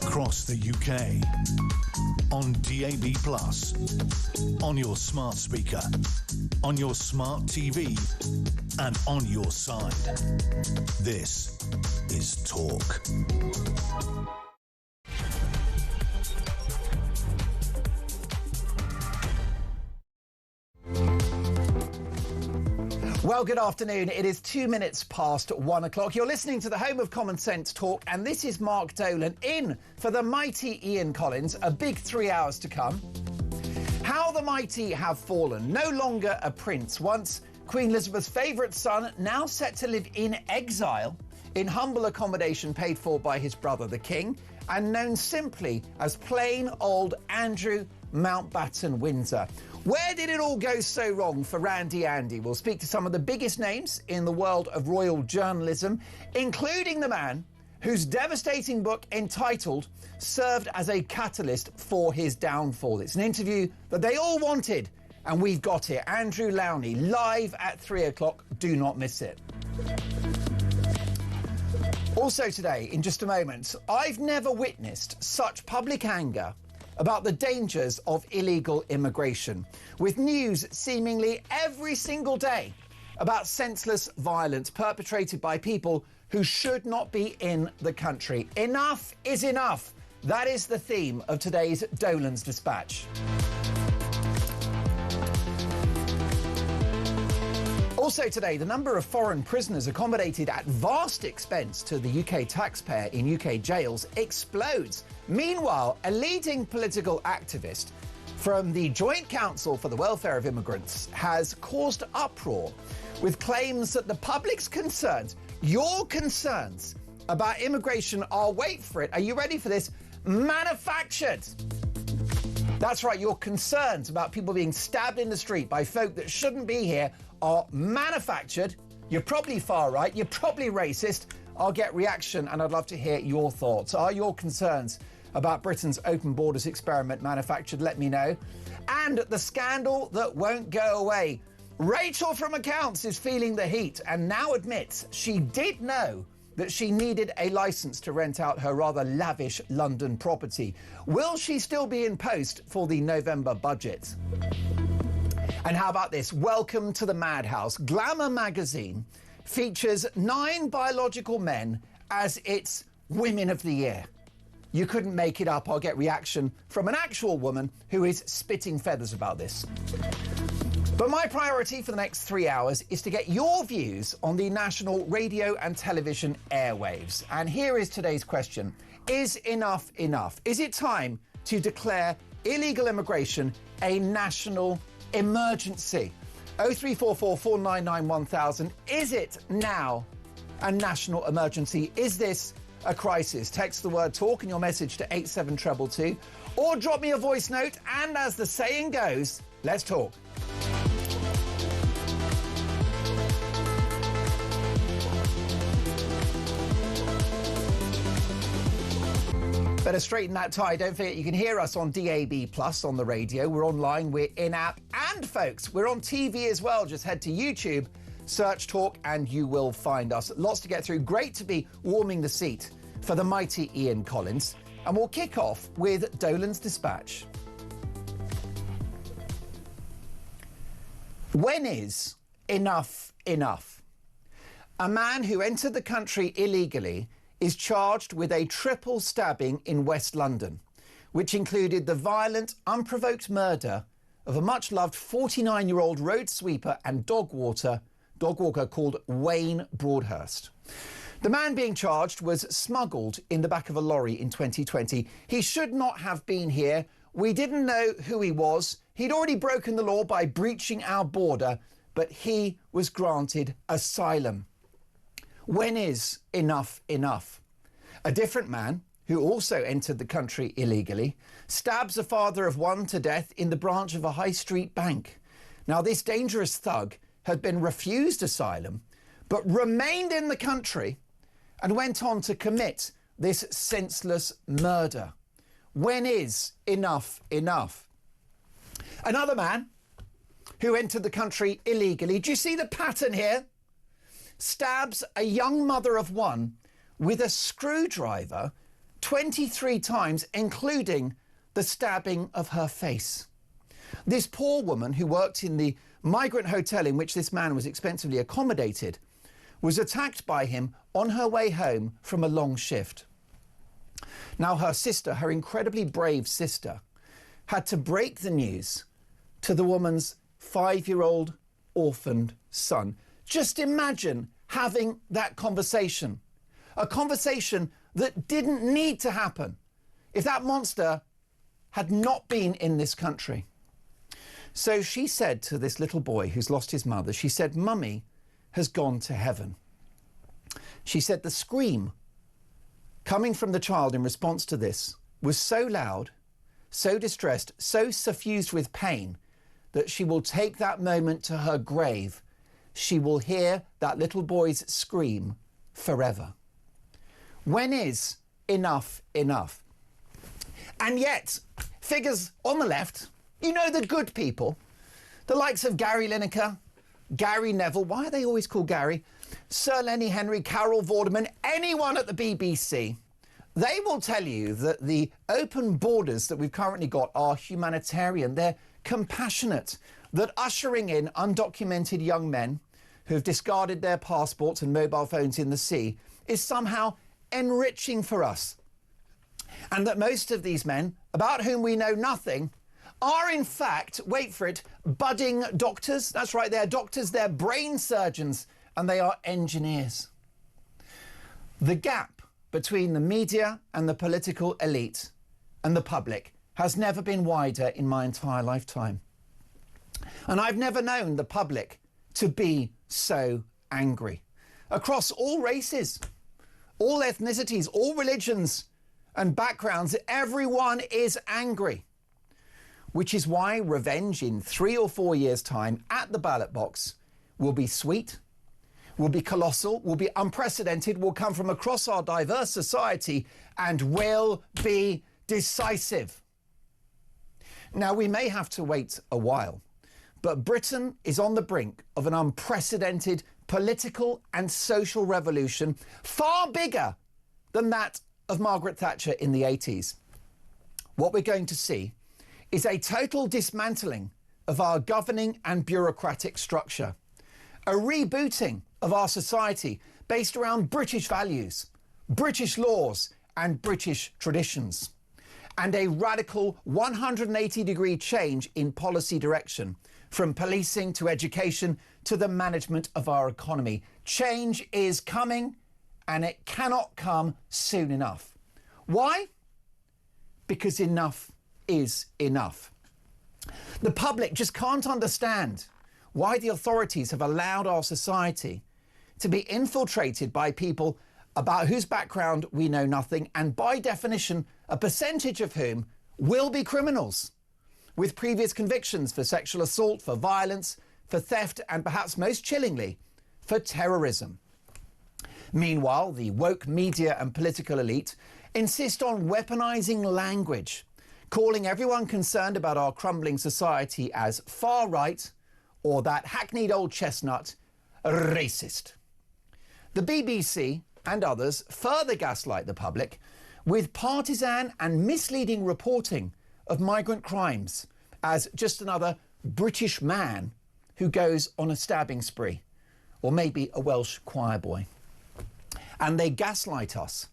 across the UK, on DAB+, on your smart speaker, on your smart TV, and on your side. This is Talk. Well, good afternoon. It is 2 minutes past 1 o'clock. You're listening to the home of Common Sense Talk, and this is Mark Dolan in for the mighty Ian Collins. A big 3 hours to come. How the mighty have fallen. No longer a prince. Once Queen Elizabeth's favourite son, now set to live in exile in humble accommodation paid for by his brother, the King, and known simply as plain old Andrew Mountbatten Windsor. Where did it all go so wrong for Randy Andy? We'll speak to some of the biggest names in the world of royal journalism, including the man whose devastating book entitled served as a catalyst for his downfall. It's an interview that they all wanted, and we've got it. Andrew Lowney, live at 3 o'clock. Do not miss it. Also today, in just a moment, I've never witnessed such public anger about the dangers of illegal immigration, with news seemingly every single day about senseless violence perpetrated by people who should not be in the country. Enough is enough. That is the theme of today's Dolan's Dispatch. Also today, the number of foreign prisoners accommodated at vast expense to the UK taxpayer in UK jails explodes. Meanwhile, a leading political activist from the Joint Council for the Welfare of Immigrants has caused uproar with claims that the public's concerns, your concerns about immigration are, wait for it, are you ready for this, manufactured. That's right, your concerns about people being stabbed in the street by folk that shouldn't be here are manufactured. You're probably far right, you're probably racist. I'll get reaction and I'd love to hear your thoughts. Are your concerns about Britain's open borders experiment manufactured? Let me know. And the scandal that won't go away. Rachel from Accounts is feeling the heat and now admits she did know that she needed a licence to rent out her rather lavish London property. Will she still be in post for the November budget? And how about this? Welcome to the madhouse. Glamour magazine features 9 biological men as its Women of the Year. You couldn't make it up. I'll get reaction from an actual woman who is spitting feathers about this. But my priority for the next 3 hours is to get your views on the national radio and television airwaves. And here is today's question. Is enough enough? Is it time to declare illegal immigration a national emergency? 0344 499 1000. Is it now a national emergency? Is this a crisis? Text the word talk and your message to 87222 or drop me a voice note, and as the saying goes, let's talk. Better straighten that tie. Don't forget you can hear us on DAB+ on the radio. We're online, we're in-app, and folks, we're on TV as well. Just head to YouTube, search Talk, and you will find us. Lots to get through. Great to be warming the seat for the mighty Ian Collins. And we'll kick off with Dolan's Dispatch. When is enough enough? A man who entered the country illegally is charged with a triple stabbing in West London, which included the violent, unprovoked murder of a much-loved 49-year-old road sweeper and dog walker called Wayne Broadhurst. The man being charged was smuggled in the back of a lorry in 2020. He should not have been here. We didn't know who he was. He'd already broken the law by breaching our border, but he was granted asylum. When is enough enough? A different man, who also entered the country illegally, stabs a father of one to death in the branch of a high street bank. Now, this dangerous thug had been refused asylum, but remained in the country and went on to commit this senseless murder. When is enough enough? Another man who entered the country illegally, do you see the pattern here? Stabs a young mother of one with a screwdriver 23 times, including the stabbing of her face. This poor woman who worked in the migrant hotel in which this man was expensively accommodated was attacked by him on her way home from a long shift. Now her sister, her incredibly brave sister, had to break the news to the woman's 5-year-old orphaned son. Just imagine having that conversation. A conversation that didn't need to happen if that monster had not been in this country. So she said to this little boy who's lost his mother, she said, "Mummy has gone to heaven." She said the scream coming from the child in response to this was so loud, so distressed, so suffused with pain that she will take that moment to her grave. She will hear that little boy's scream forever. When is enough enough? And yet, figures on the left, you know, the good people, the likes of Gary Lineker, Gary Neville, why are they always called Gary? Sir Lenny Henry, Carol Vorderman, anyone at the BBC, they will tell you that the open borders that we've currently got are humanitarian, they're compassionate, that ushering in undocumented young men who've discarded their passports and mobile phones in the sea is somehow enriching for us. And that most of these men, about whom we know nothing, are in fact, wait for it, budding doctors. That's right, they're doctors, they're brain surgeons, and they are engineers. The gap between the media and the political elite and the public has never been wider in my entire lifetime. And I've never known the public to be so angry. Across all races, all ethnicities, all religions and backgrounds, everyone is angry. Which is why revenge in 3 or 4 years' time at the ballot box will be sweet, will be colossal, will be unprecedented, will come from across our diverse society and will be decisive. Now, we may have to wait a while, but Britain is on the brink of an unprecedented political and social revolution far bigger than that of Margaret Thatcher in the 80s. What we're going to see is a total dismantling of our governing and bureaucratic structure, a rebooting of our society based around British values, British laws and British traditions, and a radical 180-degree change in policy direction from policing to education to the management of our economy. Change is coming and it cannot come soon enough. Why? Because enough is enough. The public just can't understand why the authorities have allowed our society to be infiltrated by people about whose background we know nothing, and by definition, a percentage of whom will be criminals, with previous convictions for sexual assault, for violence, for theft, and perhaps most chillingly, for terrorism. Meanwhile, the woke media and political elite insist on weaponizing language, calling everyone concerned about our crumbling society as far right or that hackneyed old chestnut racist. The BBC and others further gaslight the public with partisan and misleading reporting of migrant crimes as just another British man who goes on a stabbing spree, or maybe a Welsh choir boy. And they gaslight us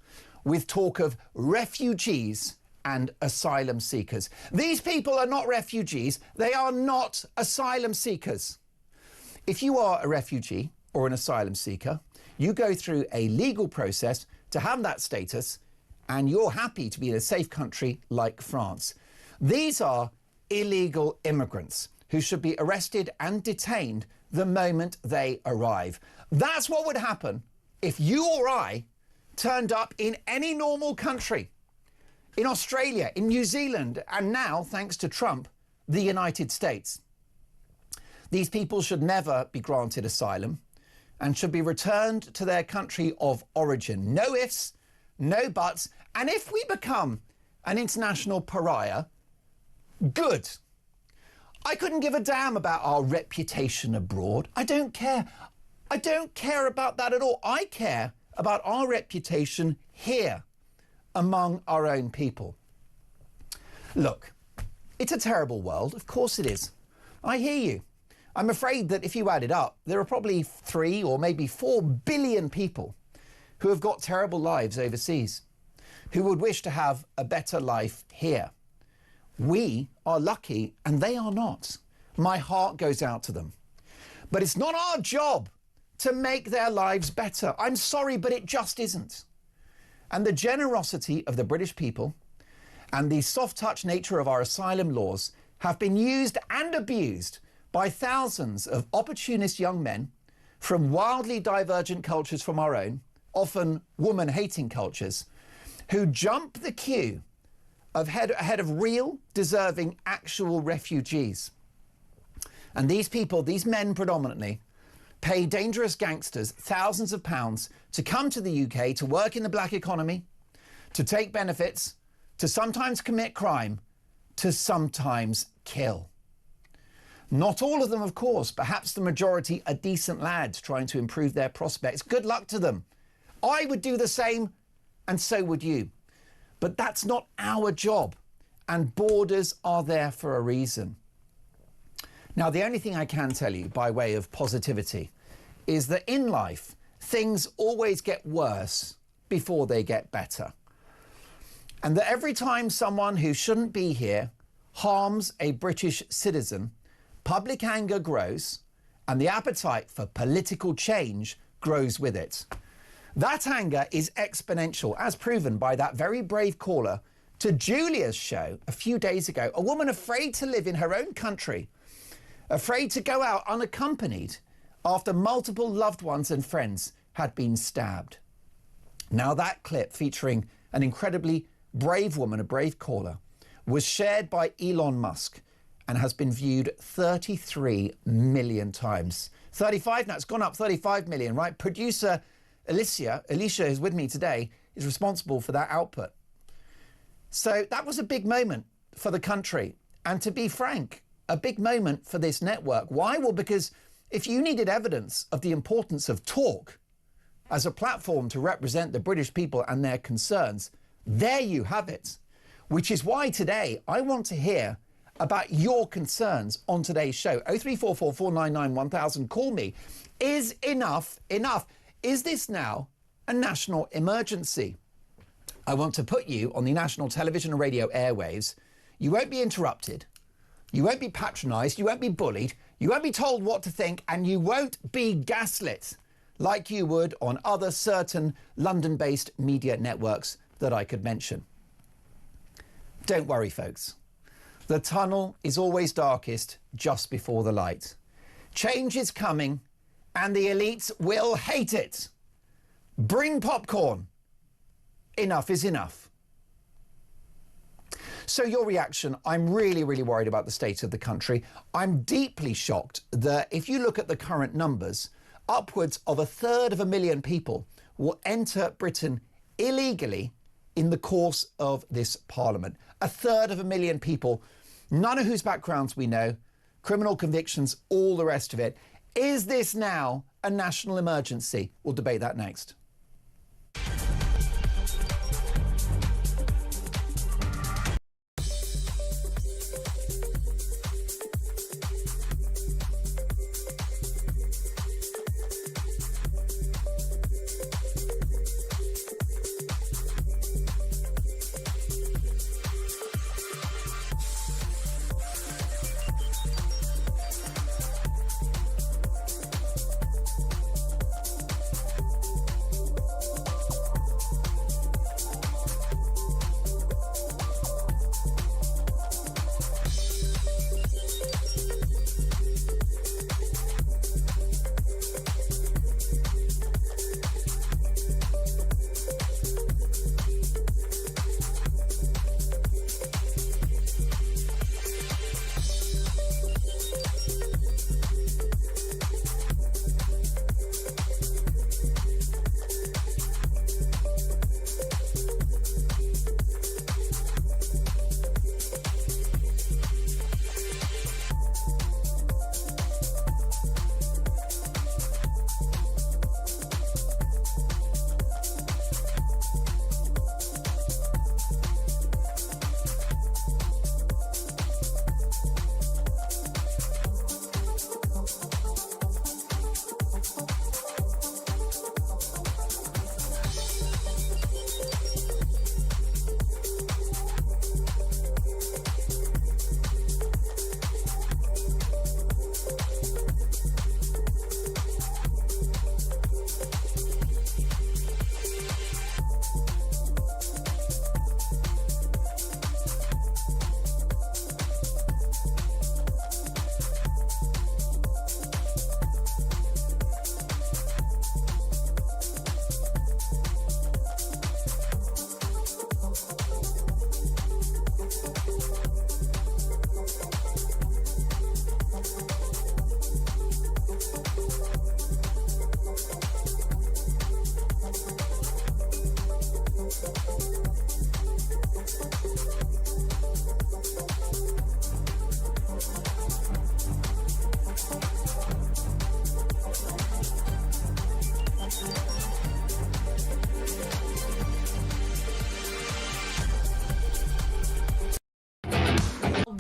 with talk of refugees and asylum seekers. These people are not refugees, they are not asylum seekers. If you are a refugee or an asylum seeker, you go through a legal process to have that status, and you're happy to be in a safe country like France. These are illegal immigrants who should be arrested and detained the moment they arrive. That's what would happen if you or I turned up in any normal country, in Australia, in New Zealand, and now, thanks to Trump, the United States. These people should never be granted asylum and should be returned to their country of origin. No ifs, no buts. And if we become an international pariah, good. I couldn't give a damn about our reputation abroad. I don't care. I don't care about that at all. I care about our reputation here. among our own people. Look, it's a terrible world. Of course it is. I hear you. I'm afraid that if you add it up, there are probably 3 or maybe 4 billion people who have got terrible lives overseas, who would wish to have a better life here. We are lucky and they are not. My heart goes out to them. But it's not our job to make their lives better. I'm sorry, but it just isn't. And the generosity of the British people and the soft-touch nature of our asylum laws have been used and abused by thousands of opportunist young men from wildly divergent cultures from our own, often woman-hating cultures, who jump the queue ahead of real, deserving, actual refugees. And these people, these men predominantly, pay dangerous gangsters thousands of pounds to come to the UK to work in the black economy, to take benefits, to sometimes commit crime, to sometimes kill. Not all of them, of course. Perhaps the majority are decent lads trying to improve their prospects. Good luck to them. I would do the same, and so would you. But that's not our job, and borders are there for a reason. Now, the only thing I can tell you by way of positivity is that in life, things always get worse before they get better. And that every time someone who shouldn't be here harms a British citizen, public anger grows and the appetite for political change grows with it. That anger is exponential, as proven by that very brave caller to Julia's show a few days ago, a woman afraid to live in her own country, afraid to go out unaccompanied after multiple loved ones and friends had been stabbed. Now that clip, featuring an incredibly brave woman, a brave caller, was shared by Elon Musk and has been viewed 33 million times. 35 now, it's gone up 35 million, right? Producer Alicia, who's with me today, is responsible for that output. So that was a big moment for the country. And to be frank, a big moment for this network. Why? Well, because if you needed evidence of the importance of talk as a platform to represent the British people and their concerns, there you have it. Which is why today I want to hear about your concerns on today's show. 0344 499 1000. Call me. Is enough enough? Is this now a national emergency? I want to put you on the national television and radio airwaves. You won't be interrupted. You won't be patronised. You won't be bullied. You won't be told what to think, and you won't be gaslit like you would on other certain London-based media networks that I could mention. Don't worry, folks. The tunnel is always darkest just before the light. Change is coming, and the elites will hate it. Bring popcorn. Enough is enough. So your reaction, I'm really, really worried about the state of the country. I'm deeply shocked that if you look at the current numbers, upwards of 1/3 people will enter Britain illegally in the course of this parliament. 1/3 people, none of whose backgrounds we know, criminal convictions, all the rest of it. Is this now a national emergency? We'll debate that next.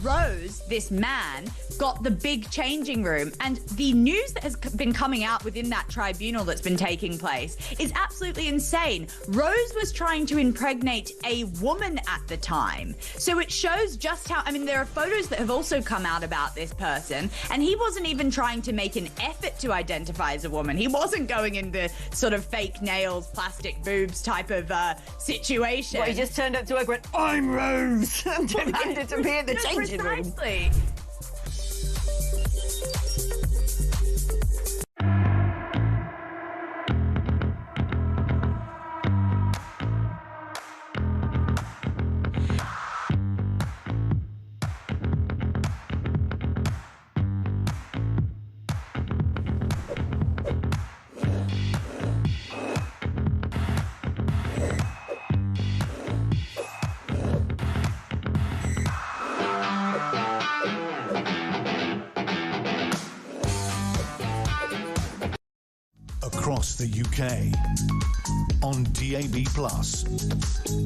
Rose, this man, got the big changing room, and the news that has been coming out within that tribunal that's been taking place is absolutely insane. Rose was trying to impregnate a woman at the time. So it shows just how, I mean, there are photos that have also come out about this person, and he wasn't even trying to make an effort to identify as a woman. He wasn't going in the sort of fake nails, plastic boobs type of situation. Well, he just turned up to work and went, I'm Rose, and demanded to be in the changing room. Precisely. Across the UK, on DAB+,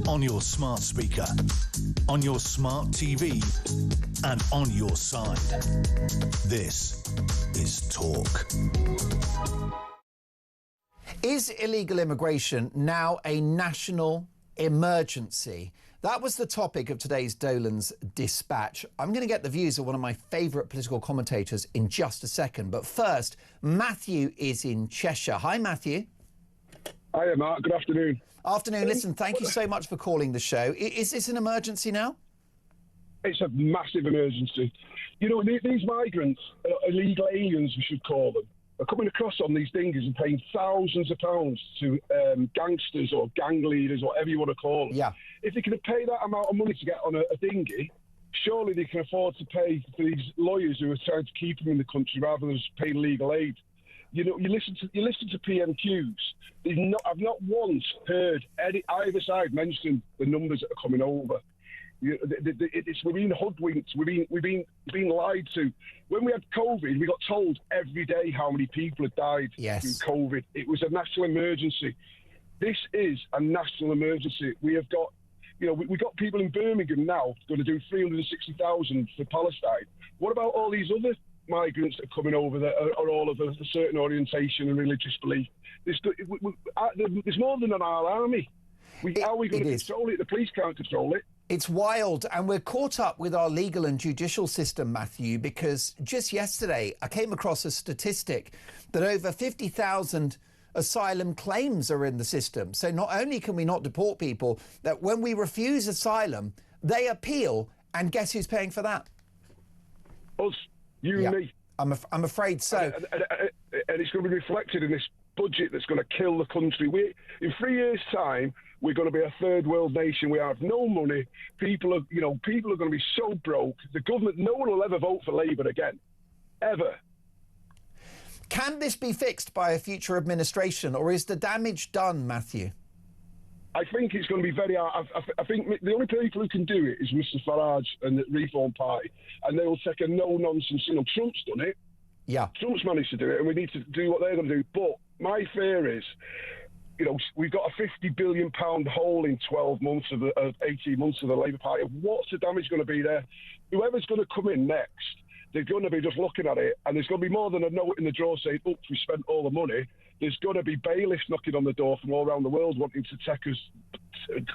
on your smart speaker, on your smart TV, and on your side. This is Talk. Is illegal immigration now a national emergency? That was the topic of today's Dolan's Dispatch. I'm going to get the views of one of my favourite political commentators in just a second. But first, Matthew is in Cheshire. Hi, Matthew. Hiya, Mark. Good afternoon. Afternoon. Listen, thank you so much for calling the show. Is this an emergency now? It's a massive emergency. You know, these migrants, illegal aliens, we should call them, are coming across on these dinghies and paying thousands of pounds to gangsters or gang leaders, whatever you want to call them. Yeah. If they can pay that amount of money to get on a dinghy, surely they can afford to pay for these lawyers who are trying to keep them in the country rather than just paying legal aid. You know, you listen to PMQs. I've not once heard either side mention the numbers that are coming over. We're being hoodwinked. We've been lied to. When we had COVID, we got told every day how many people had died through COVID. It was a national emergency. This is a national emergency. We have got, we got people in Birmingham now going to do 360,000 for Palestine. What about all these other migrants that are coming over that are all of a certain orientation and religious belief? There's more than our army. How are we going to control it? The police can't control it. It's wild, and we're caught up with our legal and judicial system, Matthew, because just yesterday I came across a statistic that over 50,000 asylum claims are in the system. So not only can we not deport people, that when we refuse asylum, they appeal, and guess who's paying for that? Us, you and me. I'm afraid so. And it's going to be reflected in this budget that's going to kill the country. In 3 years' time, we're going to be a third world nation. We have no money. People are going to be so broke. The government, no one will ever vote for Labour again, ever. Can this be fixed by a future administration, or is the damage done, Matthew? I think it's going to be very hard. I think the only people who can do it is Mr Farage and the Reform Party, and they will take a no-nonsense. Trump's done it. Yeah. Trump's managed to do it, and we need to do what they're going to do. But my fear is, we've got a £50 billion hole in 18 months of the Labour Party. What's the damage going to be there? Whoever's going to come in next, they're going to be just looking at it, and there's going to be more than a note in the drawer saying, oops, we spent all the money. There's going to be bailiffs knocking on the door from all around the world wanting to take us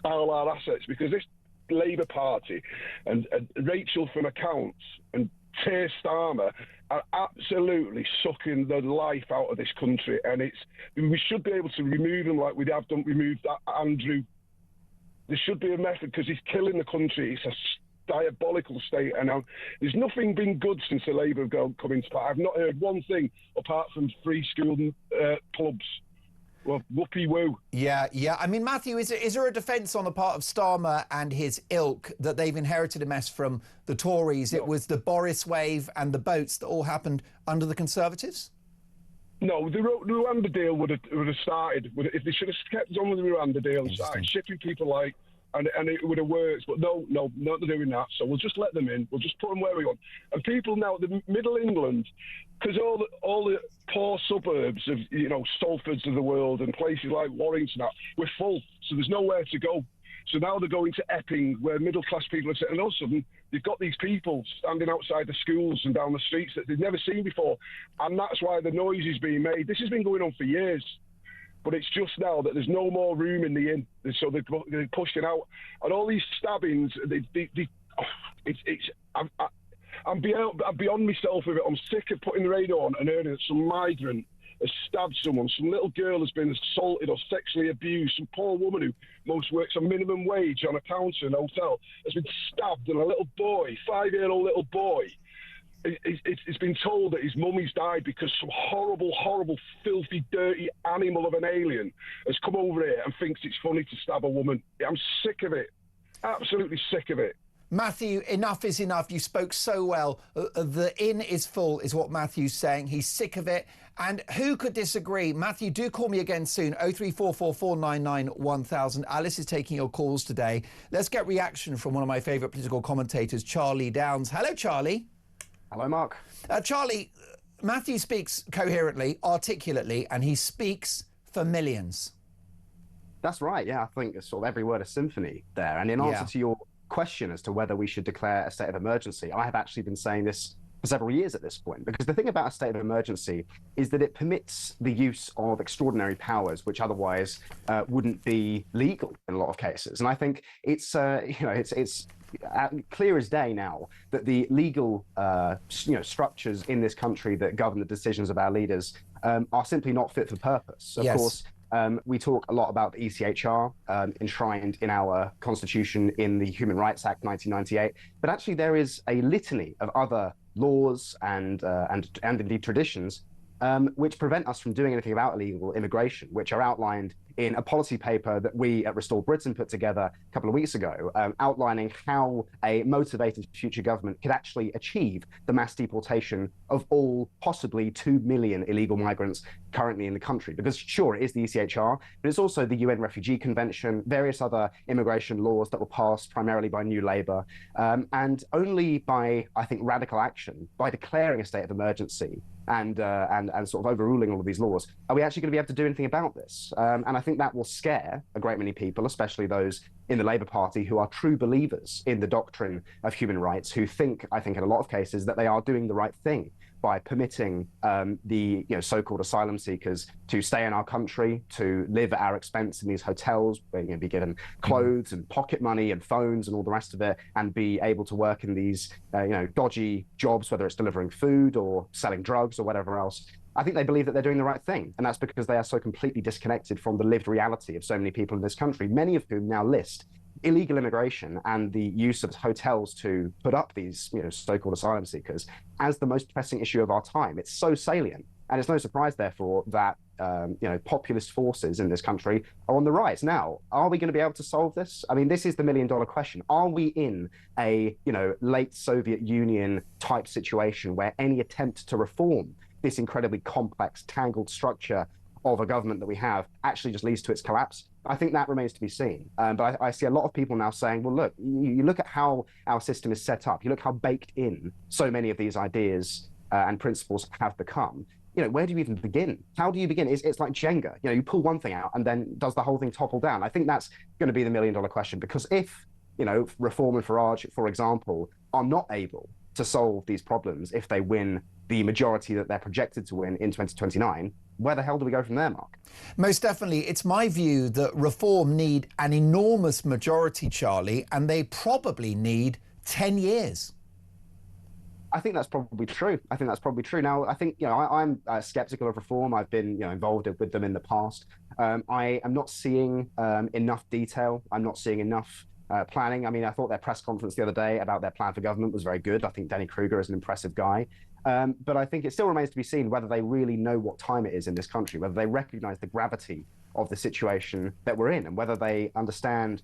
all our assets, because this Labour Party and Rachel from Accounts and Keir Starmer are absolutely sucking the life out of this country, and we should be able to remove them like we have done, removed Andrew. There should be a method, because he's killing the country. It's a diabolical state, and there's nothing been good since the Labour have come into power. I've not heard one thing apart from free school clubs. Well, whoopee woo. Yeah. I mean, Matthew, is there a defence on the part of Starmer and his ilk that they've inherited a mess from the Tories? No. It was the Boris wave and the boats that all happened under the Conservatives? No, the Rwanda deal would have started. If they should have kept on with the Rwanda deal and started shipping people and it would have worked. But no, not doing that. So we'll just let them in. We'll just put them where we want. And people now, the Middle England, because all the poor suburbs of Salfords of the world and places like Warrington, we're full. So there's nowhere to go. So now they're going to Epping, where middle-class people are sitting, and all of a sudden they've got these people standing outside the schools and down the streets that they've never seen before, and that's why the noise is being made. This has been going on for years, but it's just now that there's no more room in the inn, so they're pushing out, and all these stabbings. I'm beyond myself with it. I'm sick of putting the radio on and hearing that some migrant has stabbed someone, some little girl has been assaulted or sexually abused, some poor woman who most works on minimum wage on a counter in a hotel has been stabbed, and a little boy, 5-year-old little boy, it's been told that his mummy's died because some horrible, filthy, dirty animal of an alien has come over here and thinks it's funny to stab a woman. I'm sick of it. Absolutely sick of it. Matthew, enough is enough. You spoke so well. The inn is full, is what Matthew's saying. He's sick of it. And who could disagree? Matthew, do call me again soon. 03444991000. Alice is taking your calls today. Let's get reaction from one of my favourite political commentators, Charlie Downs. Hello, Charlie. Hello, Mark. Charlie, Matthew speaks coherently, articulately, and he speaks for millions. That's right. Yeah, I think it's sort of every word a symphony there. And in answer to your question as to whether we should declare a state of emergency, I have actually been saying this for several years at this point, because the thing about a state of emergency is that it permits the use of extraordinary powers which otherwise wouldn't be legal in a lot of cases. And I think it's clear as day now that the legal structures in this country that govern the decisions of our leaders are simply not fit for purpose. Of course, we talk a lot about the ECHR enshrined in our Constitution in the Human Rights Act 1998, but actually there is a litany of other laws and indeed traditions which prevent us from doing anything about illegal immigration, which are outlined in a policy paper that we at Restore Britain put together a couple of weeks ago, outlining how a motivated future government could actually achieve the mass deportation of all possibly 2 million illegal migrants currently in the country. Because sure, it is the ECHR, but it's also the UN Refugee Convention, various other immigration laws that were passed primarily by New Labour, and only by, I think, radical action, by declaring a state of emergency and sort of overruling all of these laws, are we actually going to be able to do anything about this? And I think that will scare a great many people, especially those in the Labour Party who are true believers in the doctrine of human rights, who think, I think in a lot of cases, that they are doing the right thing by permitting the so-called asylum seekers to stay in our country, to live at our expense in these hotels, where be given clothes and pocket money and phones and all the rest of it, and be able to work in these dodgy jobs, whether it's delivering food or selling drugs or whatever else. I think they believe that they're doing the right thing, and that's because they are so completely disconnected from the lived reality of so many people in this country, many of whom now list illegal immigration and the use of hotels to put up these so-called asylum seekers as the most pressing issue of our time. It's so salient, and it's no surprise, therefore, that populist forces in this country are on the rise. Now, are we going to be able to solve this? I mean, this is the million-dollar question. Are we in a late Soviet Union type situation where any attempt to reform this incredibly complex, tangled structure of a government that we have actually just leads to its collapse? I think that remains to be seen. But I see a lot of people now saying, well, look, you look at how our system is set up, you look how baked in so many of these ideas and principles have become. Where do you even begin? How do you begin? It's like Jenga. You pull one thing out and then does the whole thing topple down? I think that's going to be the million-dollar question, because if, Reform and Farage, for example, are not able to solve these problems, if they win the majority that they're projected to win in 2029, where the hell do we go from there, Mark? Most definitely. It's my view that Reform need an enormous majority, Charlie, and they probably need 10 years. I think that's probably true. Now, I think, I'm skeptical of Reform. I've been, involved with them in the past. I am not seeing enough detail. I'm not seeing enough planning. I mean, I thought their press conference the other day about their plan for government was very good. I think Danny Kruger is an impressive guy. But I think it still remains to be seen whether they really know what time it is in this country, whether they recognize the gravity of the situation that we're in, and whether they understand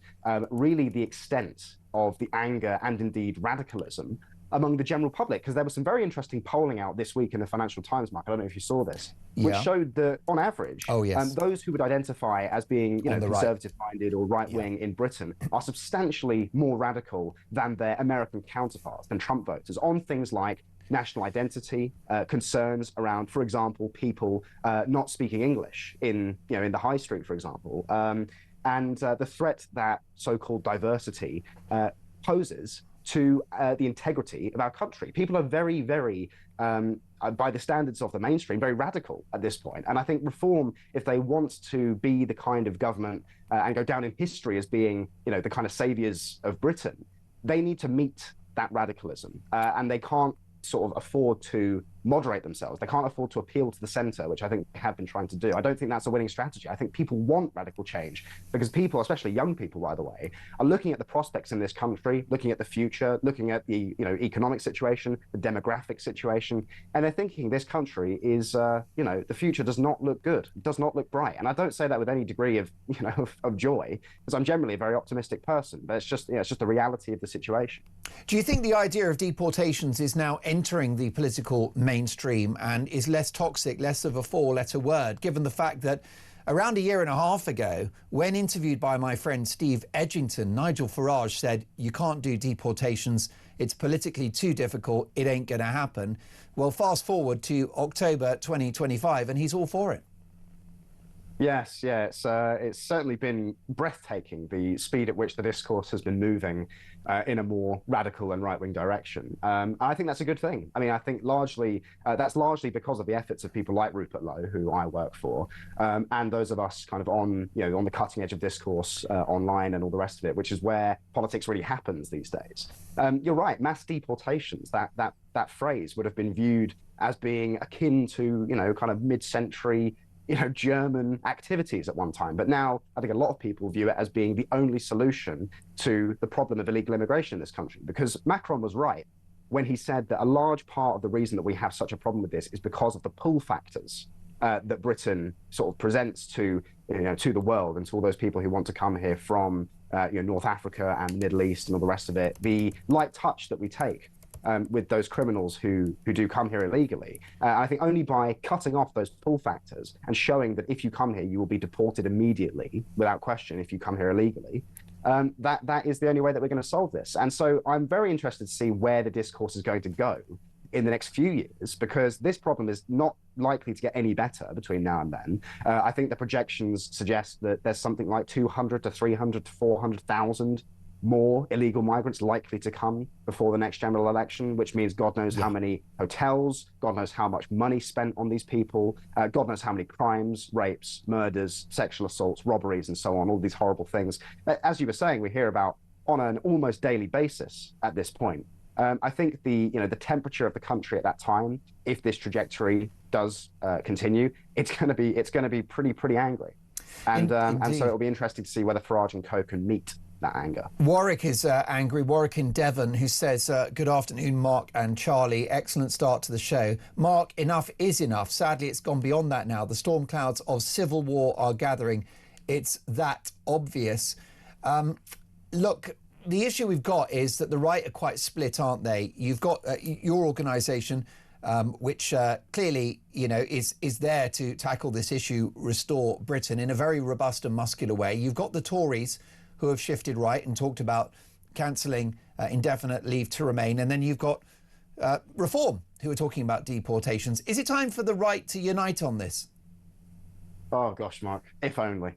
really the extent of the anger and indeed radicalism among the general public. Because there was some very interesting polling out this week in the Financial Times, Mark, I don't know if you saw this, which showed that on average, those who would identify as being conservative-minded or right-wing in Britain are substantially more radical than their American counterparts, than Trump voters, on things like national identity, concerns around, for example, people not speaking English in the high street, for example, and the threat that so-called diversity poses to the integrity of our country. People are very, very, by the standards of the mainstream, very radical at this point. And I think Reform, if they want to be the kind of government and go down in history as being, the kind of saviors of Britain, they need to meet that radicalism, and they can't sort of afford to moderate themselves. They can't afford to appeal to the centre, which I think they have been trying to do. I don't think that's a winning strategy. I think people want radical change because people, especially young people, by the way, are looking at the prospects in this country, looking at the future, looking at the economic situation, the demographic situation, and they're thinking this country is, the future does not look good, it does not look bright. And I don't say that with any degree of, of joy, because I'm generally a very optimistic person, but it's just the reality of the situation. Do you think the idea of deportations is now entering the political mainstream and is less toxic, less of a four-letter word, given the fact that around a year and a half ago, when interviewed by my friend Steve Edgington, Nigel Farage said, you can't do deportations, it's politically too difficult, it ain't going to happen. Well, fast forward to October 2025 and he's all for it. Yes, yeah, it's certainly been breathtaking, the speed at which the discourse has been moving in a more radical and right-wing direction. I think that's a good thing. I mean, I think that's largely because of the efforts of people like Rupert Lowe, who I work for, and those of us kind of on the cutting edge of discourse online and all the rest of it, which is where politics really happens these days. You're right, mass deportations, that phrase would have been viewed as being akin to, kind of mid-century German activities at one time. But now I think a lot of people view it as being the only solution to the problem of illegal immigration in this country, because Macron was right when he said that a large part of the reason that we have such a problem with this is because of the pull factors that Britain sort of presents to the world and to all those people who want to come here from North Africa and the Middle East and all the rest of it. The light touch that we take with those criminals who do come here illegally. I think only by cutting off those pull factors and showing that if you come here, you will be deported immediately, without question, if you come here illegally, that is the only way that we're going to solve this. And so I'm very interested to see where the discourse is going to go in the next few years, because this problem is not likely to get any better between now and then. I think the projections suggest that there's something like 200 to 300 to 400,000 more illegal migrants likely to come before the next general election, which means God knows how many hotels, God knows how much money spent on these people, God knows how many crimes, rapes, murders, sexual assaults, robberies, and so on, all these horrible things. As you were saying, we hear about on an almost daily basis at this point. I think the temperature of the country at that time, if this trajectory does continue, it's going to be pretty angry, and so it'll be interesting to see whether Farage and co can meet that anger. Warwick is angry. Warwick in Devon, who says, good afternoon, Mark and Charlie. Excellent start to the show. Mark, enough is enough. Sadly, it's gone beyond that now. The storm clouds of civil war are gathering. It's that obvious. Look, the issue we've got is that the right are quite split, aren't they? You've got your organisation, which clearly, is there to tackle this issue, restore Britain in a very robust and muscular way. You've got the Tories, who have shifted right and talked about cancelling indefinite leave to remain. And then you've got Reform, who are talking about deportations. Is it time for the right to unite on this? Oh, gosh, Mark, if only.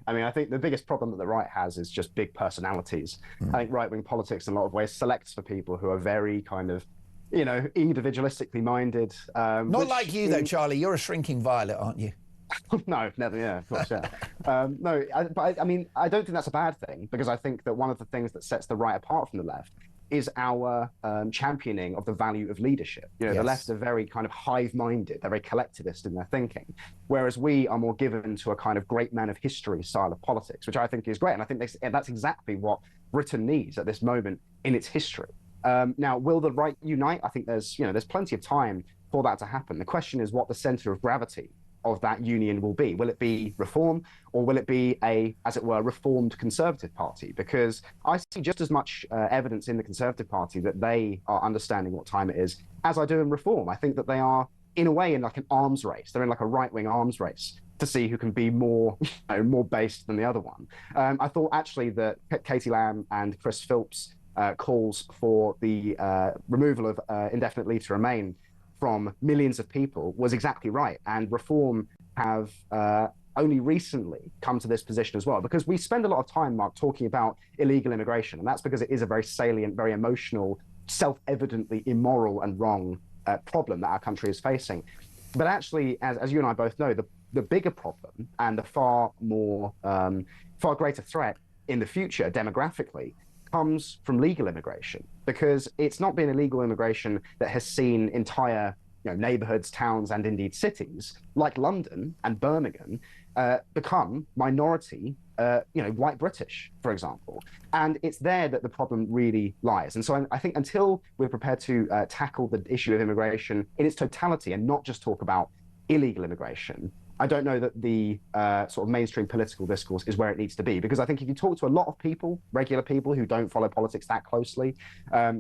I mean, I think the biggest problem that the right has is just big personalities. I think right-wing politics in a lot of ways selects for people who are very kind of, individualistically minded. Not like you, though, Charlie. You're a shrinking violet, aren't you? No, never. Yeah, of course. Yeah. I mean, I don't think that's a bad thing, because I think that one of the things that sets the right apart from the left is our championing of the value of leadership. The left are very kind of hive-minded. They're very collectivist in their thinking, whereas we are more given to a kind of great man of history style of politics, which I think is great. And I think that's exactly what Britain needs at this moment in its history. Now, will the right unite? I think there's plenty of time for that to happen. The question is what the centre of gravity of that union will be. Will it be Reform, or will it be a, as it were, reformed Conservative Party? Because I see just as much evidence in the Conservative Party that they are understanding what time it is as I do in Reform. I think that they are, in a way, in like an arms race. They're in like a right-wing arms race to see who can be more, more based than the other one. I thought actually that Katie Lamb and Chris Philps' calls for the removal of indefinite leave to remain from millions of people was exactly right. And Reform have only recently come to this position as well, because we spend a lot of time, Mark, talking about illegal immigration, and that's because it is a very salient, very emotional, self-evidently immoral and wrong problem that our country is facing. But actually, as you and I both know, the bigger problem and the far greater threat in the future demographically comes from legal immigration, because it's not been illegal immigration that has seen entire neighborhoods, towns, and indeed cities like London and Birmingham become minority, white British, for example. And it's there that the problem really lies. And so I think until we're prepared to tackle the issue of immigration in its totality and not just talk about illegal immigration, I don't know that the sort of mainstream political discourse is where it needs to be. Because I think if you talk to a lot of people, regular people who don't follow politics that closely,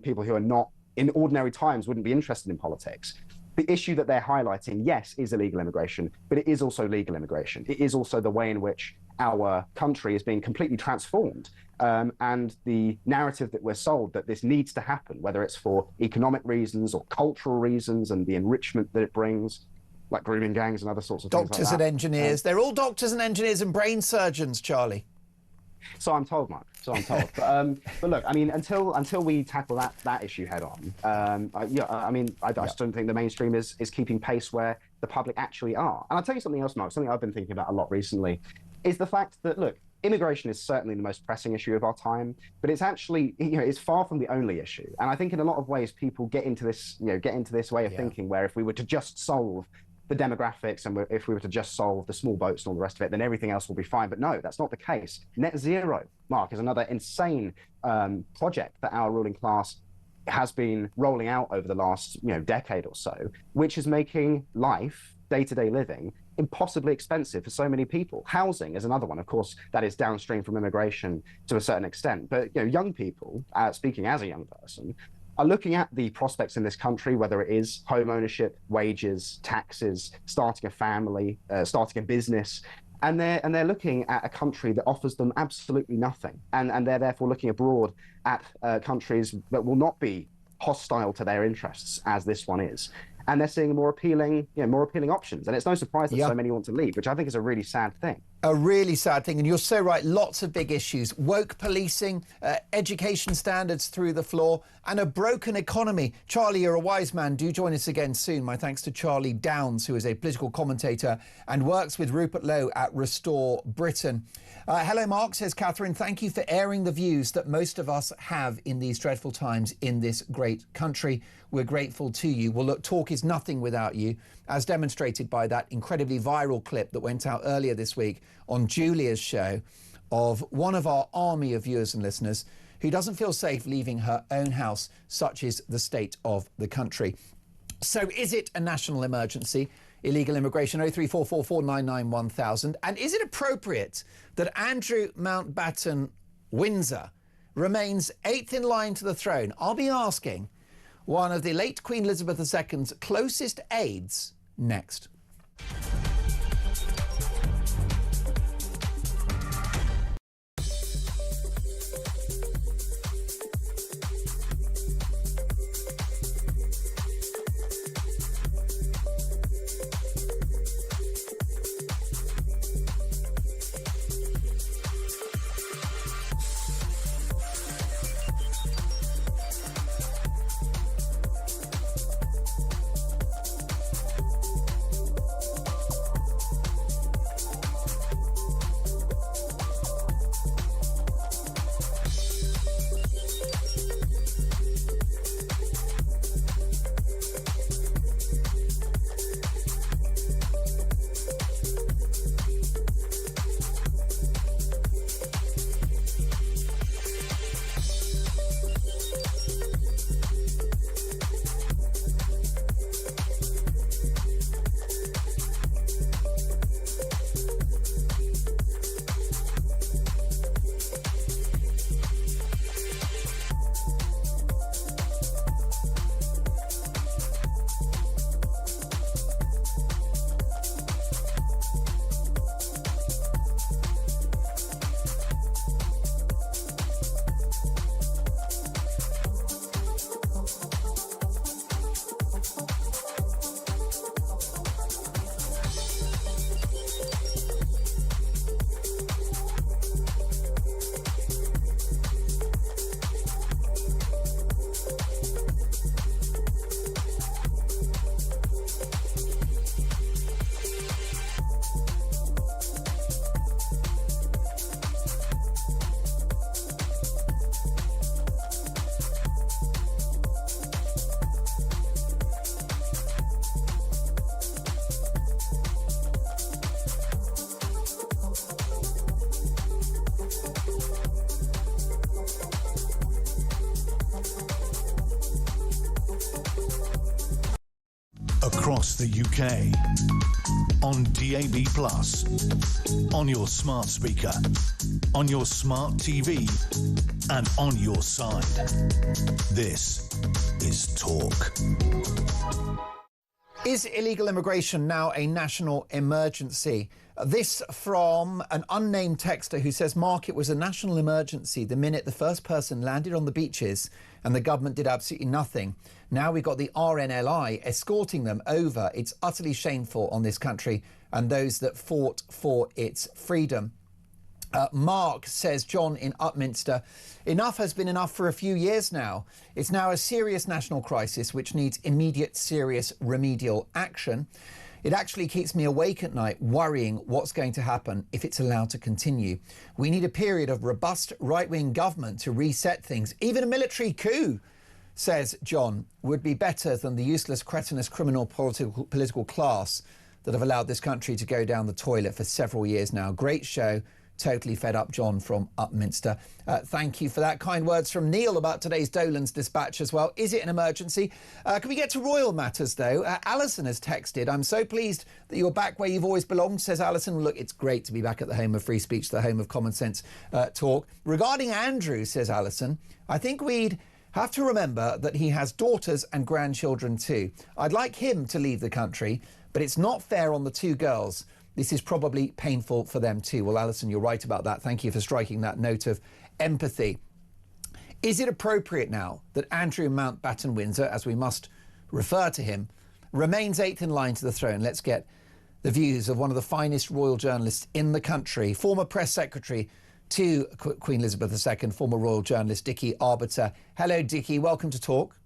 people who are not in ordinary times wouldn't be interested in politics, the issue that they're highlighting, yes, is illegal immigration, but it is also legal immigration. It is also the way in which our country is being completely transformed. And the narrative that we're sold that this needs to happen, whether it's for economic reasons or cultural reasons and the enrichment that it brings, like grooming gangs and other sorts of things Doctors like that. and engineers. They're all doctors and engineers and brain surgeons, Charlie. So I'm told, Mark. So I'm told. But look, I mean, until we tackle that issue head on, I just don't think the mainstream is keeping pace where the public actually are. And I'll tell you something else, Mark. Something I've been thinking about a lot recently is the fact that, look, immigration is certainly the most pressing issue of our time, but it's actually, it's far from the only issue. And I think in a lot of ways, people get into this way of thinking where if we were to just solve the demographics and if we were to just solve the small boats and all the rest of it, then everything else will be fine. But no, that's not the case. Net zero, Mark, is another insane project that our ruling class has been rolling out over the last decade or so, which is making life, day-to-day living, impossibly expensive for so many people. Housing is another one, of course, that is downstream from immigration to a certain extent. But young people, speaking as a young person, are looking at the prospects in this country, whether it is home ownership, wages, taxes, starting a family, starting a business, and they're looking at a country that offers them absolutely nothing, and they're therefore looking abroad at countries that will not be hostile to their interests as this one is. And they're seeing more appealing options. And it's no surprise that so many want to leave, which I think is a really sad thing. A really sad thing. And you're so right. Lots of big issues. Woke policing, education standards through the floor, and a broken economy. Charlie, you're a wise man. Do join us again soon. My thanks to Charlie Downs, who is a political commentator and works with Rupert Lowe at Restore Britain. Hello, Mark, says Catherine. Thank you for airing the views that most of us have in these dreadful times in this great country. We're grateful to you. Well, look, talk is nothing without you, as demonstrated by that incredibly viral clip that went out earlier this week on Julia's show of one of our army of viewers and listeners who doesn't feel safe leaving her own house. Such is the state of the country. So is it a national emergency? Illegal immigration, 03444991000. And is it appropriate that Andrew Mountbatten Windsor remains 8th in line to the throne? I'll be asking one of the late Queen Elizabeth II's closest aides next. across the UK. On DAB+, on your smart speaker, on your smart TV, and on your side. This is Talk. Is illegal immigration now a national emergency? This from an unnamed texter who says, Mark, it was a national emergency the minute the first person landed on the beaches and the government did absolutely nothing. Now we've got the RNLI escorting them over. It's utterly shameful on this country and those that fought for its freedom. Mark says, John in Upminster, enough has been enough for a few years now. It's now a serious national crisis which needs immediate, serious remedial action. It actually keeps me awake at night worrying what's going to happen if it's allowed to continue. We need a period of robust right-wing government to reset things. Even a military coup, says John, would be better than the useless, cretinous, criminal political class that have allowed this country to go down the toilet for several years now. Great show. Totally fed up, John from Upminster. Thank you for that. Kind words from Neil about today's Dolan's dispatch as well. Is it an emergency? Can we get to royal matters, though? Alison has texted, I'm so pleased that you're back where you've always belonged, says Alison. Look, it's great to be back at the home of free speech, the home of common sense talk. Regarding Andrew, says Alison, I think we'd have to remember that he has daughters and grandchildren too. I'd like him to leave the country, but it's not fair on the two girls. This is probably painful for them too. Well, Alison, you're right about that. Thank you for striking that note of empathy. Is it appropriate now that Andrew Mountbatten-Windsor, as we must refer to him, remains 8th in line to the throne? Let's get the views of one of the finest royal journalists in the country, former press secretary to Queen Elizabeth II, former royal journalist Dickie Arbiter. Hello, Dickie. Welcome to Talk.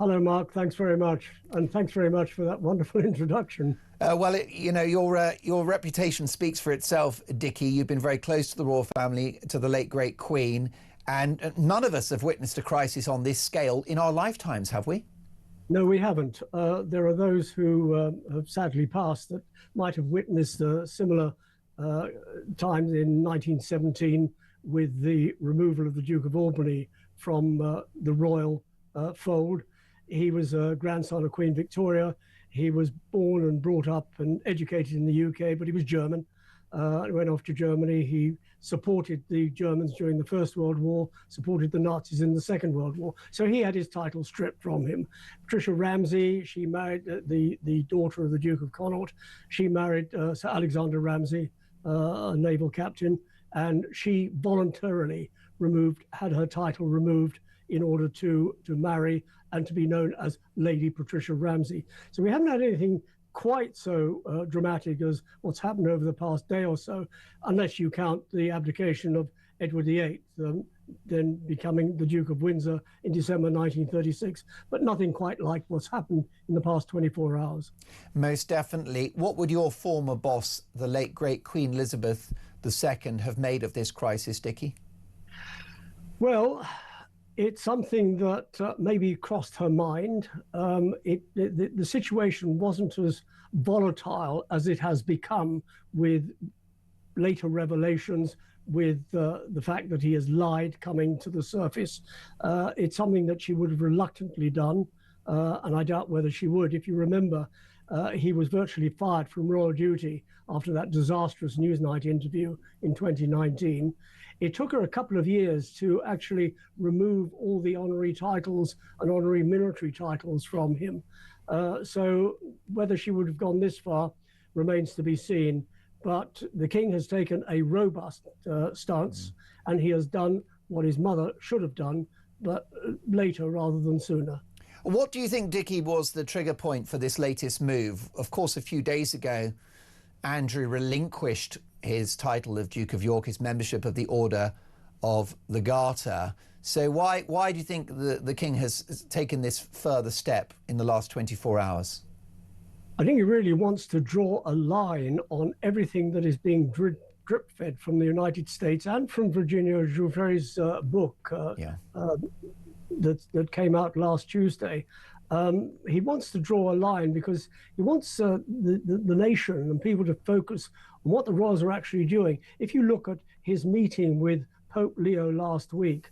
Hello, Mark. Thanks very much. And thanks very much for that wonderful introduction. Your reputation speaks for itself, Dickie. You've been very close to the royal family, to the late, great Queen. And none of us have witnessed a crisis on this scale in our lifetimes, have we? No, we haven't. There are those who have sadly passed that might have witnessed similar times in 1917 with the removal of the Duke of Albany from the royal fold. He was a grandson of Queen Victoria. He was born and brought up and educated in the UK, but he was German. He went off to Germany. He supported the Germans during the First World War, supported the Nazis in the Second World War. So he had his title stripped from him. Patricia Ramsay, she married the daughter of the Duke of Connaught. She married Sir Alexander Ramsay, a naval captain, and she voluntarily had her title removed in order to marry and to be known as Lady Patricia Ramsay. So we haven't had anything quite so dramatic as what's happened over the past day or so, unless you count the abdication of Edward VIII, then becoming the Duke of Windsor in December 1936, but nothing quite like what's happened in the past 24 hours. Most definitely. What would your former boss, the late, great Queen Elizabeth II, have made of this crisis, Dickie? Well, it's something that maybe crossed her mind. The situation wasn't as volatile as it has become with later revelations, with the fact that he has lied coming to the surface. It's something that she would have reluctantly done, and I doubt whether she would. If you remember, he was virtually fired from royal duty after that disastrous Newsnight interview in 2019. It took her a couple of years to actually remove all the honorary titles and honorary military titles from him. So whether she would have gone this far remains to be seen. But the king has taken a robust stance, and he has done what his mother should have done, but later rather than sooner. What do you think, Dickie, was the trigger point for this latest move? Of course, a few days ago, Andrew relinquished his title of Duke of York, his membership of the Order of the Garter. So why do you think the king has taken this further step in the last 24 hours? I think he really wants to draw a line on everything that is being drip-fed from the United States and from Virginia Giuffre's book that came out last Tuesday. He wants to draw a line because he wants the nation and people to focus on what the royals are actually doing. If you look at his meeting with Pope Leo last week,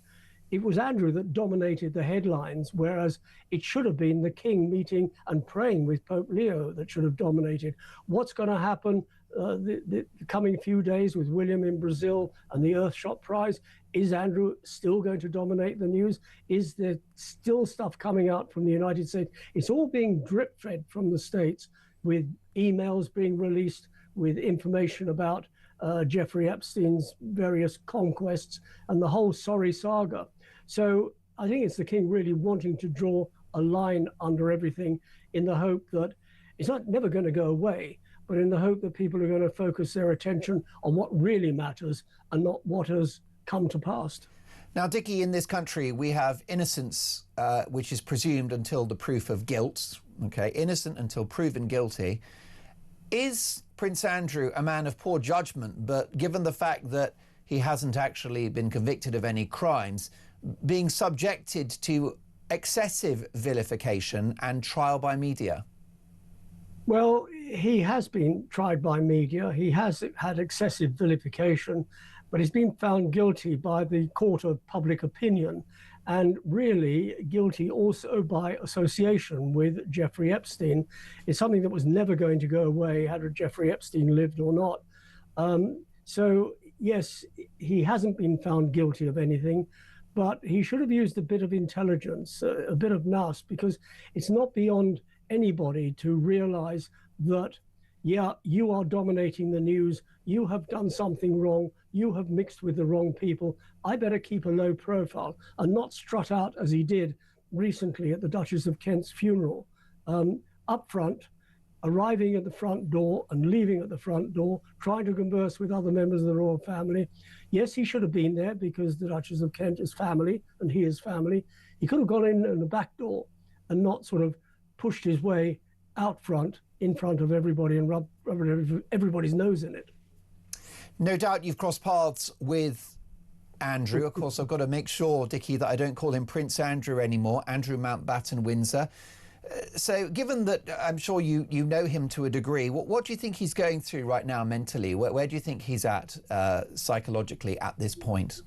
it was Andrew that dominated the headlines, whereas it should have been the king meeting and praying with Pope Leo that should have dominated. What's going to happen the coming few days with William in Brazil and the Earthshot Prize? Is Andrew still going to dominate the news? Is there still stuff coming out from the United States? It's all being drip-fed from the States, with emails being released with information about Jeffrey Epstein's various conquests and the whole sorry saga. So I think it's the king really wanting to draw a line under everything in the hope that it's never going to go away, but in the hope that people are going to focus their attention on what really matters and not what has come to pass. Now, Dickie, in this country, we have innocence, which is presumed until the proof of guilt. Okay, innocent until proven guilty. Is Prince Andrew a man of poor judgment, but given the fact that he hasn't actually been convicted of any crimes, being subjected to excessive vilification and trial by media? Well, he has been tried by media. He has had excessive vilification, but he's been found guilty by the court of public opinion, and really guilty also by association with Jeffrey Epstein. It's something that was never going to go away, had Jeffrey Epstein lived or not. So yes, he hasn't been found guilty of anything, but he should have used a bit of intelligence, a bit of nous, because it's not beyond anybody to realize that, yeah, you are dominating the news, you have done something wrong, you have mixed with the wrong people, I better keep a low profile and not strut out as he did recently at the Duchess of Kent's funeral, up front, arriving at the front door and leaving at the front door, trying to converse with other members of the royal family. Yes, he should have been there because the Duchess of Kent is family and he is family. He could have gone in the back door and not sort of pushed his way out front, in front of everybody, and rubbed everybody's nose in it. No doubt you've crossed paths with Andrew. Of course, I've got to make sure, Dickie, that I don't call him Prince Andrew anymore, Andrew Mountbatten Windsor. So given that I'm sure you know him to a degree, what do you think he's going through right now mentally? Where do you think he's at psychologically at this point?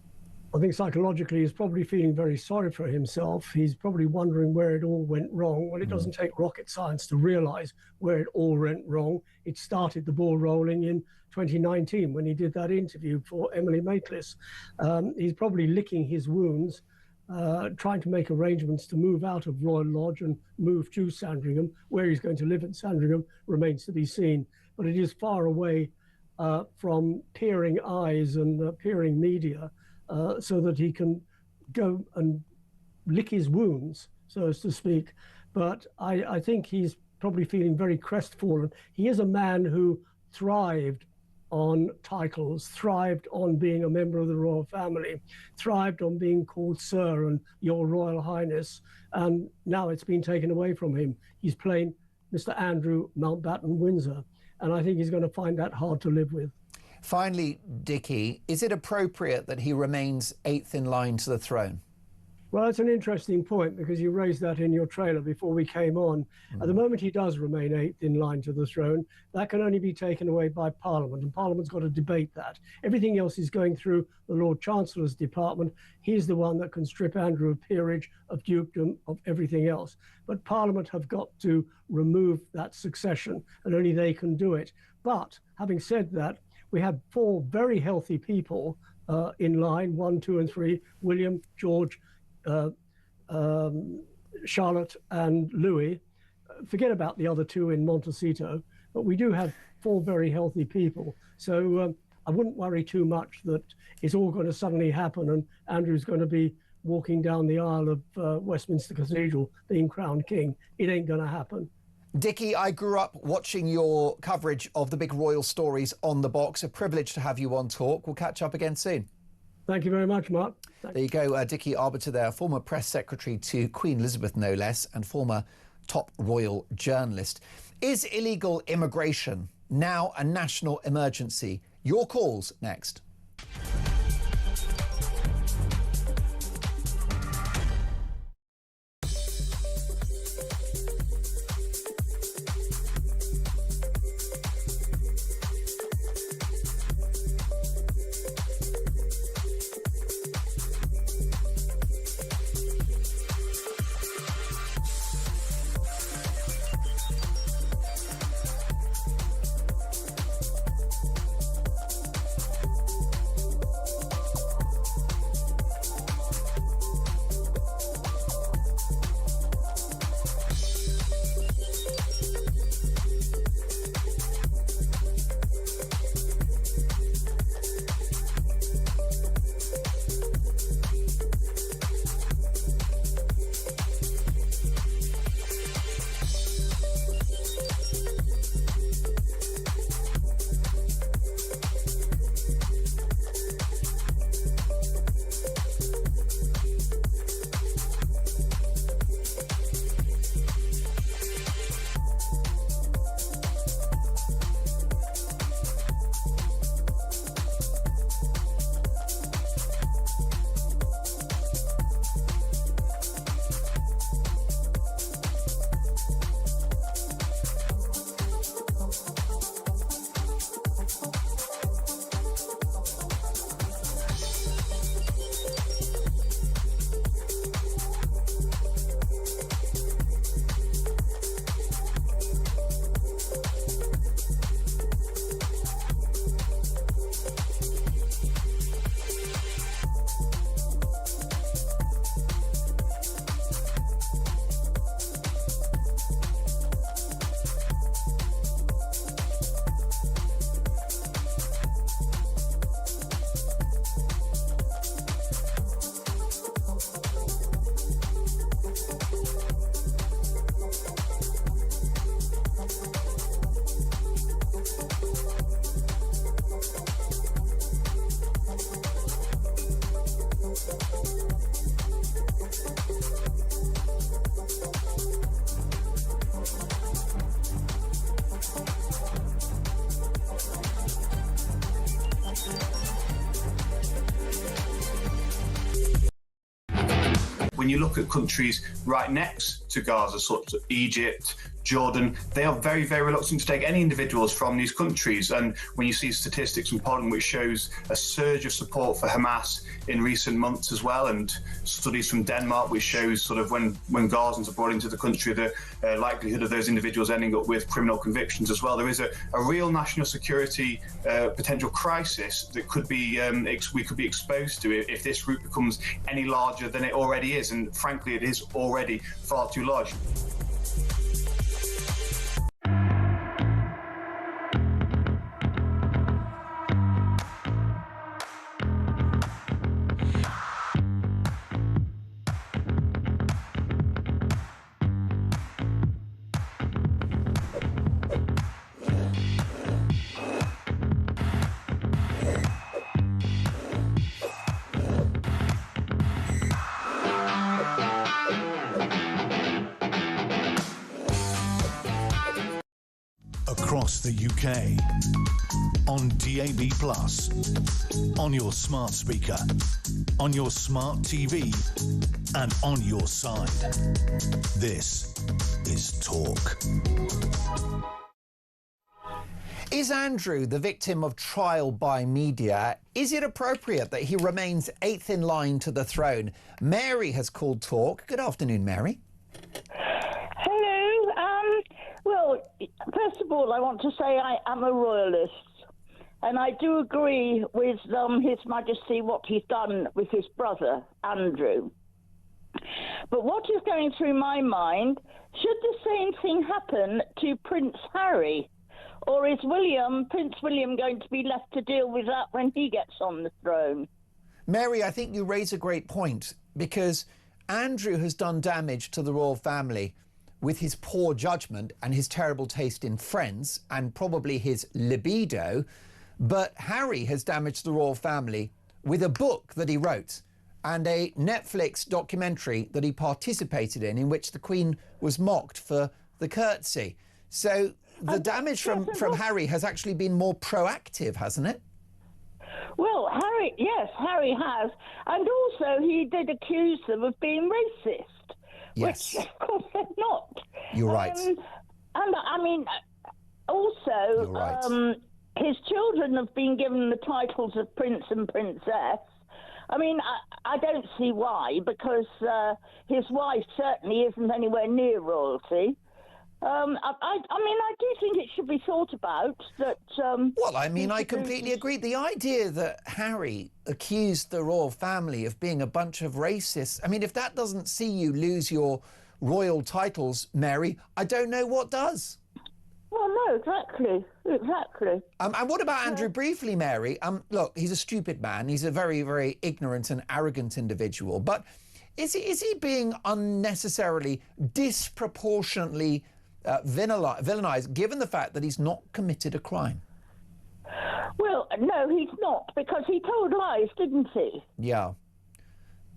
I think psychologically he's probably feeling very sorry for himself. He's probably wondering where it all went wrong. Well, it doesn't take rocket science to realize where it all went wrong. It started the ball rolling in 2019 when he did that interview for Emily Maitlis. He's probably licking his wounds, trying to make arrangements to move out of Royal Lodge and move to Sandringham. Where he's going to live at Sandringham remains to be seen, but it is far away from peering eyes and peering media, so that he can go and lick his wounds, so as to speak. But I think he's probably feeling very crestfallen. He is a man who thrived on titles, thrived on being a member of the royal family, thrived on being called Sir and Your Royal Highness, and now it's been taken away from him. He's plain Mr. Andrew Mountbatten Windsor, and I think he's going to find that hard to live with. Finally, Dickie, is it appropriate that he remains 8th in line to the throne? Well, it's an interesting point because you raised that in your trailer before we came on. At the moment, he does remain 8th in line to the throne. That can only be taken away by Parliament, and Parliament's got to debate that. Everything else is going through the Lord Chancellor's department. He's the one that can strip Andrew of peerage, of dukedom, of everything else. But Parliament have got to remove that succession, and only they can do it. But having said that, we have 4 very healthy people in line, 1, 2, and 3, William, George, Charlotte and Louis. Forget about the other 2 in Montecito, but we do have 4 very healthy people. So I wouldn't worry too much that it's all going to suddenly happen and Andrew's going to be walking down the aisle of Westminster Cathedral being crowned king. It ain't going to happen. Dickie, I grew up watching your coverage of the big royal stories on The Box. A privilege to have you on Talk. We'll catch up again soon. Thank you very much, Mark. There you go, Dickie Arbiter there, former press secretary to Queen Elizabeth, no less, and former top royal journalist. Is illegal immigration now a national emergency? Your calls next. when you look at countries right next to Gaza, such as Egypt, Jordan, they are very, very reluctant to take any individuals from these countries. And when you see statistics from Poland, which shows a surge of support for Hamas in recent months as well, and studies from Denmark, which shows sort of when Gazans are brought into the country, the likelihood of those individuals ending up with criminal convictions as well. There is a real national security potential crisis that could be we could be exposed to if this route becomes any larger than it already is. And frankly, it is already far too large. Across the UK, on DAB+, on your smart speaker, on your smart TV, and on your side. This is Talk. Is Andrew the victim of trial by media? Is it appropriate that he remains eighth in line to the throne? Mary has called Talk. Good afternoon, Mary. Well, first of all, I want to say I am a royalist, and I do agree with His Majesty what he's done with his brother, Andrew. But what is going through my mind, should the same thing happen to Prince Harry? Or is Prince William going to be left to deal with that when he gets on the throne? Mary, I think you raise a great point, because Andrew has done damage to the royal family with his poor judgment and his terrible taste in Friends and probably his libido. But Harry has damaged the royal family with a book that he wrote and a Netflix documentary that he participated in which the Queen was mocked for the curtsy. So the damage from Harry has actually been more proactive, hasn't it? Well, Harry has. And also he did accuse them of being racist. Yes. Which, of course, they're not. You're right. And, I mean, also, right. His children have been given the titles of Prince and Princess. I mean, I don't see why, because his wife certainly isn't anywhere near royalty. I mean, I do think it should be thought about that. Well, I mean, I completely agree. The idea that Harry accused the royal family of being a bunch of racists, I mean, if that doesn't see you lose your royal titles, Mary, I don't know what does. Well, no, exactly. And what about Andrew briefly, Mary? Look, he's a stupid man. He's a very, very ignorant and arrogant individual. But is he being unnecessarily, disproportionately villainized, given the fact that he's not committed a crime? Well, no, he's not, because he told lies, didn't he? Yeah.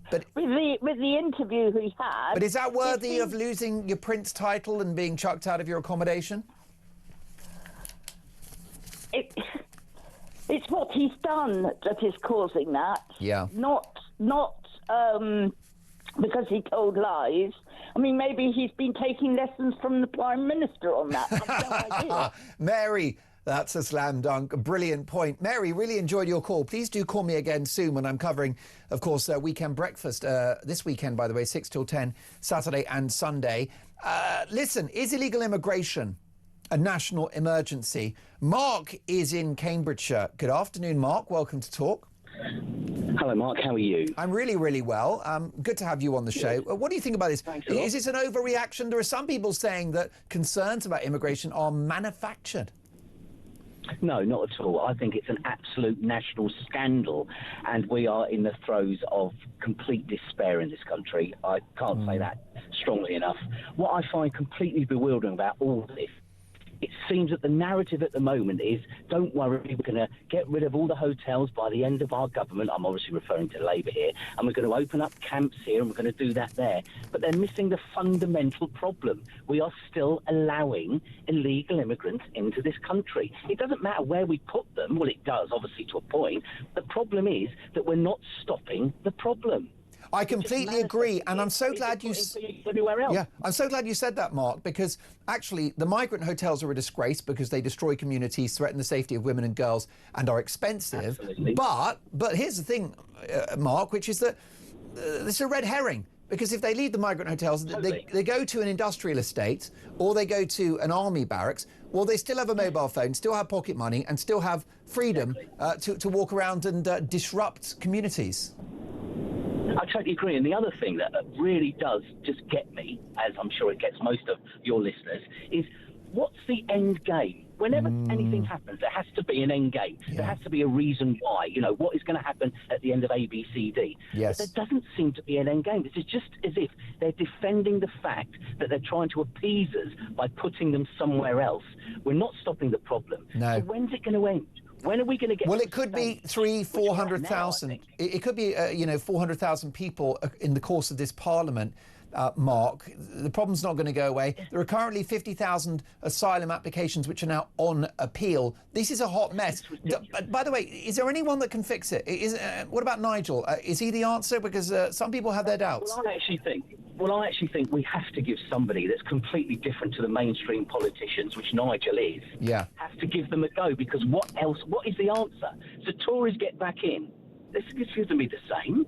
But with the interview he had. But is that worthy of losing your prince title and being chucked out of your accommodation? It's what he's done that is causing that. Yeah. Not because he told lies. I mean, maybe he's been taking lessons from the Prime Minister on that. I have no idea. Mary, that's a slam dunk. A brilliant point. Mary, really enjoyed your call. Please do call me again soon when I'm covering, of course, Weekend Breakfast. This weekend, by the way, 6 till 10, Saturday and Sunday. Listen, is illegal immigration a national emergency? Mark is in Cambridgeshire. Good afternoon, Mark. Welcome to Talk. Hello, Mark. How are you? I'm really, really well. Good to have you on the show. What do you think about this? Thanks Is this an overreaction? There are some people saying that concerns about immigration are manufactured. No, not at all. I think it's an absolute national scandal, and we are in the throes of complete despair in this country. I can't say that strongly enough. What I find completely bewildering about all this, it seems that the narrative at the moment is, don't worry, we're going to get rid of all the hotels by the end of our government. I'm obviously referring to Labour here. And we're going to open up camps here and we're going to do that there. But they're missing the fundamental problem. We are still allowing illegal immigrants into this country. It doesn't matter where we put them. Well, it does, obviously, to a point. The problem is that we're not stopping the problem. I completely agree, and I'm so glad you. Everywhere else. Yeah, I'm so glad you said that, Mark, because actually the migrant hotels are a disgrace because they destroy communities, threaten the safety of women and girls, and are expensive. Absolutely. But here's the thing, Mark, which is that this is a red herring. Because if they leave the migrant hotels, they go to an industrial estate or they go to an army barracks, well, they still have a mobile phone, still have pocket money, and still have freedom to walk around and disrupt communities. I totally agree. And the other thing that really does just get me, as I'm sure it gets most of your listeners, is what's the end game? Whenever anything happens, there has to be an end game. Yeah. There has to be a reason why. You know, what is going to happen at the end of A, B, C, D? Yes. But there doesn't seem to be an end game. It's just as if they're defending the fact that they're trying to appease us by putting them somewhere else. We're not stopping the problem. No. So when's it going to end? When are we going to get? Well, it could be 400,000. It could be 400,000 people in the course of this Parliament. Mark, the problem's not going to go away. There are currently 50,000 asylum applications which are now on appeal. This is a hot mess. By the way, is there anyone that can fix it? What about Nigel? Is he the answer? Because some people have their doubts. Well, I actually think we have to give somebody that's completely different to the mainstream politicians, which Nigel is. Yeah. Have to give them a go, because what else? What is the answer? So Tories get back in. This is going to be the same.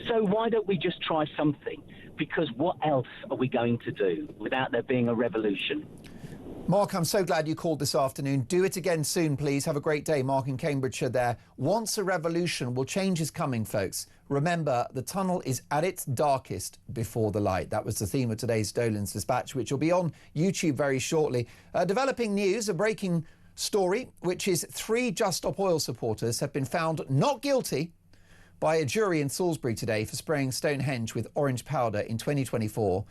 So why don't we just try something? Because what else are we going to do without there being a revolution? Mark, I'm so glad you called this afternoon. Do it again soon, please. Have a great day. Mark in Cambridgeshire there. Once a revolution, well, change is coming, folks. Remember, the tunnel is at its darkest before the light. That was the theme of today's Dolan's Dispatch, which will be on YouTube very shortly. Developing news, a breaking story, which is 3 Just Stop Oil supporters have been found not guilty by a jury in Salisbury today for spraying Stonehenge with orange powder in 2024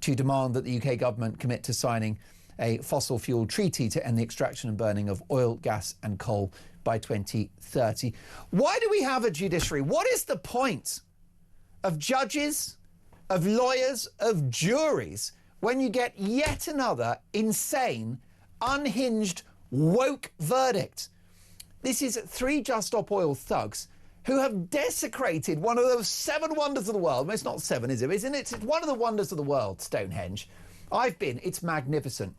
to demand that the UK government commit to signing a fossil fuel treaty to end the extraction and burning of oil, gas and coal by 2030. Why do we have a judiciary? What is the point of judges, of lawyers, of juries when you get yet another insane, unhinged, woke verdict? This is 3 Just Stop Oil thugs who have desecrated one of those 7 wonders of the world. Well, it's not 7, is it? Isn't it? It's one of the wonders of the world, Stonehenge. I've been. It's magnificent.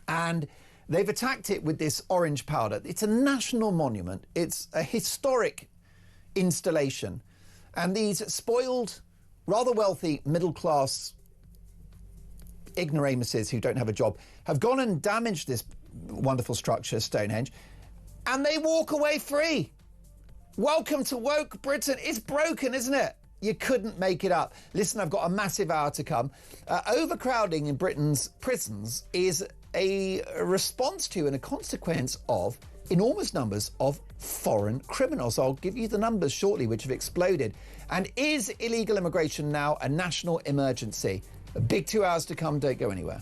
And they've attacked it with this orange powder. It's a national monument. It's a historic installation. And these spoiled, rather wealthy, middle-class ignoramuses who don't have a job have gone and damaged this wonderful structure, Stonehenge, and they walk away free. Welcome to woke Britain. It's broken, isn't it? You couldn't make it up. Listen, I've got a massive hour to come. Overcrowding in Britain's prisons is a response to and a consequence of enormous numbers of foreign criminals. I'll give you the numbers shortly, which have exploded. And is illegal immigration now a national emergency? A big 2 hours to come. Don't go anywhere.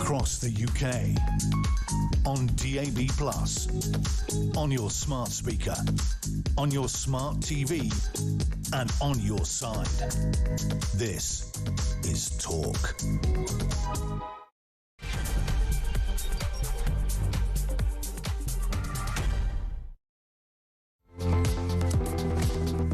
across the UK. On DAB+, on your smart speaker, on your smart TV, and on your side. This is Talk.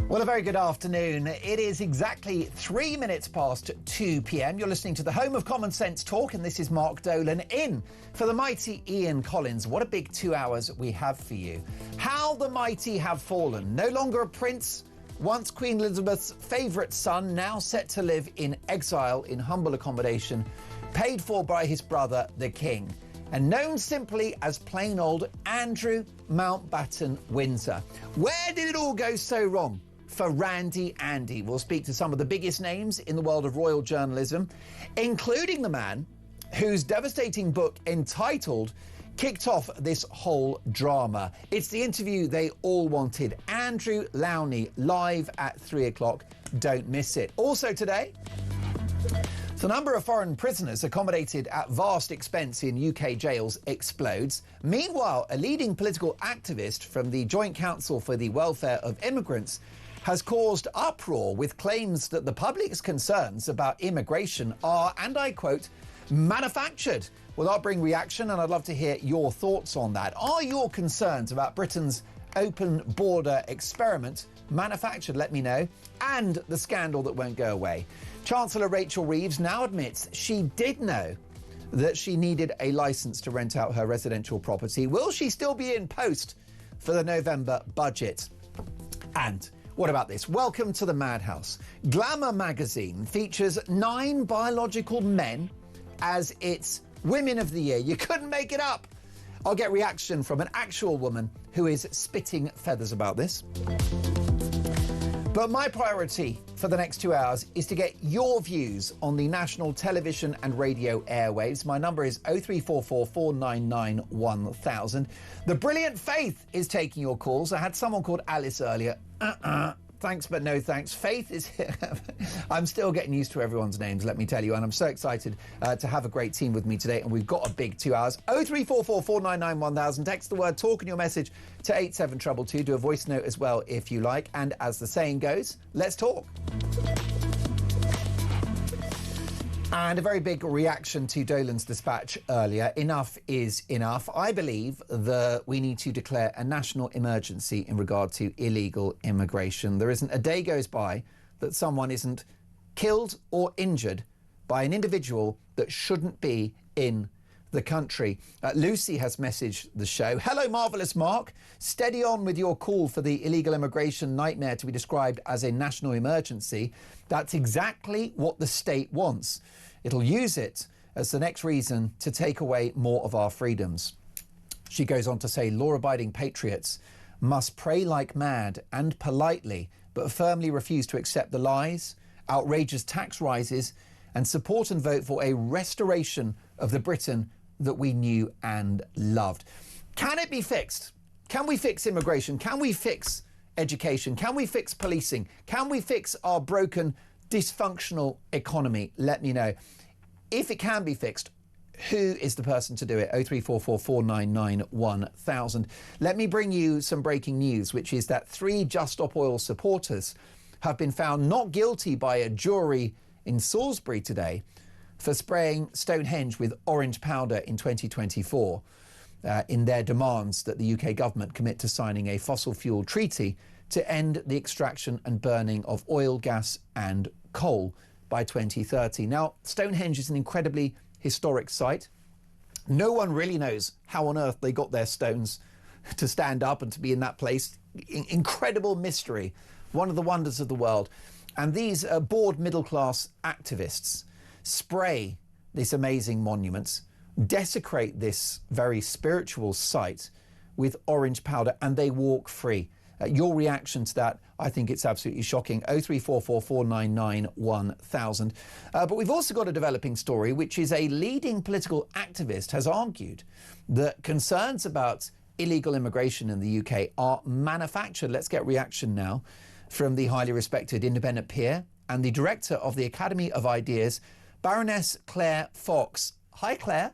Well, a very good afternoon. It is exactly 3 minutes past 2 p.m. You're listening to the home of Common Sense Talk, and this is Mark Dolan in for the mighty Ian Collins. What a big 2 hours we have for you. How the mighty have fallen. No longer a prince, once Queen Elizabeth's favourite son, now set to live in exile in humble accommodation, paid for by his brother, the King, and known simply as plain old Andrew Mountbatten Windsor. Where did it all go so wrong for Randy Andy? We'll speak to some of the biggest names in the world of royal journalism, including the man whose devastating book entitled kicked off this whole drama. It's the interview they all wanted. Andrew Lowney, live at 3 o'clock. Don't miss it. Also today, the number of foreign prisoners accommodated at vast expense in UK jails explodes. Meanwhile, a leading political activist from the Joint Council for the Welfare of Immigrants has caused uproar with claims that the public's concerns about immigration are, and I quote, manufactured. Well, I'll bring reaction, and I'd love to hear your thoughts on that. Are your concerns about Britain's open border experiment manufactured? Let me know. And the scandal that won't go away. Chancellor Rachel Reeves now admits she did know that she needed a licence to rent out her residential property. Will she still be in post for the November budget? And what about this? Welcome to the madhouse. Glamour magazine features 9 biological men as its Women of the Year. You couldn't make it up. I'll get reaction from an actual woman who is spitting feathers about this. But my priority for the next 2 hours is to get your views on the national television and radio airwaves. My number is 0344 499 1000. The brilliant Faith is taking your calls. I had someone called Alice earlier. Thanks, but no thanks. Faith is here. I'm still getting used to everyone's names, let me tell you, and I'm so excited to have a great team with me today, and we've got a big 2 hours. 0344 499 1000. Text the word talk in your message to 87222. Do a voice note as well if you like, and as the saying goes, let's talk. And a very big reaction to Dolan's dispatch earlier. Enough is enough. I believe that we need to declare a national emergency in regard to illegal immigration. There isn't a day goes by that someone isn't killed or injured by an individual that shouldn't be in the country. Lucy has messaged the show. Hello, Marvellous Mark. Steady on with your call for the illegal immigration nightmare to be described as a national emergency. That's exactly what the state wants. It'll use it as the next reason to take away more of our freedoms. She goes on to say, law-abiding patriots must pray like mad and politely, but firmly refuse to accept the lies, outrageous tax rises, and support and vote for a restoration of the Britain that we knew and loved. Can it be fixed? Can we fix immigration? Can we fix education? Can we fix policing? Can we fix our broken, dysfunctional economy? Let me know. If it can be fixed, who is the person to do it? 0344 499 1000. Let me bring you some breaking news, which is that 3 Just Stop Oil supporters have been found not guilty by a jury in Salisbury today for spraying Stonehenge with orange powder in 2024 in their demands that the UK government commit to signing a fossil fuel treaty to end the extraction and burning of oil, gas and coal by 2030. Now, Stonehenge is an incredibly historic site. No one really knows how on earth they got their stones to stand up and to be in that place. Incredible mystery, one of the wonders of the world. And these bored middle-class activists spray this amazing monument, desecrate this very spiritual site with orange powder, and they walk free. Your reaction to that, I think it's absolutely shocking. 0344 499 1000. But we've also got a developing story, which is a leading political activist has argued that concerns about illegal immigration in the UK are manufactured. Let's get reaction now from the highly respected independent peer and the director of the Academy of Ideas, Baroness Claire Fox. Hi, Claire.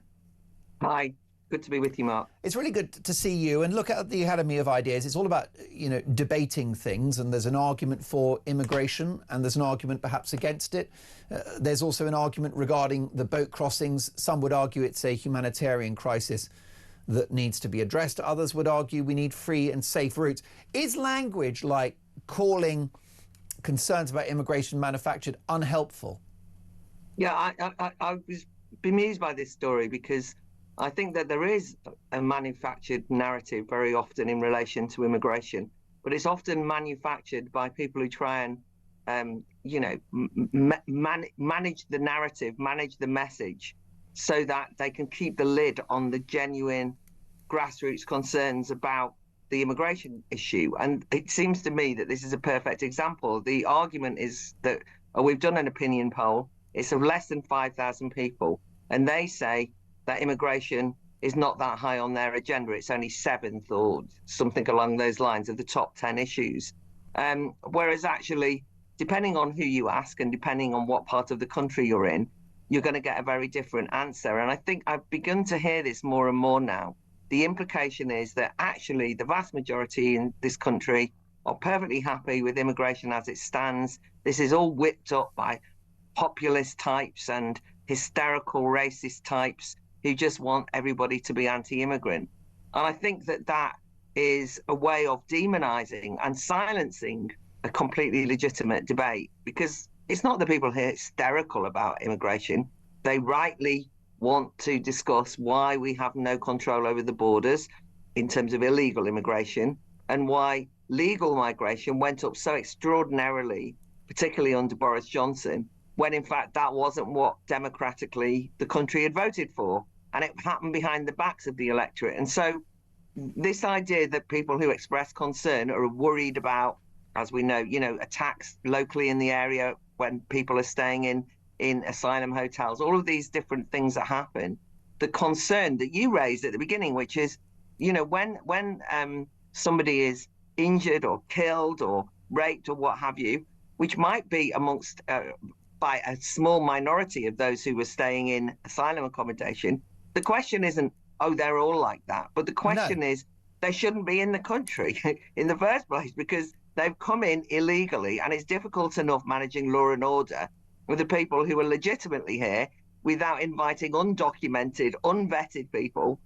Hi. Good to be with you, Mark. It's really good to see you. And look at the Academy of Ideas. It's all about, debating things. And there's an argument for immigration and there's an argument perhaps against it. There's also an argument regarding the boat crossings. Some would argue it's a humanitarian crisis that needs to be addressed. Others would argue we need free and safe routes. Is language like calling concerns about immigration manufactured unhelpful? Yeah, I was bemused by this story because I think that there is a manufactured narrative very often in relation to immigration, but it's often manufactured by people who try and, manage the narrative, manage the message so that they can keep the lid on the genuine grassroots concerns about the immigration issue. And it seems to me that this is a perfect example. The argument is that we've done an opinion poll. It's of less than 5,000 people, and they say that immigration is not that high on their agenda. It's only 7th or something along those lines of the top 10 issues. Whereas actually, depending on who you ask and depending on what part of the country you're in, you're going to get a very different answer. And I think I've begun to hear this more and more now. The implication is that actually the vast majority in this country are perfectly happy with immigration as it stands. This is all whipped up by populist types and hysterical racist types who just want everybody to be anti-immigrant. And I think that that is a way of demonizing and silencing a completely legitimate debate, because it's not the people who are hysterical about immigration. They rightly want to discuss why we have no control over the borders in terms of illegal immigration and why legal migration went up so extraordinarily, particularly under Boris Johnson, when in fact that wasn't what democratically the country had voted for. And it happened behind the backs of the electorate. And so this idea that people who express concern are worried about, as we know, attacks locally in the area when people are staying in asylum hotels, all of these different things that happen. The concern that you raised at the beginning, which is, when somebody is injured or killed or raped or what have you, which might be amongst by a small minority of those who were staying in asylum accommodation, the question isn't, oh, they're all like that. But the question is, they shouldn't be in the country in the first place because they've come in illegally, and it's difficult enough managing law and order with the people who are legitimately here without inviting undocumented, unvetted people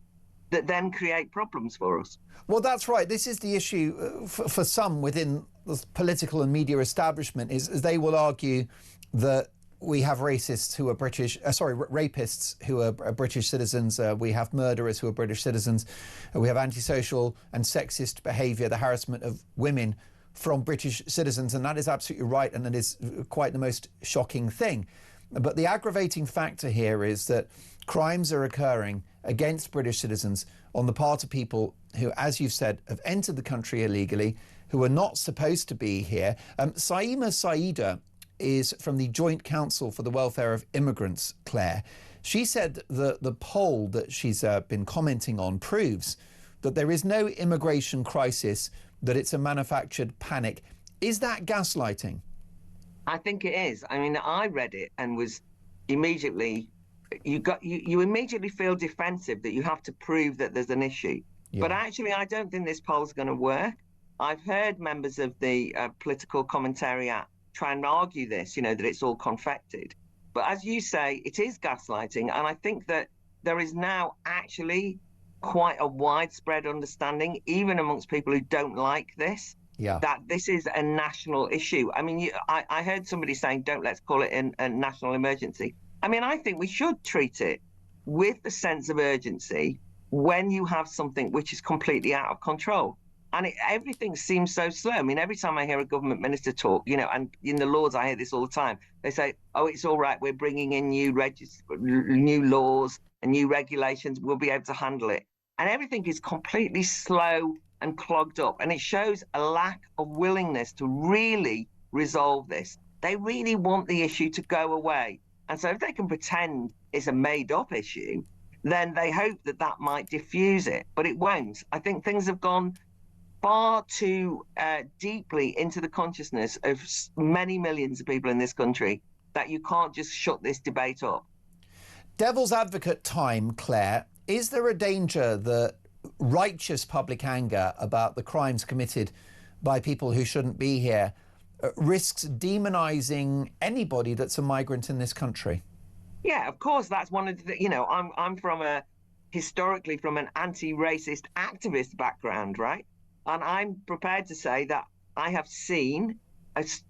that then create problems for us. Well, that's right. This is the issue for some within the political and media establishment is they will argue that we have racists who are rapists who are British citizens. We have murderers who are British citizens. We have antisocial and sexist behaviour, the harassment of women from British citizens. And that is absolutely right. And that is quite the most shocking thing. But the aggravating factor here is that crimes are occurring against British citizens on the part of people who, as you've said, have entered the country illegally, who are not supposed to be here. Saima Saida is from the Joint Council for the Welfare of Immigrants, Claire. She said that the poll that she's been commenting on proves that there is no immigration crisis, that it's a manufactured panic. Is that gaslighting? I think it is. I mean, I read it and was immediately, you immediately feel defensive that you have to prove that there's an issue. Yeah. But actually, I don't think this poll's going to work. I've heard members of the political commentariat try and argue this, that it's all confected. But as you say, it is gaslighting. And I think that there is now actually quite a widespread understanding, even amongst people who don't like this, that this is a national issue. I mean, I heard somebody saying, let's call it a national emergency. I mean, I think we should treat it with the sense of urgency when you have something which is completely out of control. And everything seems so slow. I mean, every time I hear a government minister talk, and in the Lords, I hear this all the time. They say, oh, it's all right. We're bringing in new laws and new regulations. We'll be able to handle it. And everything is completely slow and clogged up. And it shows a lack of willingness to really resolve this. They really want the issue to go away. And so if they can pretend it's a made-up issue, then they hope that that might diffuse it. But it won't. I think things have gone far too deeply into the consciousness of many millions of people in this country that you can't just shut this debate up. Devil's advocate time, Claire. Is there a danger that righteous public anger about the crimes committed by people who shouldn't be here risks demonizing anybody that's a migrant in this country? Yeah, of course. That's one of the, I'm historically from an anti-racist activist background, right? And I'm prepared to say that I have seen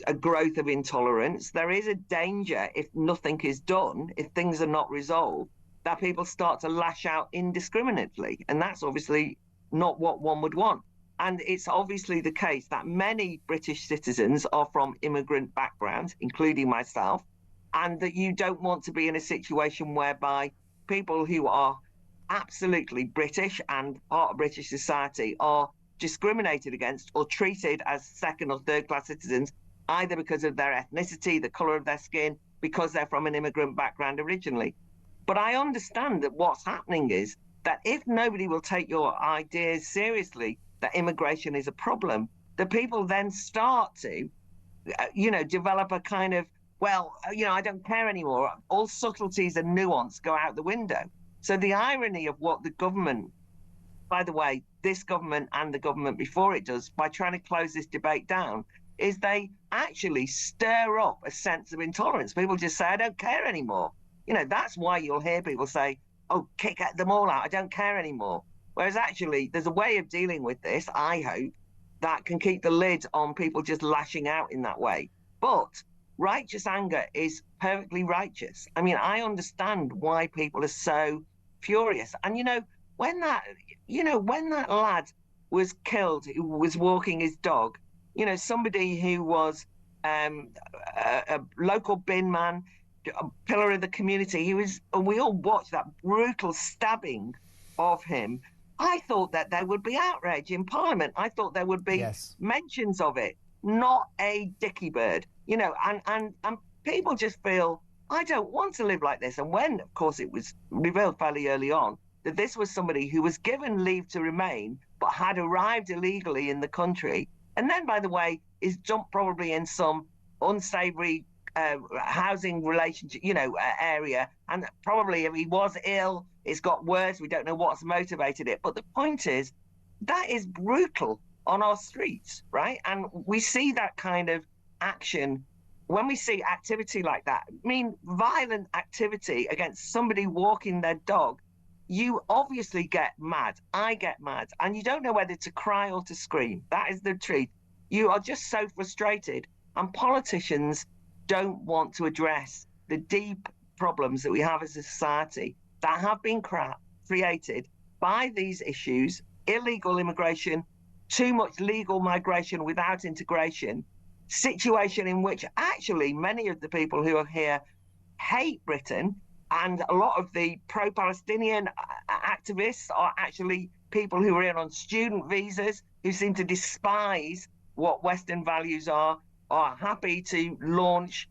a growth of intolerance. There is a danger, if nothing is done, if things are not resolved, that people start to lash out indiscriminately. And that's obviously not what one would want. And it's obviously the case that many British citizens are from immigrant backgrounds, including myself, and that you don't want to be in a situation whereby people who are absolutely British and part of British society are discriminated against or treated as second or third class citizens, either because of their ethnicity, the colour of their skin, because they're from an immigrant background originally. But I understand that what's happening is that if nobody will take your ideas seriously, that immigration is a problem, the people then start to, develop a kind of, I don't care anymore. All subtleties and nuance go out the window. So the irony of what the government, by the way, this government and the government before it does, by trying to close this debate down, is they actually stir up a sense of intolerance. People just say, I don't care anymore. That's why you'll hear people say, oh, kick them all out. I don't care anymore. Whereas actually, there's a way of dealing with this, I hope, that can keep the lid on people just lashing out in that way. But righteous anger is perfectly righteous. I mean, I understand why people are so furious. And, when that lad was killed, who was walking his dog, somebody who was a local bin man, a pillar of the community, and we all watched that brutal stabbing of him. I thought that there would be outrage in Parliament. I thought there would be mentions of it, not a dicky bird, and people just feel, I don't want to live like this. And when, of course, it was revealed fairly early on that this was somebody who was given leave to remain, but had arrived illegally in the country, and then, by the way, is dumped probably in some unsavory housing relationship, area, and probably if he was ill, it's got worse. We don't know what's motivated it. But the point is, that is brutal on our streets, right? And we see that kind of action when we see activity like that. I mean, violent activity against somebody walking their dog, you obviously get mad. I get mad. And you don't know whether to cry or to scream. That is the truth. You are just so frustrated. And politicians don't want to address the deep problems that we have as a society that have been created by these issues: illegal immigration, too much legal migration without integration, situation in which actually many of the people who are here hate Britain, and a lot of the pro-Palestinian activists are actually people who are in on student visas, who seem to despise what Western values are happy to launch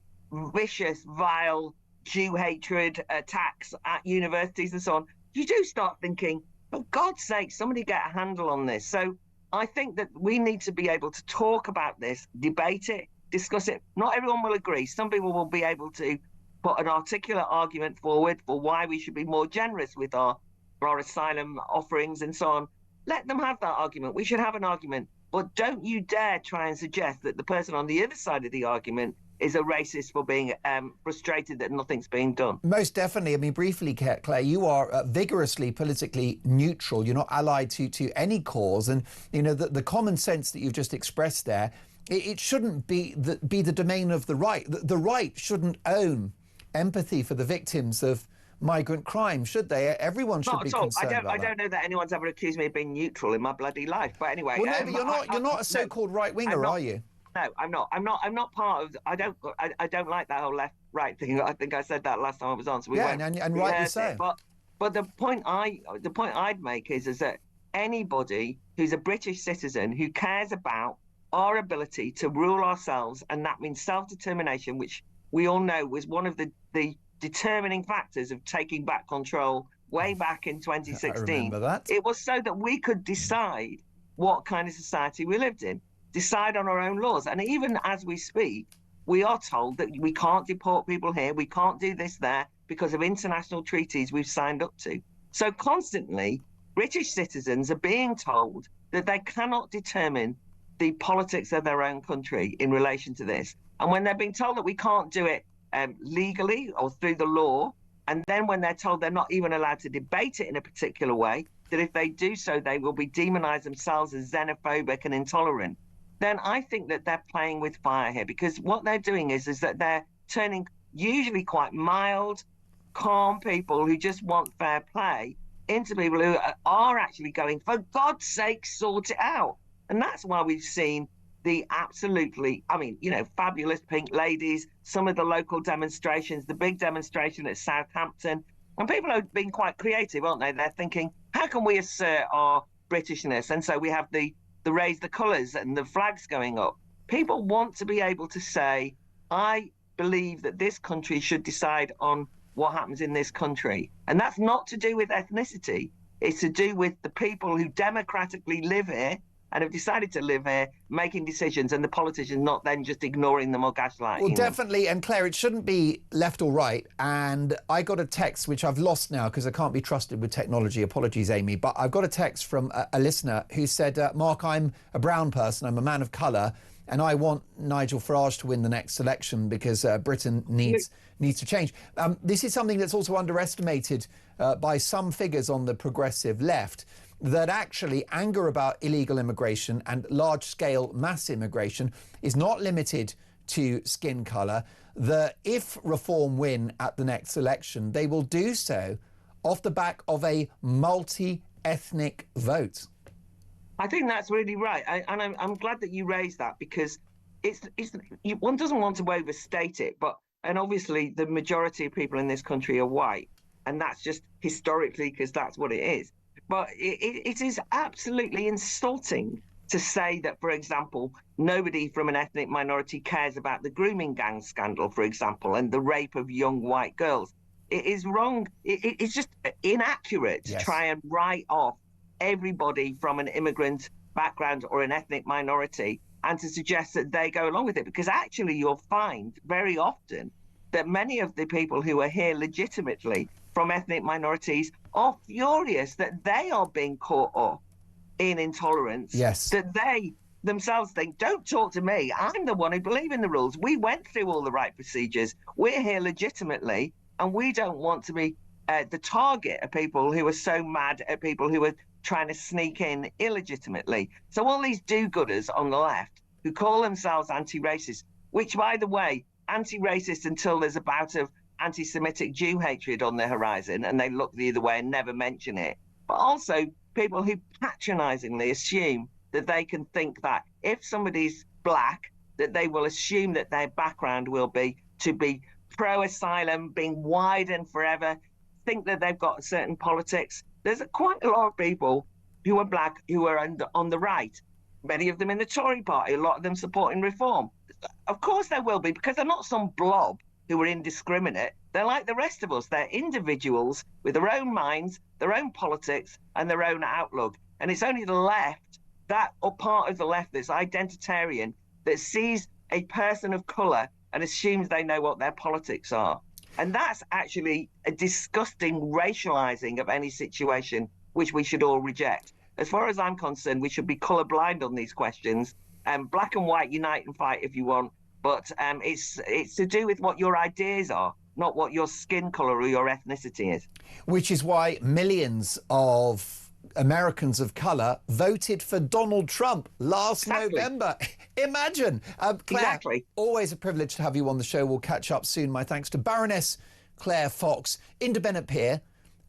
vicious, vile Jew hatred attacks at universities and so on. You do start thinking, for God's sake, somebody get a handle on this. So I think that we need to be able to talk about this, debate it, discuss it. Not everyone will agree. Some people will be able to put an articulate argument forward for why we should be more generous with our asylum offerings and so on. Let them have that argument. We should have an argument. But don't you dare try and suggest that the person on the other side of the argument is a racist for being frustrated that nothing's being done. Most definitely. I mean, briefly, Claire, you are vigorously politically neutral. You're not allied to any cause. And, the common sense that you've just expressed there, it shouldn't be the domain of the right. The right shouldn't own empathy for the victims of migrant crime, should they? Everyone should be concerned about that. I don't know that anyone's ever accused me of being neutral in my bloody life. But anyway, well, no, but you're not a so-called right-winger, are you? No, I'm not. I'm not part of. I don't like that whole left-right thing. I think I said that last time I was on. So we won't, and rightly so. But the point I'd make is that anybody who's a British citizen who cares about our ability to rule ourselves, and that means self-determination, which we all know was one of the determining factors of taking back control way back in 2016. I remember that. It was so that we could decide what kind of society we lived in, decide on our own laws. And even as we speak, we are told that we can't deport people here, we can't do this there because of international treaties we've signed up to. So constantly, British citizens are being told that they cannot determine the politics of their own country in relation to this. And when they're being told that we can't do it legally or through the law, and then when they're told they're not even allowed to debate it in a particular way, that if they do so, they will be demonized themselves as xenophobic and intolerant, then I think that they're playing with fire here, because what they're doing is that they're turning usually quite mild, calm people who just want fair play into people who are actually going, for God's sake, sort it out. And that's why we've seen the absolutely, fabulous pink ladies, some of the local demonstrations, the big demonstration at Southampton. And people have been quite creative, aren't they? They're thinking, how can we assert our Britishness? And so we have the raise the colours and the flags going up. People want to be able to say, I believe that this country should decide on what happens in this country. And that's not to do with ethnicity. It's to do with the people who democratically live here and have decided to live here, making decisions, and the politicians not then just ignoring them or gaslighting Well, them. definitely. And Claire, it shouldn't be left or right. And I got a text, which I've lost now because I can't be trusted with technology. Apologies, Amy. But I've got a text from a listener who said, Mark, I'm a brown person. I'm a man of colour. And I want Nigel Farage to win the next election because Britain needs to change. This is something that's also underestimated by some figures on the progressive left, that actually anger about illegal immigration and large-scale mass immigration is not limited to skin colour, that if Reform win at the next election, they will do so off the back of a multi-ethnic vote. I think that's really right. I'm glad that you raised that, because one doesn't want to overstate it, and obviously the majority of people in this country are white, and that's just historically because that's what it is. But it is absolutely insulting to say that, for example, nobody from an ethnic minority cares about the grooming gang scandal, for example, and the rape of young white girls. It is wrong. It's just inaccurate to try and write off everybody from an immigrant background or an ethnic minority and to suggest that they go along with it, because actually you'll find very often that many of the people who are here legitimately from ethnic minorities are furious that they are being caught up in intolerance, that they themselves think, don't talk to me, I'm the one who believes in the rules, we went through all the right procedures, we're here legitimately, and we don't want to be the target of people who are so mad at people who are trying to sneak in illegitimately. So all these do-gooders on the left who call themselves anti-racist, which, by the way, anti-racist until there's a bout of anti-Semitic Jew hatred on the horizon and they look the other way and never mention it. But also people who patronisingly assume that they can think that if somebody's black, that they will assume that their background will be to be pro-asylum, being widened forever, think that they've got certain politics. There's quite a lot of people who are black who are on the right, many of them in the Tory party, a lot of them supporting reform. Of course there will be, because they're not some blob who are indiscriminate. They're like the rest of us. They're individuals with their own minds, their own politics, and their own outlook. And it's only the left, that or part of the left that's identitarian, that sees a person of colour and assumes they know what their politics are. And that's actually a disgusting racialising of any situation, which we should all reject. As far as I'm concerned, we should be colourblind on these questions. Black and white, unite and fight if you want. But it's to do with what your ideas are, not what your skin colour or your ethnicity is. Which is why millions of Americans of colour voted for Donald Trump last November. Imagine. Claire, always a privilege to have you on the show. We'll catch up soon. My thanks to Baroness Claire Fox, independent peer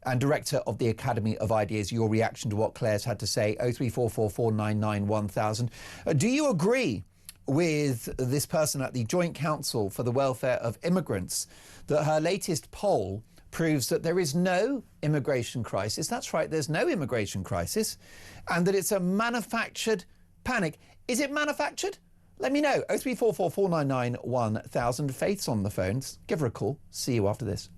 and director of the Academy of Ideas. Your reaction to what Claire's had to say, 0344 499 1000. Do you agree with this person at the Joint Council for the Welfare of Immigrants that her latest poll proves that there is no immigration crisis? That's right, there's no immigration crisis, and that it's a manufactured panic. Is it manufactured? Let me know. 0344 499 1000. Faith's on the phones. Give her a call. See you after this.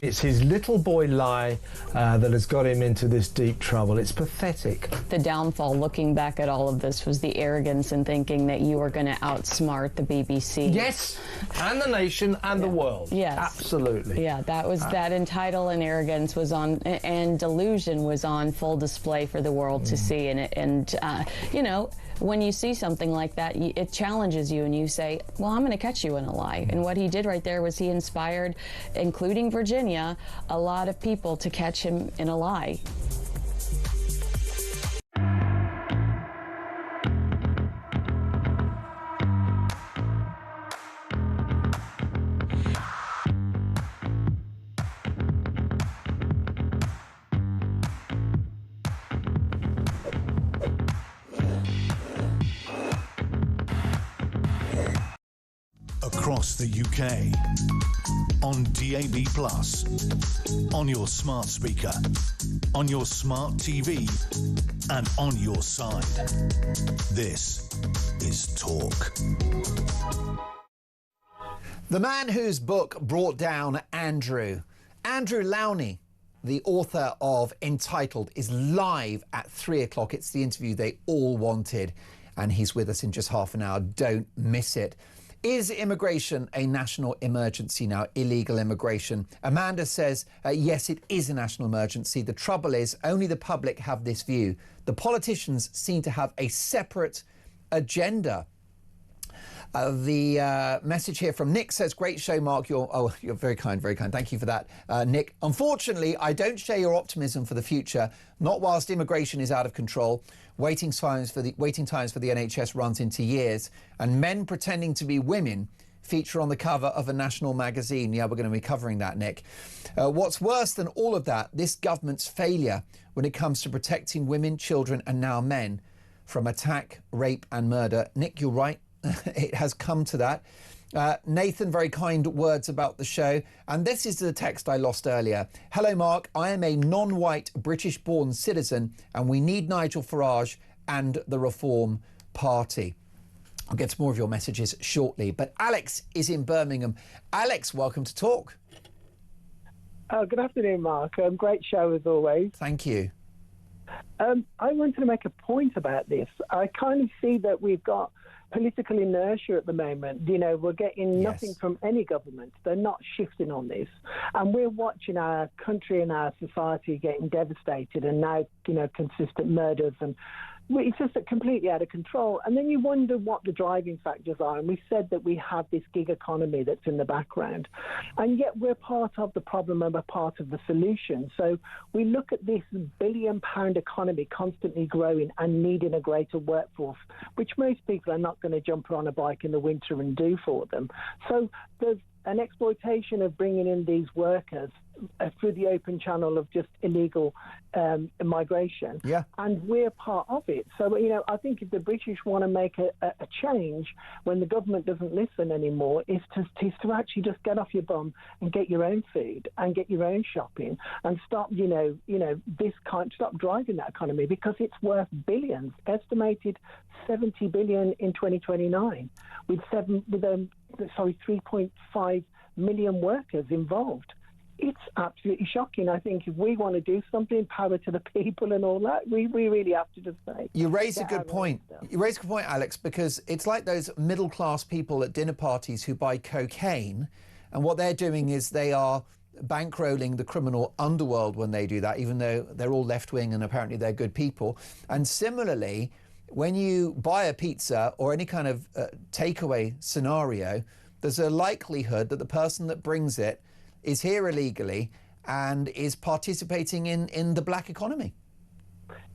It's his little boy lie that has got him into this deep trouble. It's pathetic. The downfall, looking back at all of this, was the arrogance in thinking that you were going to outsmart the BBC. Yes, and the nation and the world. Yes. Absolutely. Yeah, that was that entitle and arrogance was on, and delusion was on full display for the world to see. And you know, when you see something like that, it challenges you and you say, well, I'm going to catch you in a lie. And what he did right there was he inspired, including Virginia, a lot of people to catch him in a lie. Across the UK, on DAB+, on your smart speaker, on your smart TV, and on your side. This is Talk. The man whose book brought down Andrew Lowney, the author of Entitled, is live at 3 o'clock. It's the interview they all wanted, and he's with us in just half an hour. Don't miss it. Is immigration a national emergency now, illegal immigration? Amanda says, yes, it is a national emergency. The trouble is, only the public have this view. The politicians seem to have a separate agenda. The message here from Nick says, great show, Mark. You're very kind, very kind. Thank you for that, Nick. Unfortunately, I don't share your optimism for the future, not whilst immigration is out of control. Waiting times for the NHS runs into years, and men pretending to be women feature on the cover of a national magazine. Yeah, we're going to be covering that, Nick. What's worse than all of that, this government's failure when it comes to protecting women, children, and now men from attack, rape, and murder. Nick, you're right. It has come to that. Nathan, very kind words about the show. And this is the text I lost earlier. Hello, Mark. I am a non-white British-born citizen, and we need Nigel Farage and the Reform Party. I'll get to more of your messages shortly. But Alex is in Birmingham. Alex, welcome to Talk. Good afternoon, Mark. Great show as always. Thank you. I wanted to make a point about this. I kind of see that we've got political inertia at the moment. You know, we're getting nothing from any government. They're not shifting on this. And we're watching our country and our society getting devastated, and now, you know, consistent murders, and it's just completely out of control. And then you wonder what the driving factors are. And we said that we have this gig economy that's in the background. And yet we're part of the problem and we're part of the solution. So we look at this billion-pound economy constantly growing and needing a greater workforce, which most people are not going to jump on a bike in the winter and do for them. So there's an exploitation of bringing in these workers through the open channel of just illegal migration. Yeah. And we're part of it. So, you know, I think if the British want to make a change when the government doesn't listen anymore, is to actually just get off your bum and get your own food and get your own shopping and stop, stop driving that economy, because it's worth billions, estimated 70 billion in 2029, with 3.5 million workers involved. It's absolutely shocking. I think if we want to do something, power to the people and all that, we really have to just say. You raise a good point. You raise a good point, Alex, because it's like those middle-class people at dinner parties who buy cocaine, and what they're doing is they are bankrolling the criminal underworld when they do that, even though they're all left-wing and apparently they're good people. And similarly, when you buy a pizza or any kind of takeaway scenario, there's a likelihood that the person that brings it is here illegally and is participating in the black economy.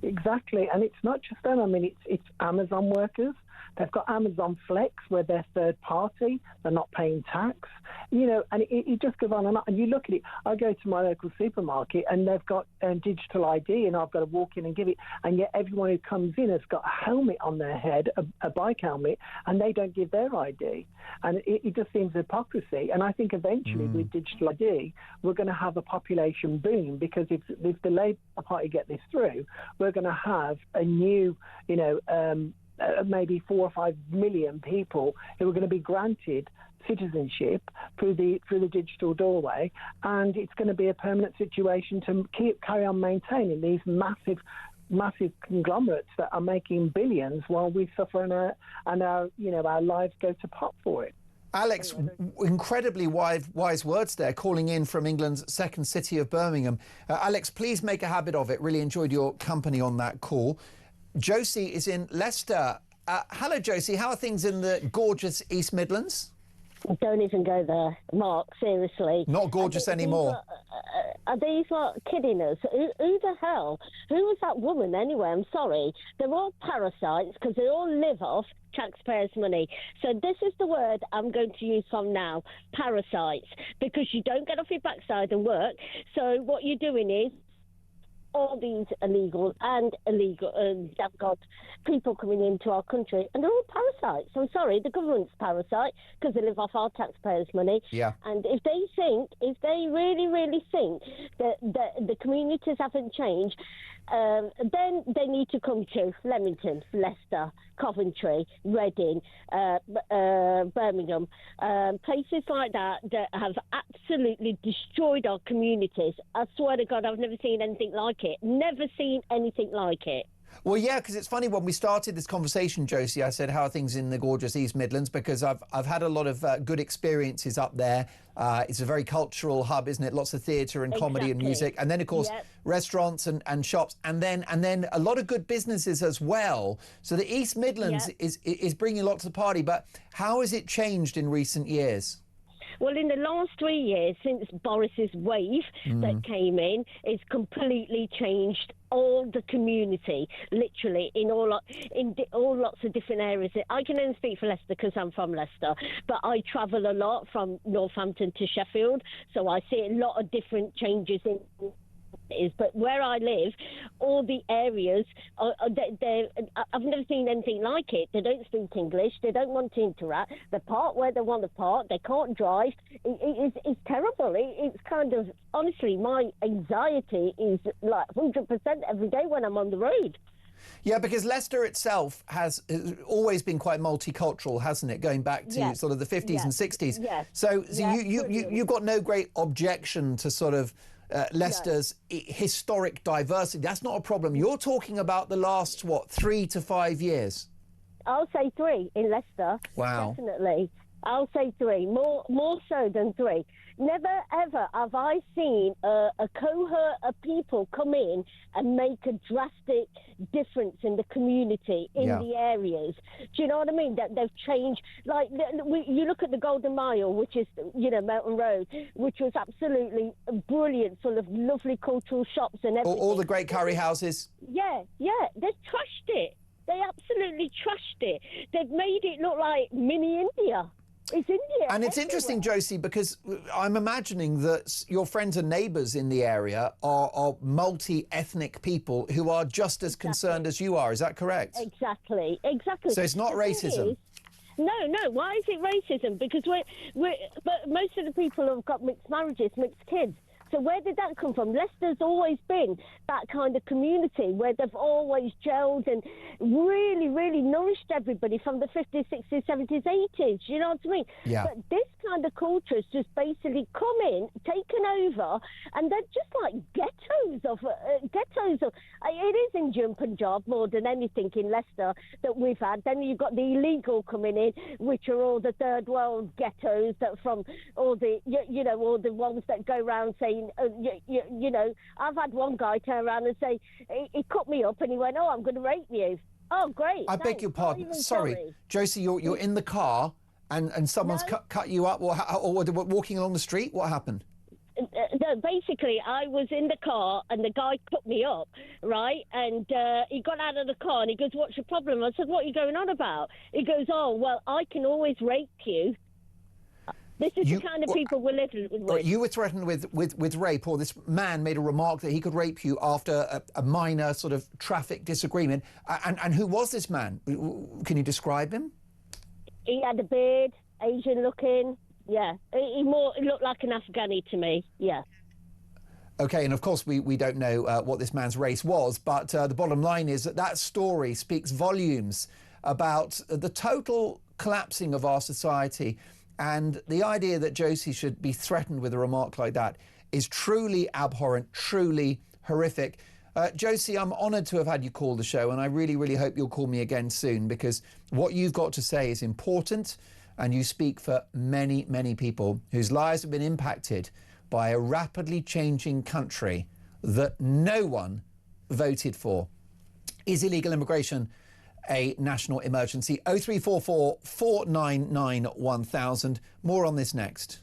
Exactly. And it's not just them. I mean, it's Amazon workers. They've got Amazon Flex, where they're third party. They're not paying tax. You know, and it just goes on and on. And you look at it. I go to my local supermarket and they've got digital ID, and I've got to walk in and give it. And yet everyone who comes in has got a helmet on their head, a bike helmet, and they don't give their ID. And it just seems hypocrisy. And I think eventually with digital ID, we're going to have a population boom, because if the Labour Party get this through, we're going to have a new, maybe 4 or 5 million people who are going to be granted citizenship through the digital doorway, and it's going to be a permanent situation to carry on maintaining these massive conglomerates that are making billions while we suffer and our lives go to pot for it. Alex, incredibly wise words there, calling in from England's second city of Birmingham. Alex, please make a habit of it. Really enjoyed your company on that call. Josie is in Leicester. Hello, Josie. How are things in the gorgeous East Midlands? Don't even go there, Mark, seriously. Not gorgeous anymore. Are these like kidding us? Who the hell? Who was that woman anyway? I'm sorry. They're all parasites because they all live off taxpayers' money. So this is the word I'm going to use from now, parasites, because you don't get off your backside and work. So what you're doing is all these illegal people coming into our country, and they're all parasites. I'm sorry, the government's parasite because they live off our taxpayers' money. Yeah. And if they really, really think that the communities haven't changed, then they need to come to Leamington, Leicester, Coventry, Reading, Birmingham, places like that have absolutely destroyed our communities. I swear to God, I've never seen anything like it. Never seen anything like it. Well, yeah, because it's funny, when we started this conversation, Josie, I said, how are things in the gorgeous East Midlands? Because I've had a lot of good experiences up there. It's a very cultural hub, isn't it? Lots of theatre and comedy and music. And then, of course, restaurants and shops. And then a lot of good businesses as well. So the East Midlands is bringing lots of party. But how has it changed in recent years? Well, in the last 3 years, since Boris's wave that came in, it's completely changed all the community, literally, in all lots of different areas. I can only speak for Leicester because I'm from Leicester, but I travel a lot from Northampton to Sheffield, so I see a lot of different changes in but where I live, all the areas, I've never seen anything like it. They don't speak English. They don't want to interact. They park where they want to park. They can't drive. It's terrible. It's kind of, honestly, my anxiety is like 100% every day when I'm on the road. Yeah, because Leicester itself has always been quite multicultural, hasn't it? Going back to sort of the 50s and 60s. Yes. So you've got no great objection to sort of Leicester's historic diversity. That's not a problem. You're talking about the last, 3 to 5 years? I'll say 3 in Leicester. Wow. Definitely. I'll say 3, more so than 3. Never, ever have I seen a cohort of people come in and make a drastic difference in the community, in the areas. Do you know what I mean? That they've changed. Like, you look at the Golden Mile, which is, Mountain Road, which was absolutely brilliant, full of lovely cultural shops and everything. All the great curry houses. Yeah, they've trashed it. They absolutely trashed it. They've made it look like mini India. It's India. And it's interesting, Josie, because I'm imagining that your friends and neighbours in the area are multi-ethnic people who are just as concerned as you are. Is that correct? Exactly. So it's not racism. No. Why is it racism? Because but most of the people have got mixed marriages, mixed kids. So where did that come from? Leicester's always been that kind of community where they've always gelled and really, really nourished everybody from the 50s, 60s, 70s, 80s. You know what I mean? Yeah. But this kind of culture has just basically come in, taken over, and they're just like ghettos of. It is India and Punjab more than anything in Leicester that we've had. Then you've got the illegal coming in, which are all the third world ghettos that from all the all the ones that go around saying. I've had one guy turn around and say, he cut me up and he went, I'm going to rape you. Oh, great. I beg your pardon. Sorry. Josie, you're in the car and someone's cut you up or walking along the street? What happened? No, basically, I was in the car and the guy cut me up, right? And he got out of the car and he goes, what's your problem? I said, what are you going on about? He goes, well, I can always rape you. This is the kind of people we're living with. You were threatened with rape, or this man made a remark that he could rape you after a minor sort of traffic disagreement. And who was this man? Can you describe him? He had a beard, Asian looking. Yeah, he looked like an Afghani to me. Yeah. OK, and of course we don't know what this man's race was, but the bottom line is that story speaks volumes about the total collapsing of our society, and the idea that Josie should be threatened with a remark like that is truly abhorrent, truly horrific. Josie, I'm honoured to have had you call the show, and I really, really hope you'll call me again soon, because what you've got to say is important, and you speak for many, many people whose lives have been impacted by a rapidly changing country that no one voted for. Is illegal immigration a national emergency? 0344 499 1000. More on this next.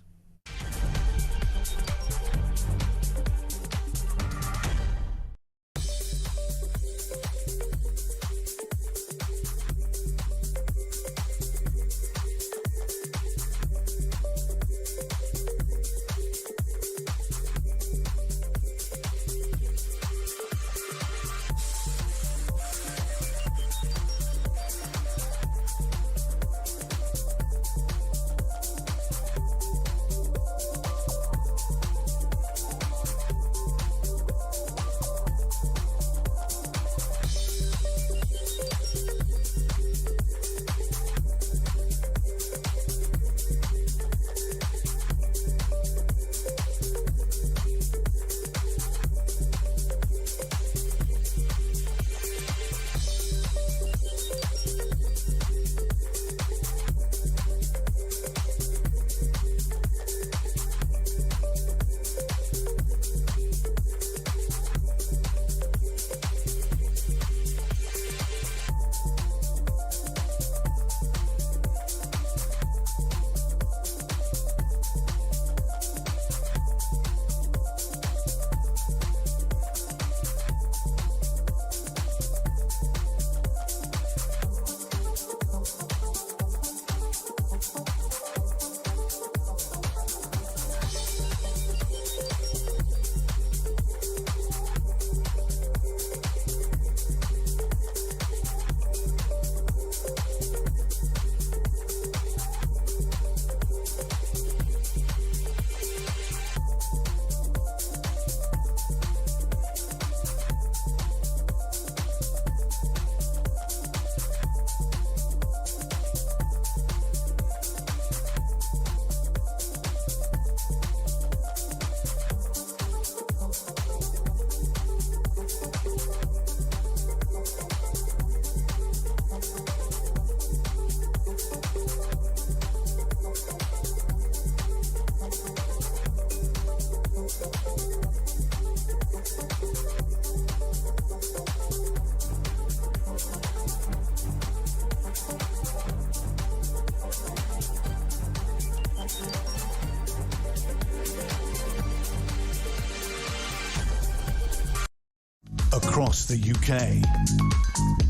Across the UK,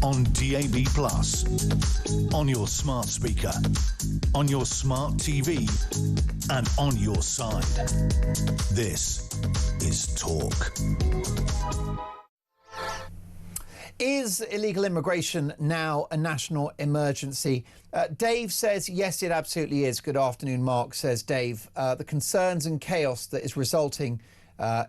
on DAB+, on your smart speaker, on your smart TV, and on your side. This is Talk. Is illegal immigration now a national emergency? Dave says, yes, it absolutely is. Good afternoon, Mark, says Dave. The concerns and chaos that is resulting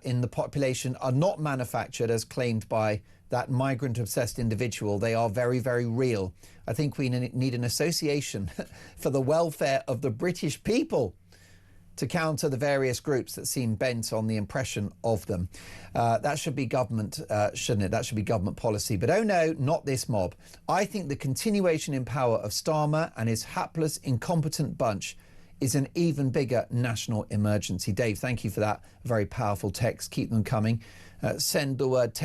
in the population are not manufactured as claimed by that migrant-obsessed individual. They are very, very real. I think we need an association for the welfare of the British people to counter the various groups that seem bent on the impression of them. That should be government, shouldn't it? That should be government policy. But oh no, not this mob. I think the continuation in power of Starmer and his hapless, incompetent bunch is an even bigger national emergency. Dave, thank you for that very powerful text. Keep them coming. Send the word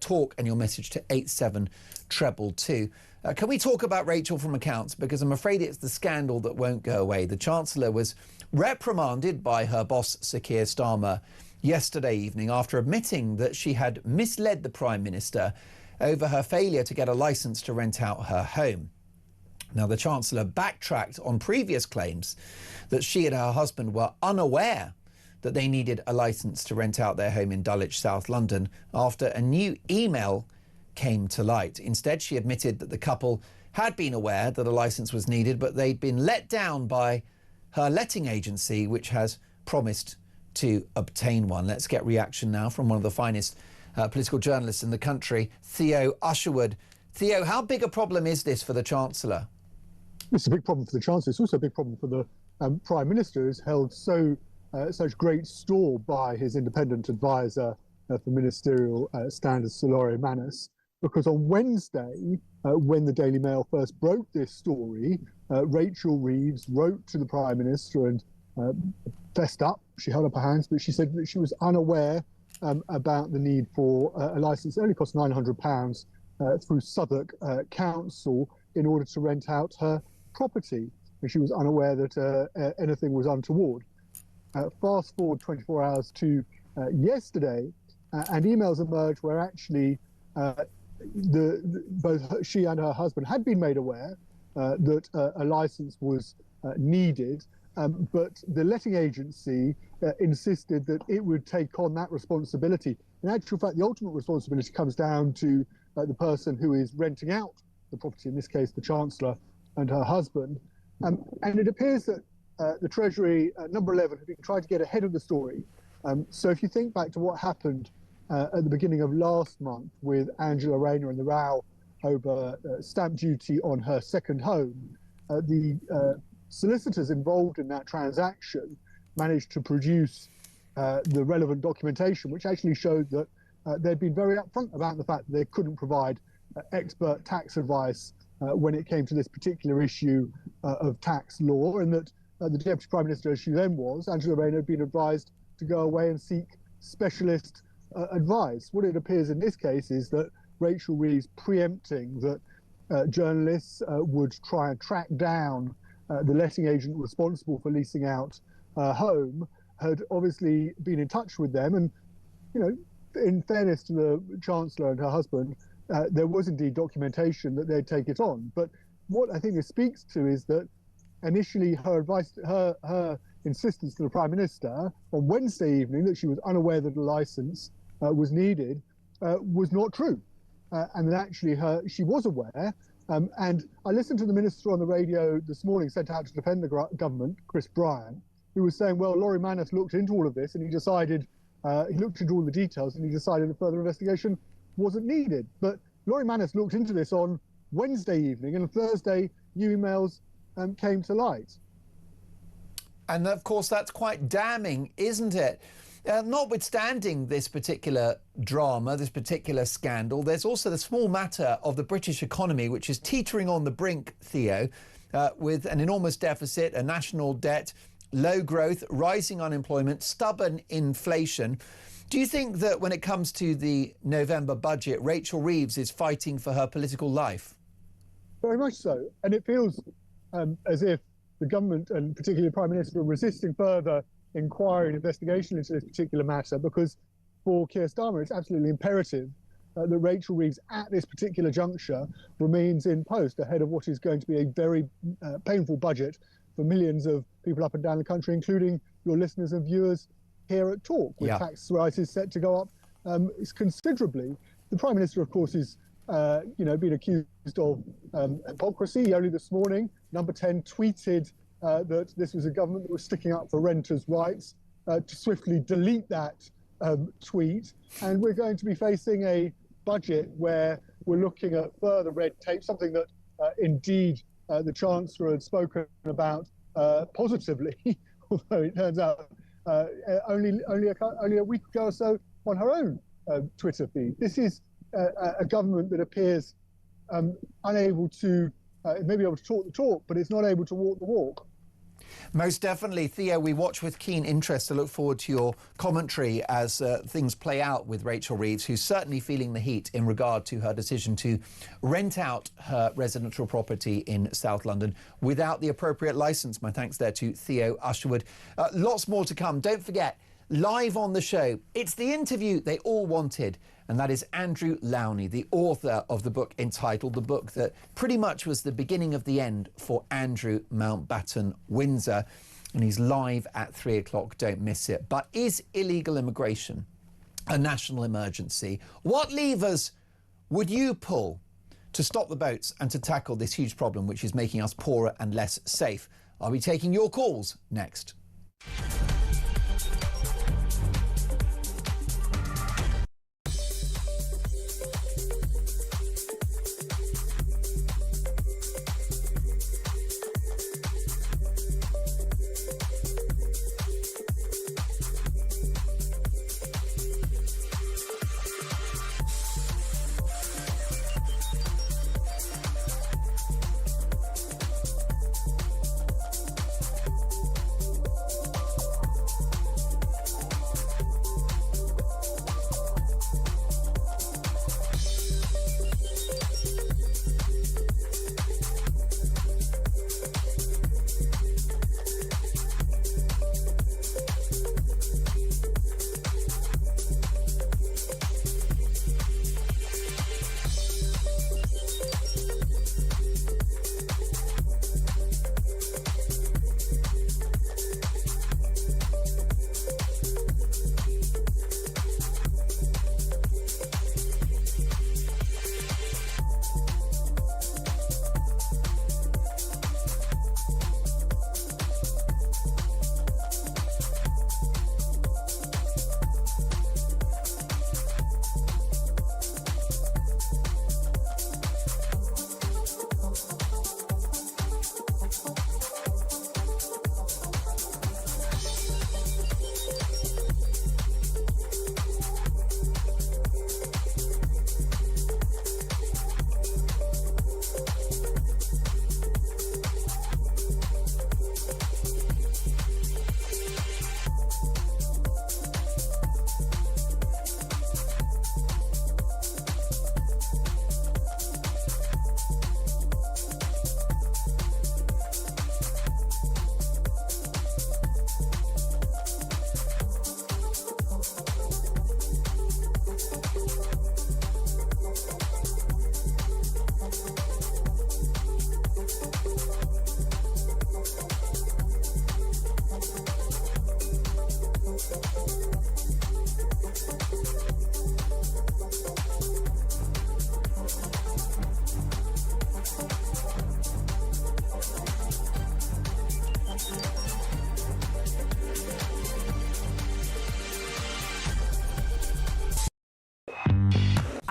talk and your message to 87222. Can we talk about Rachel from accounts? Because I'm afraid it's the scandal that won't go away. The Chancellor was reprimanded by her boss, Sir Keir Starmer, yesterday evening after admitting that she had misled the Prime Minister over her failure to get a licence to rent out her home. Now, the Chancellor backtracked on previous claims that she and her husband were unaware that they needed a licence to rent out their home in Dulwich, South London, after a new email came to light. Instead, she admitted that the couple had been aware that a licence was needed, but they'd been let down by her letting agency, which has promised to obtain one. Let's get reaction now from one of the finest political journalists in the country, Theo Usherwood. Theo, how big a problem is this for the Chancellor? It's a big problem for the Chancellor. It's also a big problem for the Prime Minister, who's held such great store by his independent advisor for ministerial standards, Sir Lori Manus, because on Wednesday, when the Daily Mail first broke this story, Rachel Reeves wrote to the Prime Minister and fessed up. She held up her hands, but she said that she was unaware about the need for a licence. It only cost £900 through Southwark Council in order to rent out her property. And she was unaware that anything was untoward. Fast forward 24 hours to yesterday, and emails emerged where actually both she and her husband had been made aware that a licence was needed, but the letting agency insisted that it would take on that responsibility. In actual fact, the ultimate responsibility comes down to the person who is renting out the property, in this case the Chancellor and her husband. And it appears that the Treasury, Number 11, have been trying to get ahead of the story. So if you think back to what happened at the beginning of last month with Angela Rayner and the row over stamp duty on her second home, the solicitors involved in that transaction managed to produce the relevant documentation, which actually showed that they'd been very upfront about the fact that they couldn't provide expert tax advice when it came to this particular issue of tax law, and that the Deputy Prime Minister, as she then was, Angela Rayner, had been advised to go away and seek specialist advice. What it appears in this case is that Rachel Reeves preempting that journalists would try and track down the letting agent responsible for leasing out her home, had obviously been in touch with them. And, you know, in fairness to the Chancellor and her husband, there was indeed documentation that they'd take it on. But what I think this speaks to is that initially her advice, her insistence to the Prime Minister on Wednesday evening that she was unaware that a licence was needed was not true. And that actually she was aware. And I listened to the Minister on the radio this morning, sent out to defend the government, Chris Bryan, who was saying, well, Lori Manus looked into all of this and he decided, he looked into all the details and he decided a further investigation wasn't needed. But Lori Manus looked into this on Wednesday evening, and on Thursday, new emails came to light. And of course, that's quite damning, isn't it? Notwithstanding this particular drama, this particular scandal, there's also the small matter of the British economy, which is teetering on the brink, Theo, with an enormous deficit, a national debt, low growth, rising unemployment, stubborn inflation. Do you think that when it comes to the November budget, Rachel Reeves is fighting for her political life? Very much so. And it feels as if the government and particularly the Prime Minister are resisting further inquiry and investigation into this particular matter, because for Keir Starmer, it's absolutely imperative that Rachel Reeves at this particular juncture remains in post ahead of what is going to be a very painful budget for millions of people up and down the country, including your listeners and viewers here at Talk, with tax rises set to go up considerably. The Prime Minister, of course, is been accused of hypocrisy. Only this morning, Number 10 tweeted that this was a government that was sticking up for renters' rights, to swiftly delete that tweet. And we're going to be facing a budget where we're looking at further red tape, something that indeed the Chancellor had spoken about positively, although it turns out only a week ago or so on her own Twitter feed. This is a government that appears unable to, it may be able to talk the talk, but it's not able to walk the walk. Most definitely. Theo, we watch with keen interest to look forward to your commentary as things play out with Rachel Reeves, who's certainly feeling the heat in regard to her decision to rent out her residential property in South London without the appropriate licence. My thanks there to Theo Usherwood. Lots more to come. Don't forget, live on the show, it's the interview they all wanted. And that is Andrew Lowney, the author of the book entitled, the book that pretty much was the beginning of the end for Andrew Mountbatten Windsor. And he's live at 3 o'clock. Don't miss it. But is illegal immigration a national emergency? What levers would you pull to stop the boats and to tackle this huge problem, which is making us poorer and less safe? I'll be taking your calls next.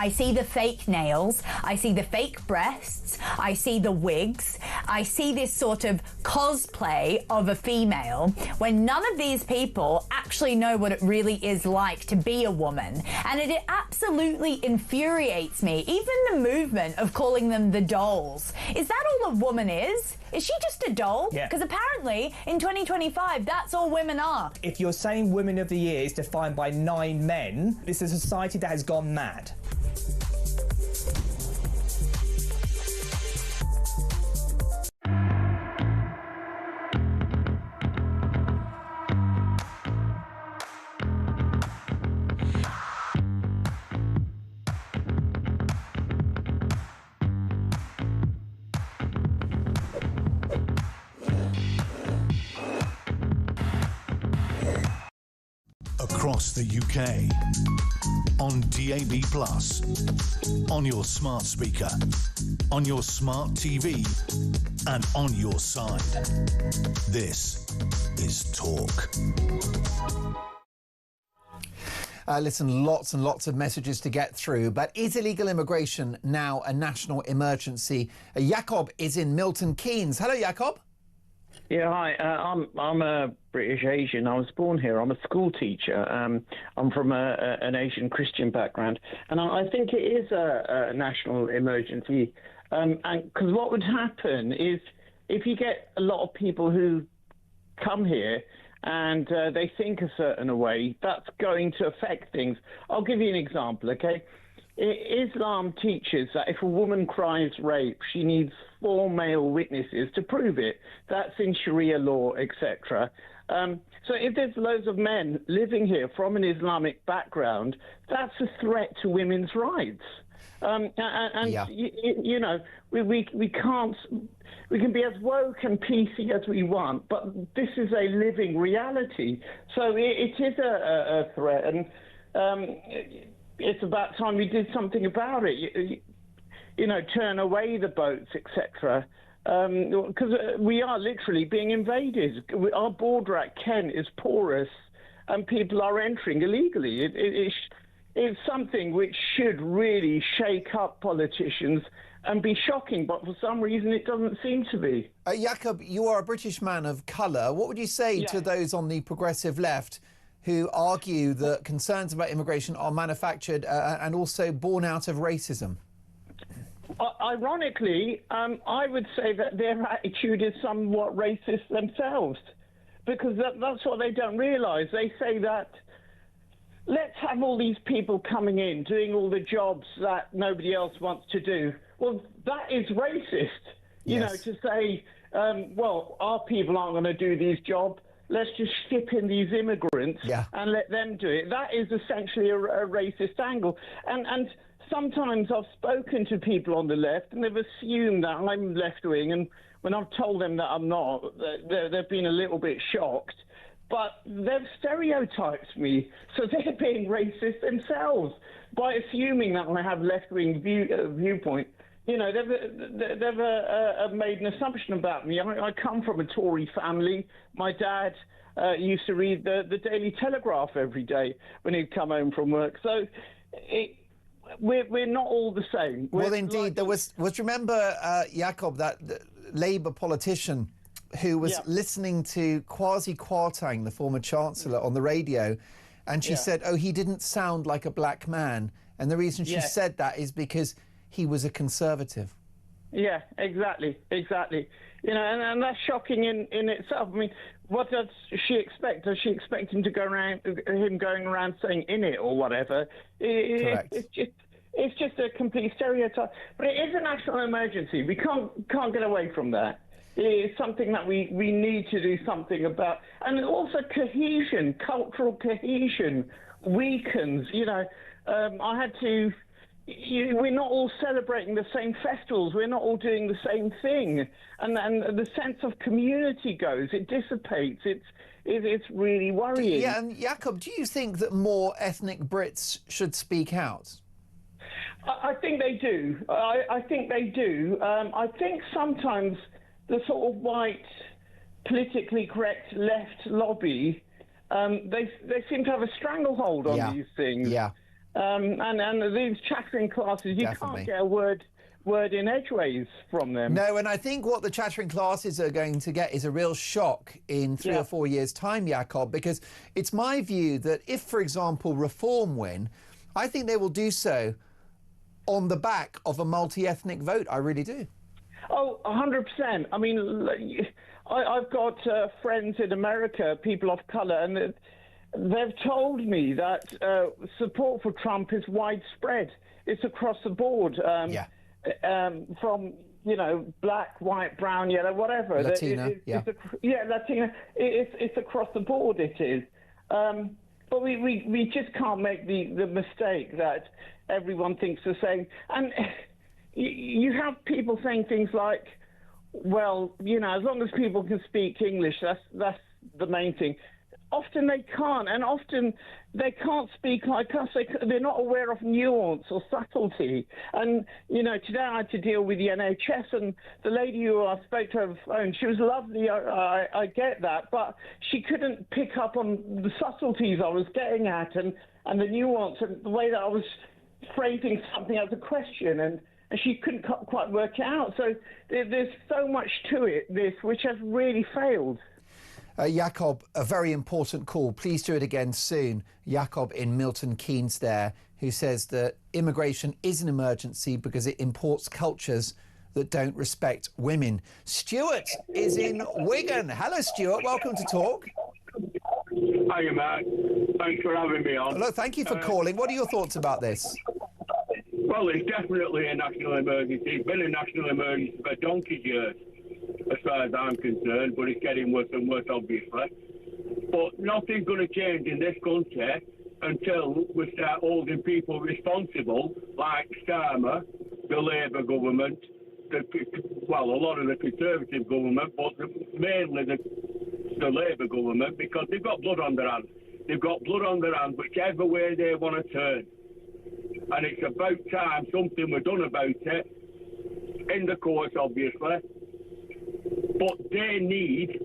I see the fake nails, I see the fake breasts, I see the wigs, I see this sort of cosplay of a female, when none of these people actually know what it really is like to be a woman. And it absolutely infuriates me. Even the movement of calling them the dolls. Is that all a woman is? Is she just a doll? Yeah. Because apparently in 2025, that's all women are. If you're saying Women of the Year is defined by 9 men, this is a society that has gone mad. Across the UK, on DAB+, on your smart speaker, on your smart TV, and on your side. This is Talk. Listen, lots and lots of messages to get through, but is illegal immigration now a national emergency? Jacob is in Milton Keynes. Hello, Jacob. Yeah, hi. I'm a British Asian. I was born here. I'm a school teacher. I'm from an Asian Christian background, and I think it is a national emergency. And because what would happen is if you get a lot of people who come here and they think a certain way, that's going to affect things. I'll give you an example, okay? Islam teaches that if a woman cries rape, she needs 4 male witnesses to prove it. That's in Sharia law, etc. So if there's loads of men living here from an Islamic background, that's a threat to women's rights. You know, we can't. We can be as woke and PC as we want, but this is a living reality. So it is a threat, and it's about time we did something about it. You know, turn away the boats, etc. Because we are literally being invaded. Our border at Kent is porous, and people are entering illegally. It's something which should really shake up politicians and be shocking, but for some reason it doesn't seem to be. Jacob, you are a British man of colour. What would you say to those on the progressive left who argue that concerns about immigration are manufactured and also born out of racism? Ironically, I would say that their attitude is somewhat racist themselves, because that's what they don't realise. They say that let's have all these people coming in, doing all the jobs that nobody else wants to do. Well, that is racist, you know, to say, well, our people aren't going to do these jobs. Let's just ship in these immigrants and let them do it. That is essentially a racist angle. And sometimes I've spoken to people on the left and they've assumed that I'm left-wing, and when I've told them that I'm not, they've been a little bit shocked. But they've stereotyped me, so they're being racist themselves by assuming that I have left-wing viewpoint. You know, they've made an assumption about me. I come from a Tory family. My dad used to read the Daily Telegraph every day when he'd come home from work. So we're not all the same. Well, indeed, there was remember, Jacob, that Labour politician who was listening to Kwasi Kwarteng, the former Chancellor, on the radio, and she said, oh, he didn't sound like a black man. And the reason she said that is because he was a conservative. Yeah, exactly. You know, and that's shocking in itself. I mean, what does she expect? Does she expect him to go around, going around saying "in it" or whatever? Correct. It's just a complete stereotype. But it is a national emergency. We can't get away from that. It's something that we need to do something about. And also cohesion, cultural cohesion weakens. You know, I had to... we're not all celebrating the same festivals. We're not all doing the same thing. And the sense of community goes. It dissipates. It's really worrying. Yeah, and Jacob, do you think that more ethnic Brits should speak out? I think they do. I think they do. I think sometimes the sort of white, politically correct left lobby, they seem to have a stranglehold on these things. Yeah. And these chattering classes, you Definitely. can't get a word in edgeways from them. No, and I think what the chattering classes are going to get is a real shock in 3 or 4 years' time, Jakob, because it's my view that if, for example, Reform win, I think they will do so on the back of a multi-ethnic vote. I really do. Oh, 100%. I mean, I've got friends in America, people of colour, and they've told me that support for Trump is widespread. It's across the board. From, you know, black, white, brown, yellow, whatever. Latina, Latina. It's across the board, it is. But we just can't make the mistake that everyone thinks the same. And you have people saying things like, well, you know, as long as people can speak English, that's the main thing. Often they can't, and often they can't speak like us. They're not aware of nuance or subtlety. And, you know, today I had to deal with the NHS, and the lady who I spoke to over the phone, she was lovely, I get that, but she couldn't pick up on the subtleties I was getting at and the nuance and the way that I was phrasing something as a question, and she couldn't quite work it out. So there's so much to it, which has really failed. Jakob, a very important call. Please do it again soon. Jakob in Milton Keynes there, who says that immigration is an emergency because it imports cultures that don't respect women. Stuart is in Wigan. Hello, Stuart. Welcome to Talk. Hiya, Matt. Thanks for having me on. Look, thank you for calling. What are your thoughts about this? Well, it's definitely a national emergency. It's been a national emergency for donkey's years, as far as I'm concerned, but it's getting worse and worse, obviously. But nothing's going to change in this country until we start holding people responsible, like Starmer, the Labour government, a lot of the Conservative government, but mainly the Labour government, because they've got blood on their hands. They've got blood on their hands, whichever way they want to turn. And it's about time something was done about it, in the courts, obviously. But they need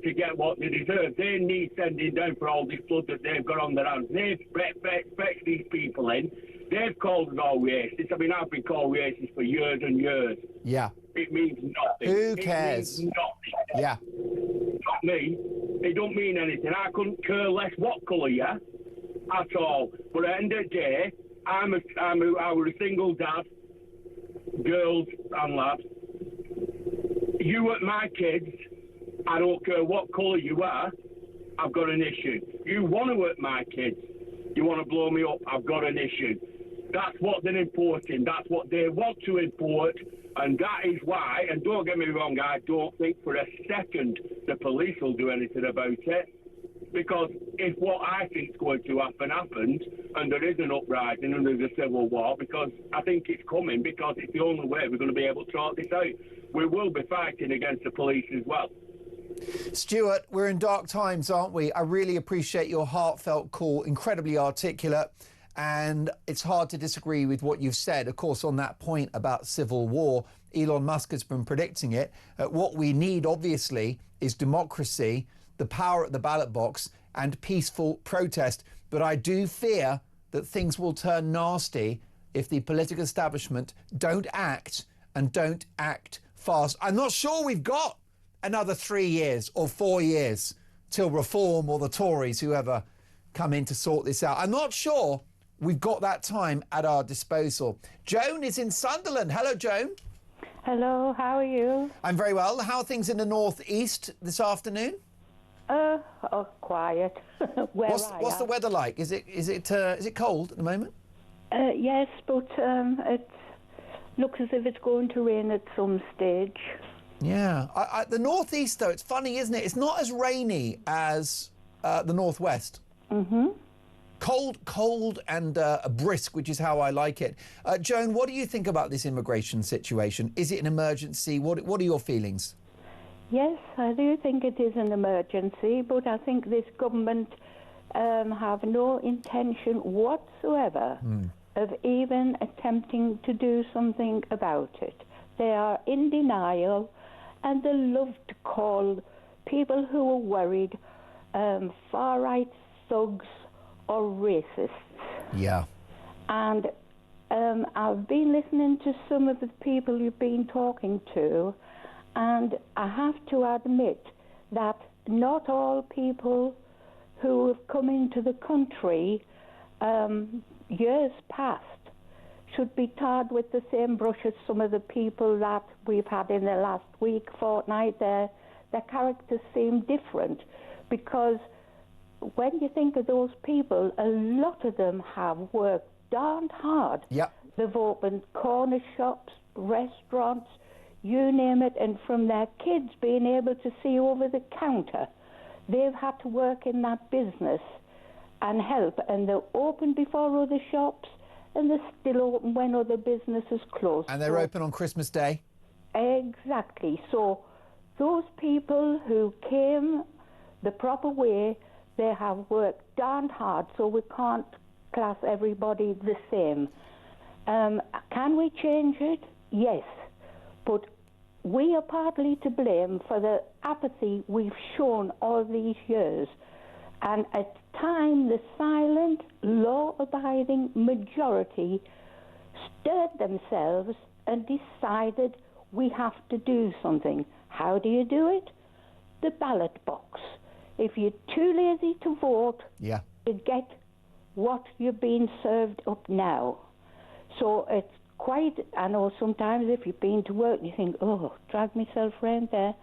to get what they deserve. They need sending down for all this blood that they've got on their hands. They've fetched these people in. They've called us all racist. I mean, I've been called racist for years and years. Yeah. It means nothing. Who cares? It means nothing. Yeah. Not me. It don't mean anything. I couldn't care less what colour you are at all. But at the end of the day, I was a single dad, girls and lads. You at my kids, I don't care what colour you are, I've got an issue. You want to hurt my kids, you want to blow me up, I've got an issue. That's what they're importing, that's what they want to import, and that is why, and don't get me wrong, I don't think for a second the police will do anything about it, because if what I think is going to happen happens, and there is an uprising and there's a civil war, because I think it's coming, because it's the only way we're going to be able to sort this out. We will be fighting against the police as well. Stuart, we're in dark times, aren't we? I really appreciate your heartfelt call, incredibly articulate, and it's hard to disagree with what you've said. Of course, on that point about civil war, Elon Musk has been predicting it. What we need, obviously, is democracy, the power at the ballot box, and peaceful protest. But I do fear that things will turn nasty if the political establishment don't act, and don't act fast. I'm not sure we've got another 3 years or 4 years till Reform or the Tories, whoever, come in to sort this out. I'm not sure we've got that time at our disposal. Joan is in Sunderland. Hello, Joan. Hello, how are you? I'm very well. How are things in the northeast this afternoon? Quiet. What's the weather like? Is it cold at the moment? Yes, but it looks as if it's going to rain at some stage. Yeah. The northeast, though, it's funny, isn't it? It's not as rainy as the northwest. Mm-hmm. Cold and brisk, which is how I like it. Joan, what do you think about this immigration situation? Is it an emergency? What are your feelings? Yes, I do think it is an emergency, but I think this government have no intention whatsoever of even attempting to do something about it. They are in denial, and they love to call people who are worried far-right thugs are racists. Yeah. And I've been listening to some of the people you've been talking to, and I have to admit that not all people who have come into the country years past should be tarred with the same brush as some of the people that we've had in the last week, fortnight. Their characters seem different, because when you think of those people, a lot of them have worked darned hard. Yep. They've opened corner shops, restaurants, you name it, and from their kids being able to see over the counter, they've had to work in that business and help, and they're open before other shops, and they're still open when other businesses close. And they're open on Christmas Day? Exactly. So those people who came the proper way, they have worked darned hard, so we can't class everybody the same. Can we change it? Yes. But we are partly to blame for the apathy we've shown all these years. And at time, the silent, law-abiding majority stirred themselves and decided we have to do something. How do you do it? The ballot box. If you're too lazy to vote, yeah, you get what you're being served up now. So it's quite, I know sometimes if you've been to work, you think, oh, drag myself round there.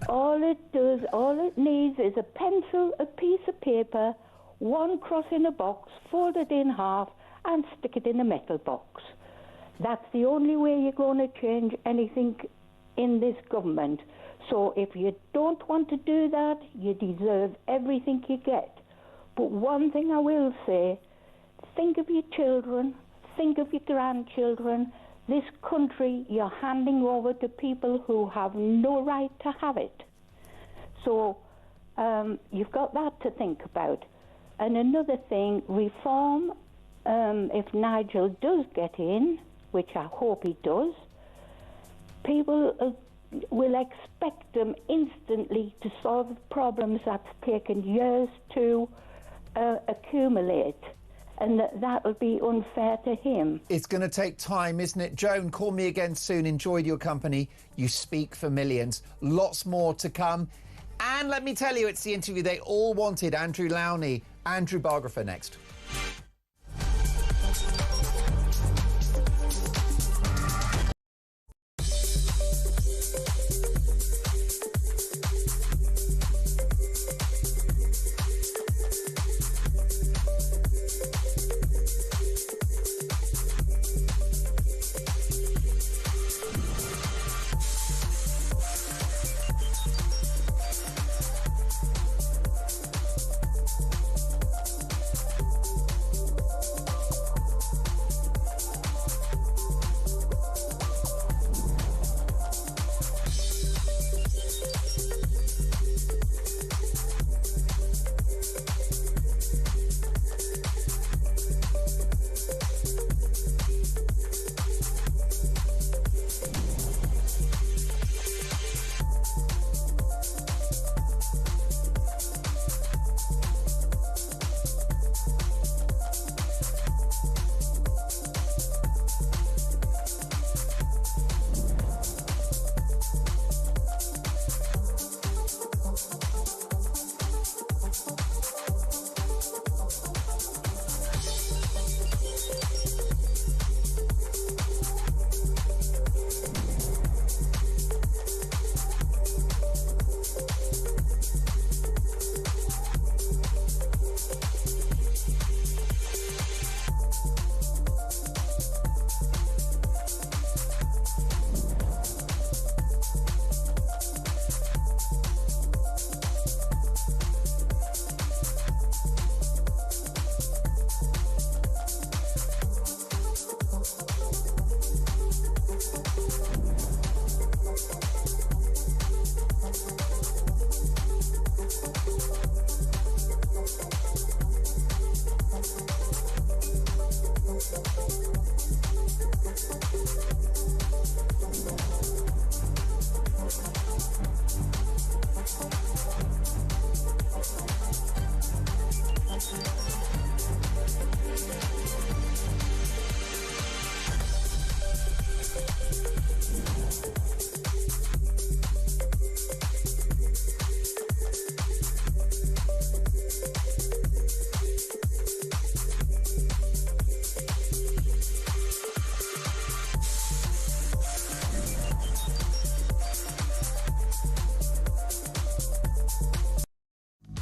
All it needs is a pencil, a piece of paper, one cross in a box, fold it in half, and stick it in a metal box. That's the only way you're going to change anything in this government. So if you don't want to do that, you deserve everything you get. But one thing I will say, think of your children, think of your grandchildren. This country you're handing over to people who have no right to have it. So you've got that to think about. And another thing, reform, if Nigel does get in, which I hope he does, people will expect them instantly to solve problems that's taken years to accumulate. And that'll be unfair to him. It's going to take time, isn't it? Joan, call me again soon. Enjoyed your company. You speak for millions. Lots more to come. And let me tell you, it's the interview they all wanted. Andrew Lowney, Andrew Biographer next.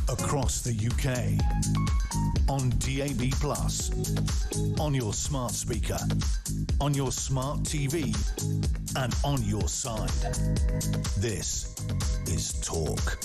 across the UK, on DAB+, on your smart speaker, on your smart TV, and on your side. This is Talk.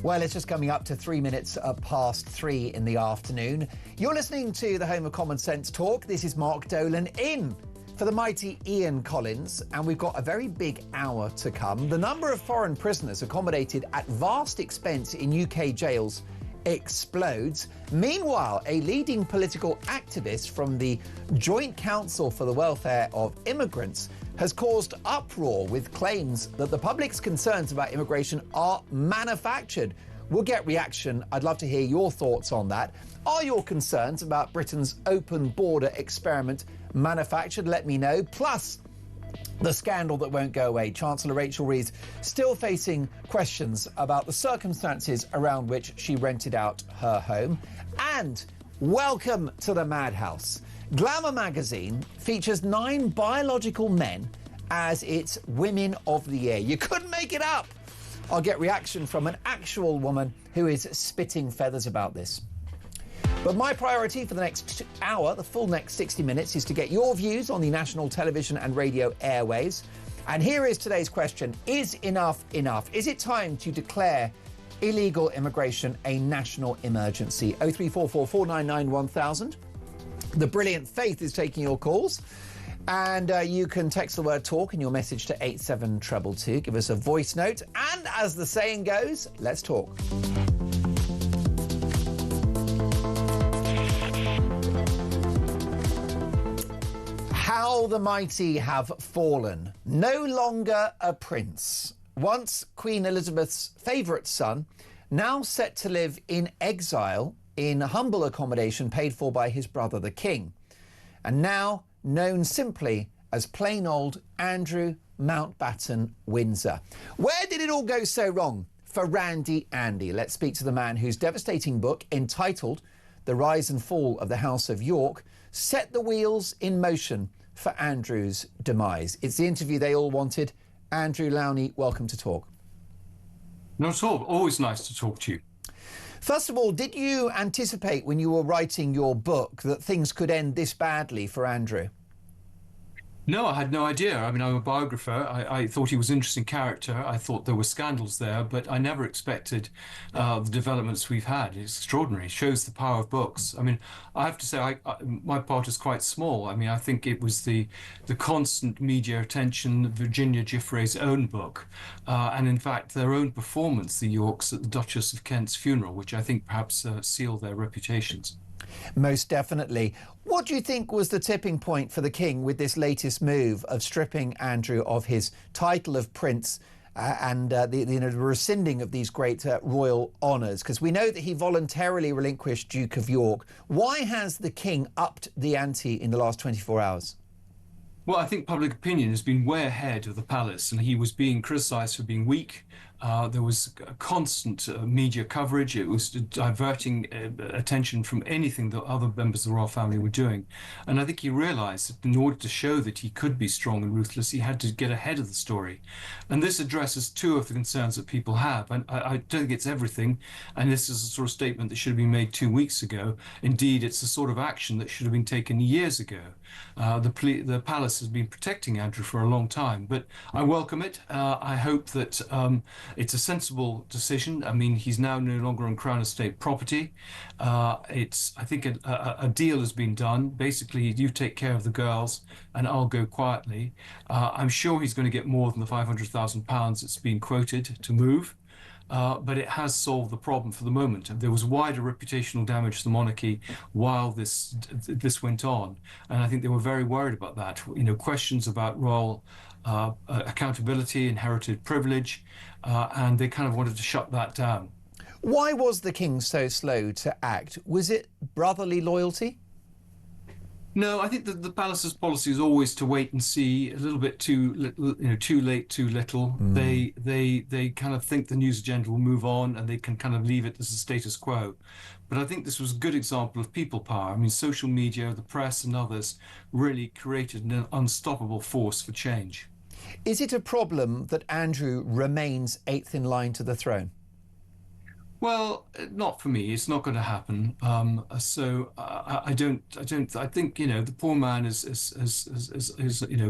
Well, it's just coming up to 3 minutes past 3 in the afternoon. You're listening to the Home of Common Sense Talk. This is Mark Dolan in for the mighty Ian Collins, and we've got a very big hour to come. The number of foreign prisoners accommodated at vast expense in UK jails explodes. Meanwhile, a leading political activist from the Joint Council for the Welfare of Immigrants has caused uproar with claims that the public's concerns about immigration are manufactured. We'll get reaction. I'd love to hear your thoughts on that. Are your concerns about Britain's open border experiment manufactured? Let me know. Plus, the scandal that won't go away. Chancellor Rachel Reeves still facing questions about the circumstances around which she rented out her home. And welcome to the madhouse. Glamour magazine features 9 biological men as its Women of the Year. You couldn't make it up. I'll get reaction from an actual woman who is spitting feathers about this. But my priority for the next hour, the full next 60 minutes, is to get your views on the national television and radio airways. And here is today's question. Is enough enough? Is it time to declare illegal immigration a national emergency? 0344 499 1000. The brilliant Faith is taking your calls. And you can text the word talk in your message to 87222. Give us a voice note. And as the saying goes, let's talk. How the mighty have fallen. No longer a prince. Once Queen Elizabeth's favourite son, now set to live in exile in humble accommodation paid for by his brother the king. And now known simply as plain old Andrew Mountbatten Windsor. Where did it all go so wrong for Randy Andy? Let's speak to the man whose devastating book, entitled The Rise and Fall of the House of York, set the wheels in motion for Andrew's demise. It's the interview they all wanted. Andrew Lowney, welcome to Talk. Not at all. Always nice to talk to you. First of all, did you anticipate when you were writing your book that things could end this badly for Andrew? No, I had no idea. I mean, I'm a biographer. I thought he was an interesting character. I thought there were scandals there, but I never expected the developments we've had. It's extraordinary. It shows the power of books. I mean, I have to say, my part is quite small. I mean, I think it was the constant media attention, Virginia Giuffre's own book, and in fact, their own performance, the Yorks, at the Duchess of Kent's funeral, which I think perhaps sealed their reputations. Most definitely. What do you think was the tipping point for the king with this latest move of stripping Andrew of his title of prince and the rescinding of these great royal honours? Because we know that he voluntarily relinquished Duke of York. Why has the king upped the ante in the last 24 hours? Well, I think public opinion has been way ahead of the palace, and he was being criticised for being weak. There was constant media coverage. It was diverting attention from anything that other members of the royal family were doing. And I think he realised that in order to show that he could be strong and ruthless, he had to get ahead of the story. And this addresses 2 of the concerns that people have. And I don't think it's everything. And this is a sort of statement that should have been made 2 weeks ago. Indeed, it's the sort of action that should have been taken years ago. The palace has been protecting Andrew for a long time, but I welcome it. I hope that it's a sensible decision. I mean, he's now no longer on Crown Estate property. I think a deal has been done. Basically, you take care of the girls and I'll go quietly. I'm sure he's going to get more than the £500,000 that's been quoted to move. But it has solved the problem for the moment. There was wider reputational damage to the monarchy while this went on, and I think they were very worried about that. You know, questions about royal accountability, inherited privilege, and they kind of wanted to shut that down. Why was the king so slow to act? Was it brotherly loyalty? No, I think that the palace's policy is always to wait and see. A little bit too little, too late, too little. They kind of think the news agenda will move on, and they can kind of leave it as a status quo. But I think this was a good example of people power. I mean, social media, the press, and others really created an unstoppable force for change. Is it a problem that Andrew remains 8th in line to the throne? Well, not for me. It's not going to happen. So I don't. I think the poor man is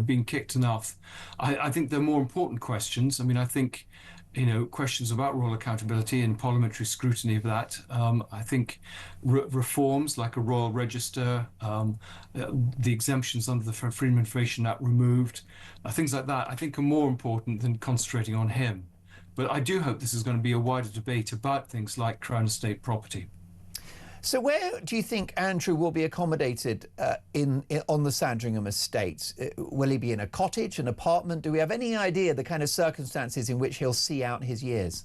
being kicked enough. I think there are more important questions. I mean, I think questions about royal accountability and parliamentary scrutiny of that. I think reforms like a royal register, the exemptions under the Freedom of Information Act removed, things like that, I think are more important than concentrating on him. But I do hope this is going to be a wider debate about things like Crown Estate property. So where do you think Andrew will be accommodated on the Sandringham estate? Will he be in a cottage, an apartment? Do we have any idea the kind of circumstances in which he'll see out his years?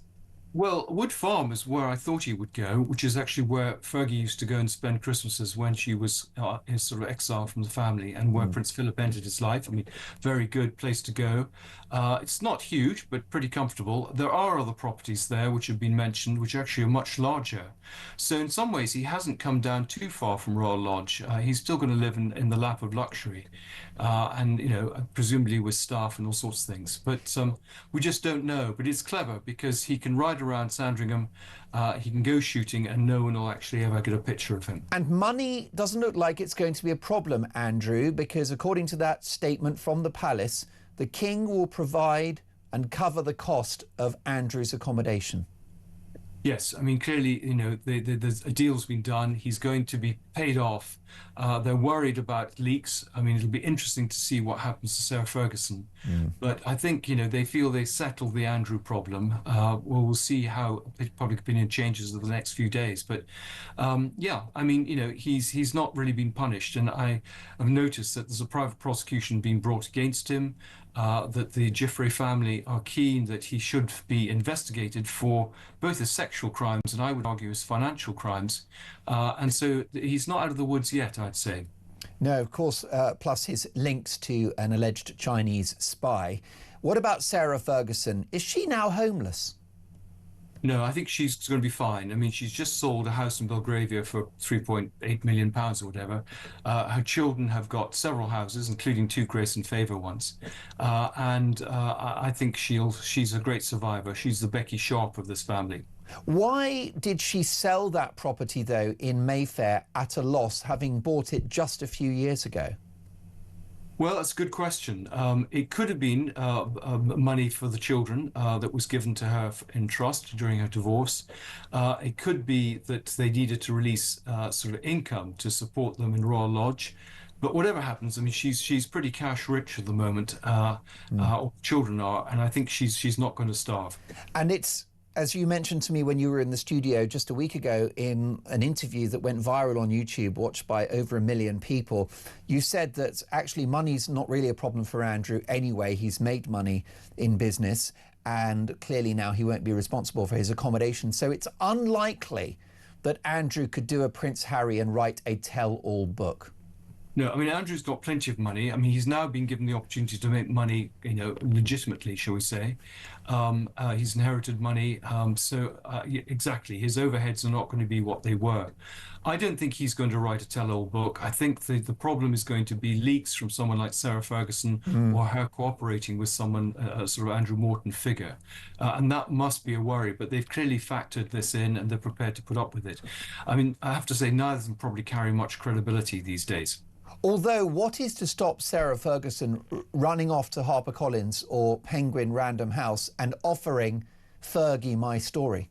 Well, Wood Farm is where I thought he would go, which is actually where Fergie used to go and spend Christmases when she was in sort of exile from the family, and where Prince Philip ended his life. I mean, very good place to go. It's not huge, but pretty comfortable. There are other properties there which have been mentioned, which actually are much larger. So in some ways, he hasn't come down too far from Royal Lodge. He's still going to live in the lap of luxury, and presumably with staff and all sorts of things. But we just don't know. But it's clever because he can ride around Sandringham, he can go shooting, and no one will actually ever get a picture of him. And money doesn't look like it's going to be a problem, Andrew, because according to that statement from the palace, the king will provide and cover the cost of Andrew's accommodation. Yes, I mean, clearly, a deal's been done. He's going to be paid off. They're worried about leaks. I mean, it'll be interesting to see what happens to Sarah Ferguson. But I think, they feel they settled the Andrew problem. We'll see how public opinion changes over the next few days. But yeah, I mean, he's not really been punished. And I have noticed that there's a private prosecution being brought against him. That the Giuffre family are keen that he should be investigated for both his sexual crimes and I would argue his financial crimes. And so he's not out of the woods yet, I'd say. No, of course, plus his links to an alleged Chinese spy. What about Sarah Ferguson? Is she now homeless? No, I think she's going to be fine. I mean, she's just sold a house in Belgravia for £3.8 million or whatever. Her children have got several houses, including 2 Grace and Favour ones. And I think she's a great survivor. She's the Becky Sharp of this family. Why did she sell that property, though, in Mayfair at a loss, having bought it just a few years ago? Well, that's a good question. It could have been money for the children that was given to her in trust during her divorce. It could be that they needed to release sort of income to support them in Royal Lodge. But whatever happens, I mean, she's pretty cash rich at the moment. Children are, and I think she's not going to starve. And it's, as you mentioned to me when you were in the studio just a week ago in an interview that went viral on YouTube, watched by over 1 million people, you said that actually money's not really a problem for Andrew anyway. He's made money in business and clearly now he won't be responsible for his accommodation. So it's unlikely that Andrew could do a Prince Harry and write a tell-all book. No, I mean, Andrew's got plenty of money. I mean, he's now been given the opportunity to make money, legitimately, shall we say. He's inherited money. Exactly, his overheads are not going to be what they were. I don't think he's going to write a tell-all book. I think the problem is going to be leaks from someone like Sarah Ferguson or her cooperating with someone, sort of Andrew Morton figure. And that must be a worry, but they've clearly factored this in and they're prepared to put up with it. I mean, I have to say, neither of them probably carry much credibility these days. Although, what is to stop Sarah Ferguson running off to HarperCollins or Penguin Random House and offering Fergie my story?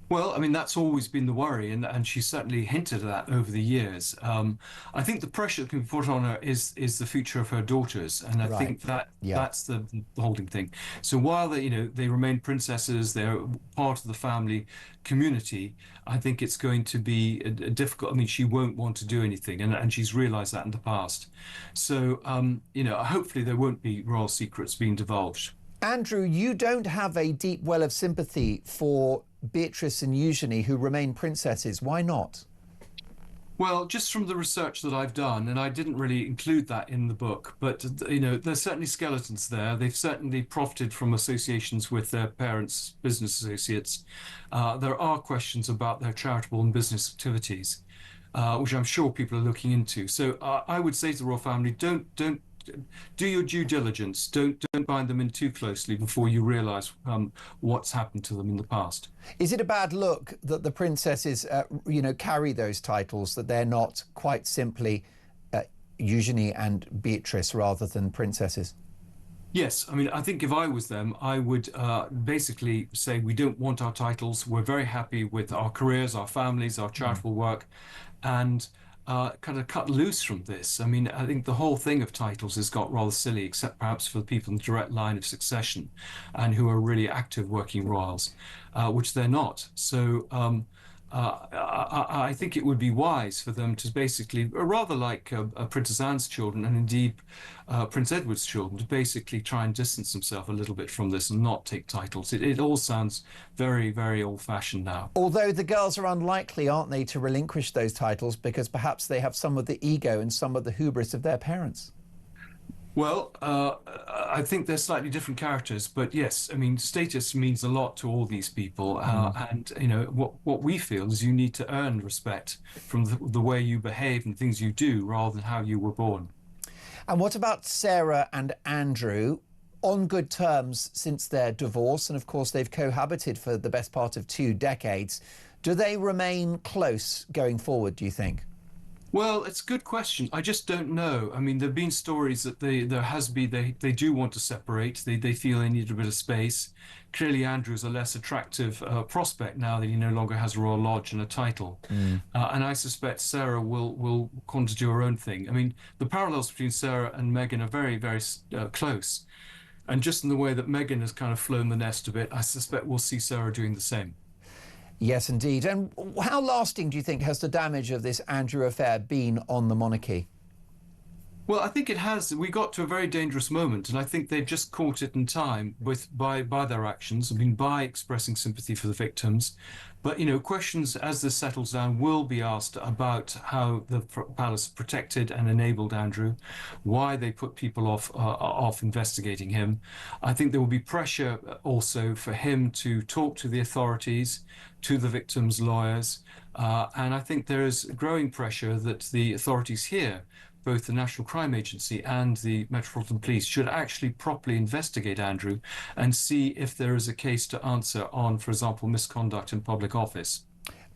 Well, I mean, that's always been the worry, and she certainly hinted at that over the years. I think the pressure that can be put on her is the future of her daughters, and I think that's the holding thing. So while they remain princesses, they're part of the family community, I think it's going to be difficult. I mean, she won't want to do anything, and she's realised that in the past. So, hopefully there won't be royal secrets being divulged. Andrew, you don't have a deep well of sympathy for Beatrice and Eugenie, who remain princesses. Why not? Well, just from the research that I've done, and I didn't really include that in the book, but there's certainly skeletons there. They've certainly profited from associations with their parents' business associates. There are questions about their charitable and business activities, which I'm sure people are looking into. So I would say to the royal family, don't do your due diligence. Don't bind them in too closely before you realise what's happened to them in the past. Is it a bad look that the princesses, carry those titles, that they're not quite simply Eugenie and Beatrice rather than princesses? Yes, I mean, I think if I was them, I would basically say we don't want our titles. We're very happy with our careers, our families, our charitable work, and kind of cut loose from this. I mean, I think the whole thing of titles has got rather silly, except perhaps for the people in the direct line of succession and who are really active working royals, which they're not. So I think it would be wise for them to basically, rather like Princess Anne's children and indeed Prince Edward's children, to basically try and distance themselves a little bit from this and not take titles. It all sounds very, very old-fashioned now. Although the girls are unlikely, aren't they, to relinquish those titles because perhaps they have some of the ego and some of the hubris of their parents. Well, I think they're slightly different characters, but yes, I mean, status means a lot to all these people, and what we feel is you need to earn respect from the way you behave and things you do, rather than how you were born. And what about Sarah and Andrew? On good terms since their divorce, and of course they've cohabited for the best part of 2 decades. Do they remain close going forward, do you think? Well, it's a good question. I just don't know. I mean, there have been stories that they do want to separate. They feel they need a bit of space. Clearly, Andrew's a less attractive prospect now that he no longer has a royal lodge and a title. And I suspect Sarah will want to do her own thing. I mean, the parallels between Sarah and Meghan are very, very close. And just in the way that Meghan has kind of flown the nest a bit, I suspect we'll see Sarah doing the same. Yes, indeed. And how lasting do you think has the damage of this Andrew affair been on the monarchy? Well, I think it has. We got to a very dangerous moment, and I think they've just caught it in time by their actions. I mean, by expressing sympathy for the victims. But, questions as this settles down will be asked about how the palace protected and enabled Andrew, why they put people off investigating him. I think there will be pressure also for him to talk to the authorities, to the victims' lawyers. And I think there is growing pressure that the authorities here, both the National Crime Agency and the Metropolitan Police, should actually properly investigate Andrew and see if there is a case to answer on, for example, misconduct in public office.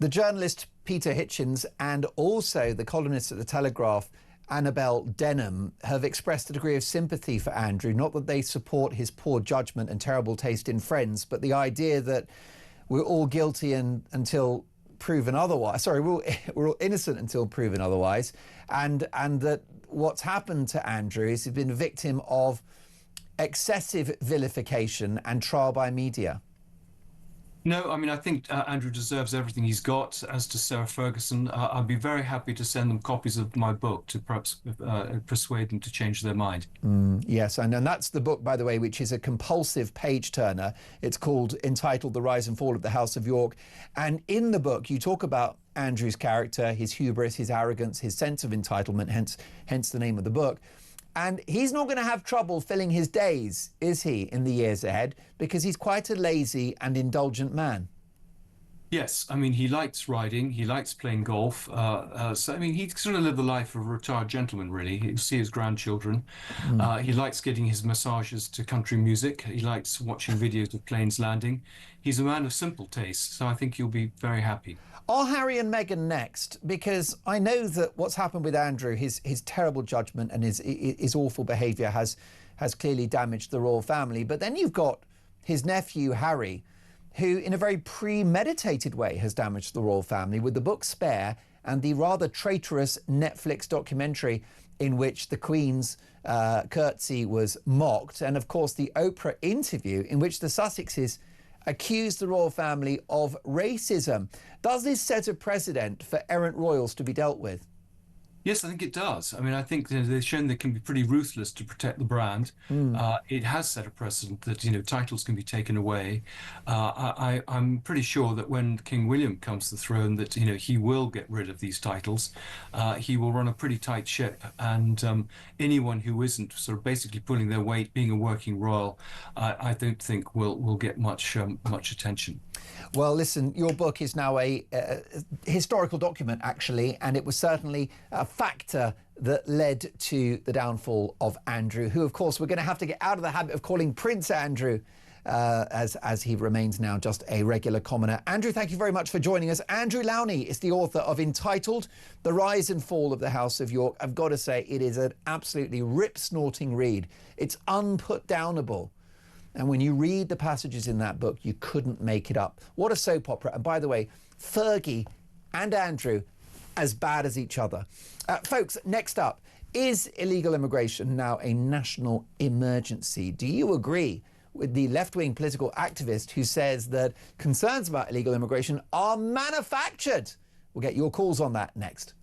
The journalist Peter Hitchens and also the columnist at The Telegraph, Annabel Denham, have expressed a degree of sympathy for Andrew. Not that they support his poor judgment and terrible taste in friends, but the idea that we're all guilty until proven otherwise. Sorry, we're all innocent until proven otherwise, and that what's happened to Andrew is he's been a victim of excessive vilification and trial by media. No, I mean, I think Andrew deserves everything he's got. As to Sarah Ferguson, I'd be very happy to send them copies of my book to perhaps persuade them to change their mind. Yes, and that's the book, by the way, which is a compulsive page-turner. It's entitled The Rise and Fall of the House of York. And in the book, you talk about Andrew's character, his hubris, his arrogance, his sense of entitlement, hence the name of the book. And he's not going to have trouble filling his days, is he, in the years ahead, because he's quite a lazy and indulgent man. Yes, I mean, he likes riding, he likes playing golf. So, I mean, he sort of lived the life of a retired gentleman, really. He'll see his grandchildren. He likes getting his massages to country music. He likes watching videos of planes landing. He's a man of simple taste, so I think you'll be very happy. Are Harry and Meghan next? Because I know that what's happened with Andrew, his terrible judgment and his awful behaviour has clearly damaged the royal family. But then you've got his nephew, Harry, who in a very premeditated way has damaged the royal family with the book Spare and the rather traitorous Netflix documentary in which the Queen's curtsy was mocked. And of course, the Oprah interview in which the Sussexes accused the royal family of racism. Does this set a precedent for errant royals to be dealt with? Yes, I think it does. I mean, I think they've shown they can be pretty ruthless to protect the brand. It has set a precedent that, titles can be taken away. I'm pretty sure that when King William comes to the throne, that, he will get rid of these titles. He will run a pretty tight ship, and anyone who isn't sort of basically pulling their weight, being a working royal, I don't think will get much attention. Well, listen, your book is now a historical document, actually, and it was certainly a factor that led to the downfall of Andrew, who, of course, we're going to have to get out of the habit of calling Prince Andrew, as he remains now just a regular commoner. Andrew, thank you very much for joining us. Andrew Lowney is the author of Entitled, The Rise and Fall of the House of York. I've got to say, it is an absolutely rip-snorting read. It's unput-downable. And when you read the passages in that book, you couldn't make it up. What a soap opera. And by the way, Fergie and Andrew, as bad as each other. Folks, next up, is illegal immigration now a national emergency? Do you agree with the left-wing political activist who says that concerns about illegal immigration are manufactured? We'll get your calls on that next.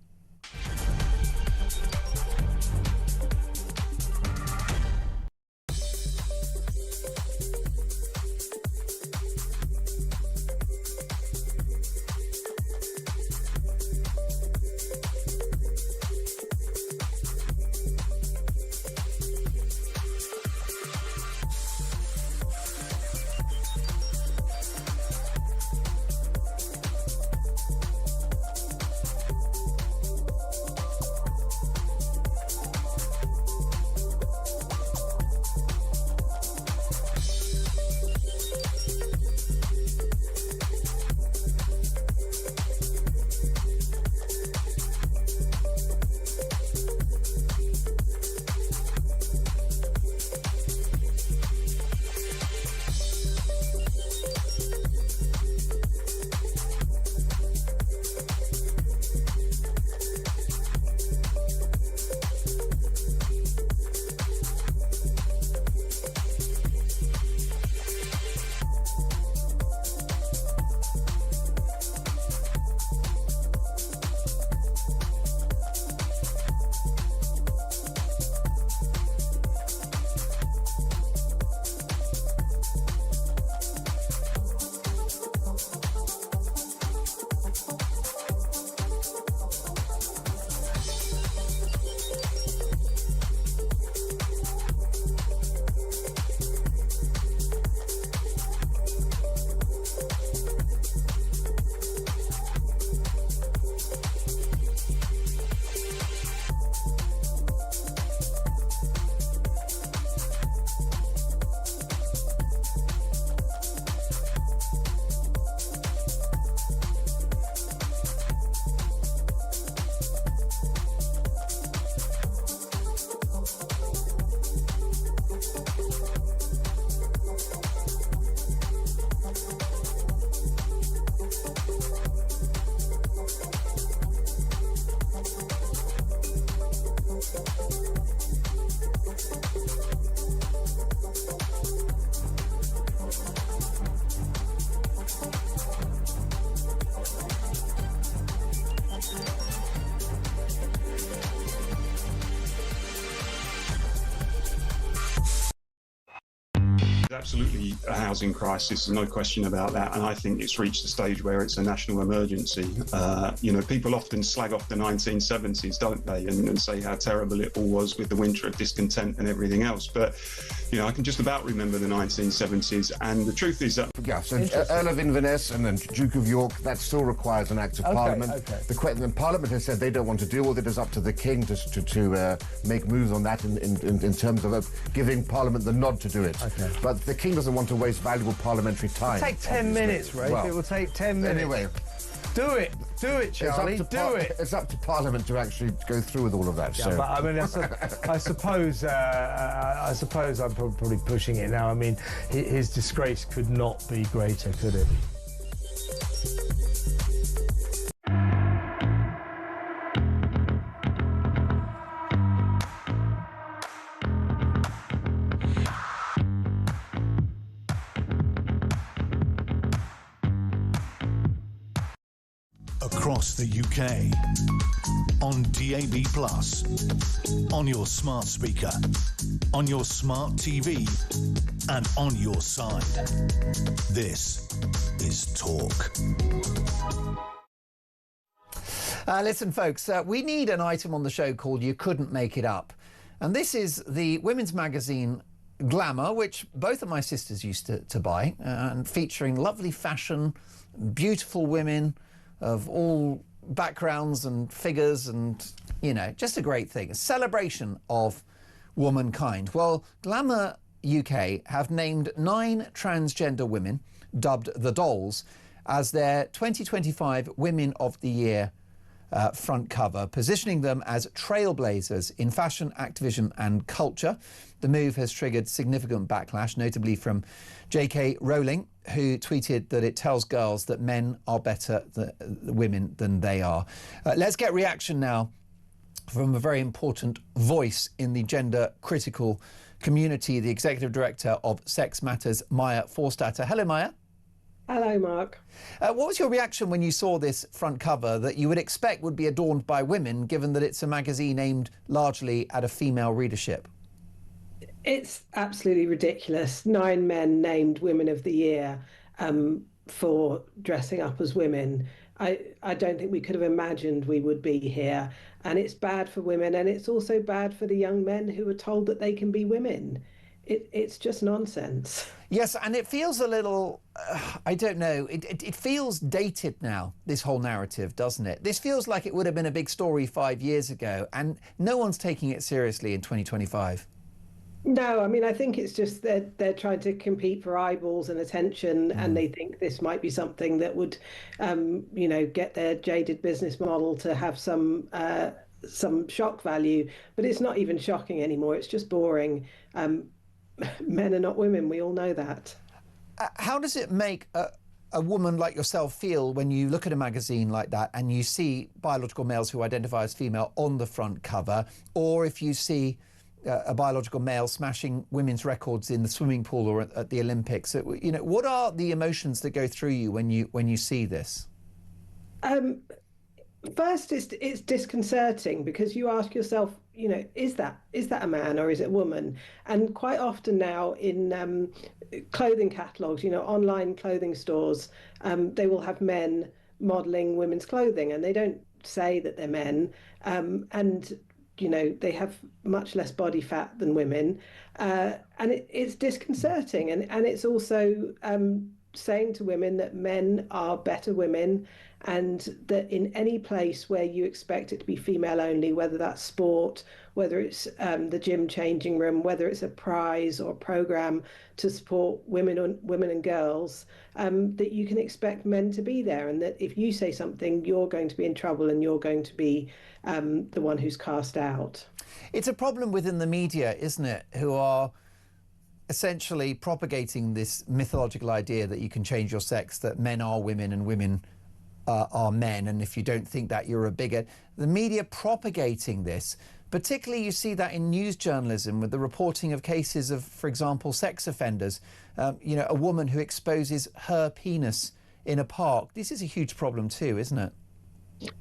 Absolutely a housing crisis, no question about that. And I think it's reached a stage where it's a national emergency. People often slag off the 1970s, don't they, and say how terrible it all was with the winter of discontent and everything else. But, I can just about remember the 1970s. And the truth is that... Yeah, so Earl of Inverness and then Duke of York, that still requires an act of Parliament. The Parliament has said they don't want to deal with it. It's up to the King to make moves on that in terms of giving Parliament the nod to do it. But the King doesn't want to waste valuable parliamentary time. It'll take 10 minutes, Ray. Well, it will take 10 minutes. Anyway. Do it, Charlie, do it. It's up to Parliament to actually go through with all of that. Yeah, so. but I mean, I suppose I'm probably pushing it now. I mean, his disgrace could not be greater, could it? across the UK. On DAB+, on your smart speaker, on your smart TV, and on your side. This is Talk. Listen, folks, we need an item on the show called You Couldn't Make It Up. And this is the women's magazine Glamour, which both of my sisters used to buy, and featuring lovely fashion, beautiful women of all backgrounds and figures, and, you know, just a great thing. A celebration of womankind. Well, Glamour UK have named 9 transgender women, dubbed the Dolls, as their 2025 Women of the Year front cover, positioning them as trailblazers in fashion, activism and culture. The move has triggered significant backlash, notably from J.K. Rowling, who tweeted that it tells girls that men are better than women than they are. Let's get reaction now from a very important voice in the gender-critical community, the Executive Director of Sex Matters, Maya Forstater. Hello, Maya. Hello, Mark. What was your reaction when you saw this front cover that you would expect would be adorned by women, given that it's a magazine aimed largely at a female readership? It's absolutely ridiculous. 9 men named Women of the Year for dressing up as women. I don't think we could have imagined we would be here. And it's bad for women, and it's also bad for the young men who are told that they can be women. It's just nonsense. Yes, and it feels a little, I don't know, it feels dated now, this whole narrative, doesn't it? This feels like it would have been a big story 5 years ago, and no one's taking it seriously in 2025. No, I mean, I think it's just that they're trying to compete for eyeballs and attention, and they think this might be something that would, you know, get their jaded business model to have some shock value. But it's not even shocking anymore. It's just boring. Men are not women. We all know that. How does it make a woman like yourself feel when you look at a magazine like that and you see biological males who identify as female on the front cover, or if you see a biological male smashing women's records in the swimming pool or at the Olympics? You know, what are the emotions that go through you when you see this? First, it's disconcerting, because you ask yourself, you know, is that a man or is it a woman? And quite often now in clothing catalogues, you know, online clothing stores, they will have men modelling women's clothing, and they don't say that they're men. And you know, they have much less body fat than women, and it's disconcerting, and it's also saying to women that men are better women, and that in any place where you expect it to be female only, whether that's sport, whether it's the gym changing room, whether it's a prize or program to support women and girls, that you can expect men to be there, and that if you say something, you're going to be in trouble and you're going to be the one who's cast out. It's a problem within the media, isn't it, who are essentially propagating this mythological idea that you can change your sex, that men are women and women are men, and if you don't think that, you're a bigot. The media propagating this, particularly you see that in news journalism with the reporting of cases of, for example, sex offenders, you know, a woman who exposes her penis in a park. This is a huge problem too, isn't it?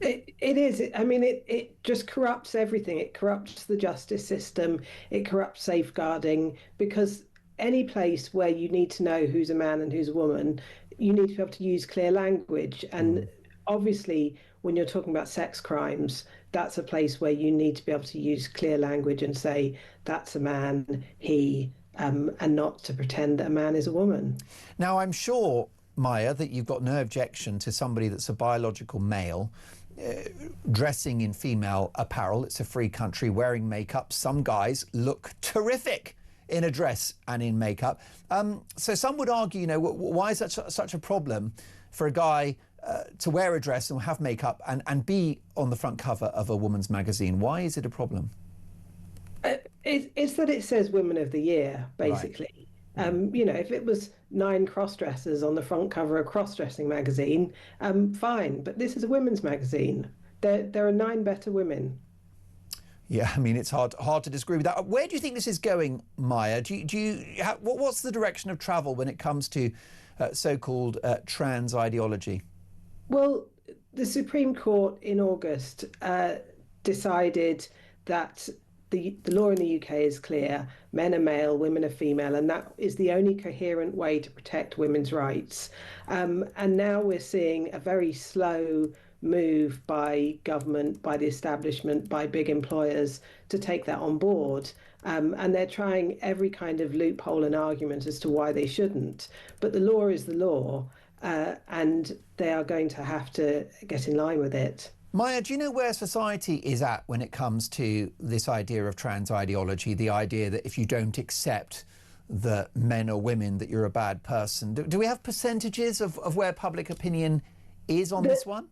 It is. I mean, it just corrupts everything. It corrupts the justice system. It corrupts safeguarding, because any place where you need to know who's a man and who's a woman, you need to be able to use clear language. And obviously, when you're talking about sex crimes, that's a place where you need to be able to use clear language and say, that's a man, he, and not to pretend that a man is a woman. Now, I'm sure, Maya, that you've got no objection to somebody that's a biological male dressing in female apparel. It's a free country, wearing makeup. Some guys look terrific in a dress and in makeup. So some would argue, you know, why is that such a problem for a guy to wear a dress and have makeup and be on the front cover of a woman's magazine? Why is it a problem? It's that it says Women of the Year, basically. Right. You know, if it was 9 cross-dressers on the front cover of a cross-dressing magazine, fine. But this is a women's magazine. There are 9 better women. Yeah, I mean, it's hard to disagree with that. Where do you think this is going, Maya? What's the direction of travel when it comes to so-called trans ideology? Well, the Supreme Court in August decided that the law in the UK is clear. Men are male, women are female, and that is the only coherent way to protect women's rights. And now we're seeing a very slow move by government, by the establishment, by big employers to take that on board. And they're trying every kind of loophole and argument as to why they shouldn't. But the law is the law, and they are going to have to get in line with it. Maya, do you know where society is at when it comes to this idea of trans ideology, the idea that if you don't accept that men or women, that you're a bad person? Do we have percentages of where public opinion is on this one?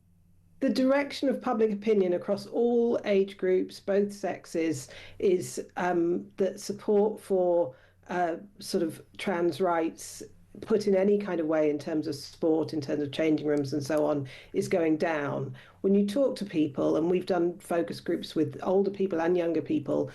The direction of public opinion across all age groups, both sexes, is that support for sort of trans rights put in any kind of way in terms of sport, in terms of changing rooms and so on, is going down. When you talk to people, and we've done focus groups with older people and younger people,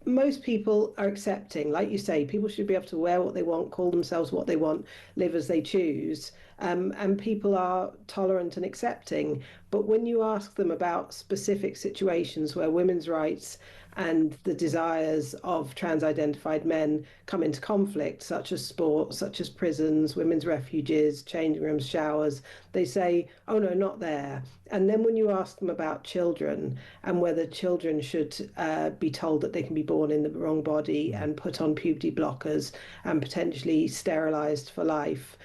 most people are accepting. Like you say, people should be able to wear what they want, call themselves what they want, live as they choose. And people are tolerant and accepting. But when you ask them about specific situations where women's rights and the desires of trans-identified men come into conflict, such as sport, such as prisons, women's refuges, changing rooms, showers, they say, oh no, not there. And then when you ask them about children and whether children should be told that they can be born in the wrong body and put on puberty blockers and potentially sterilised for life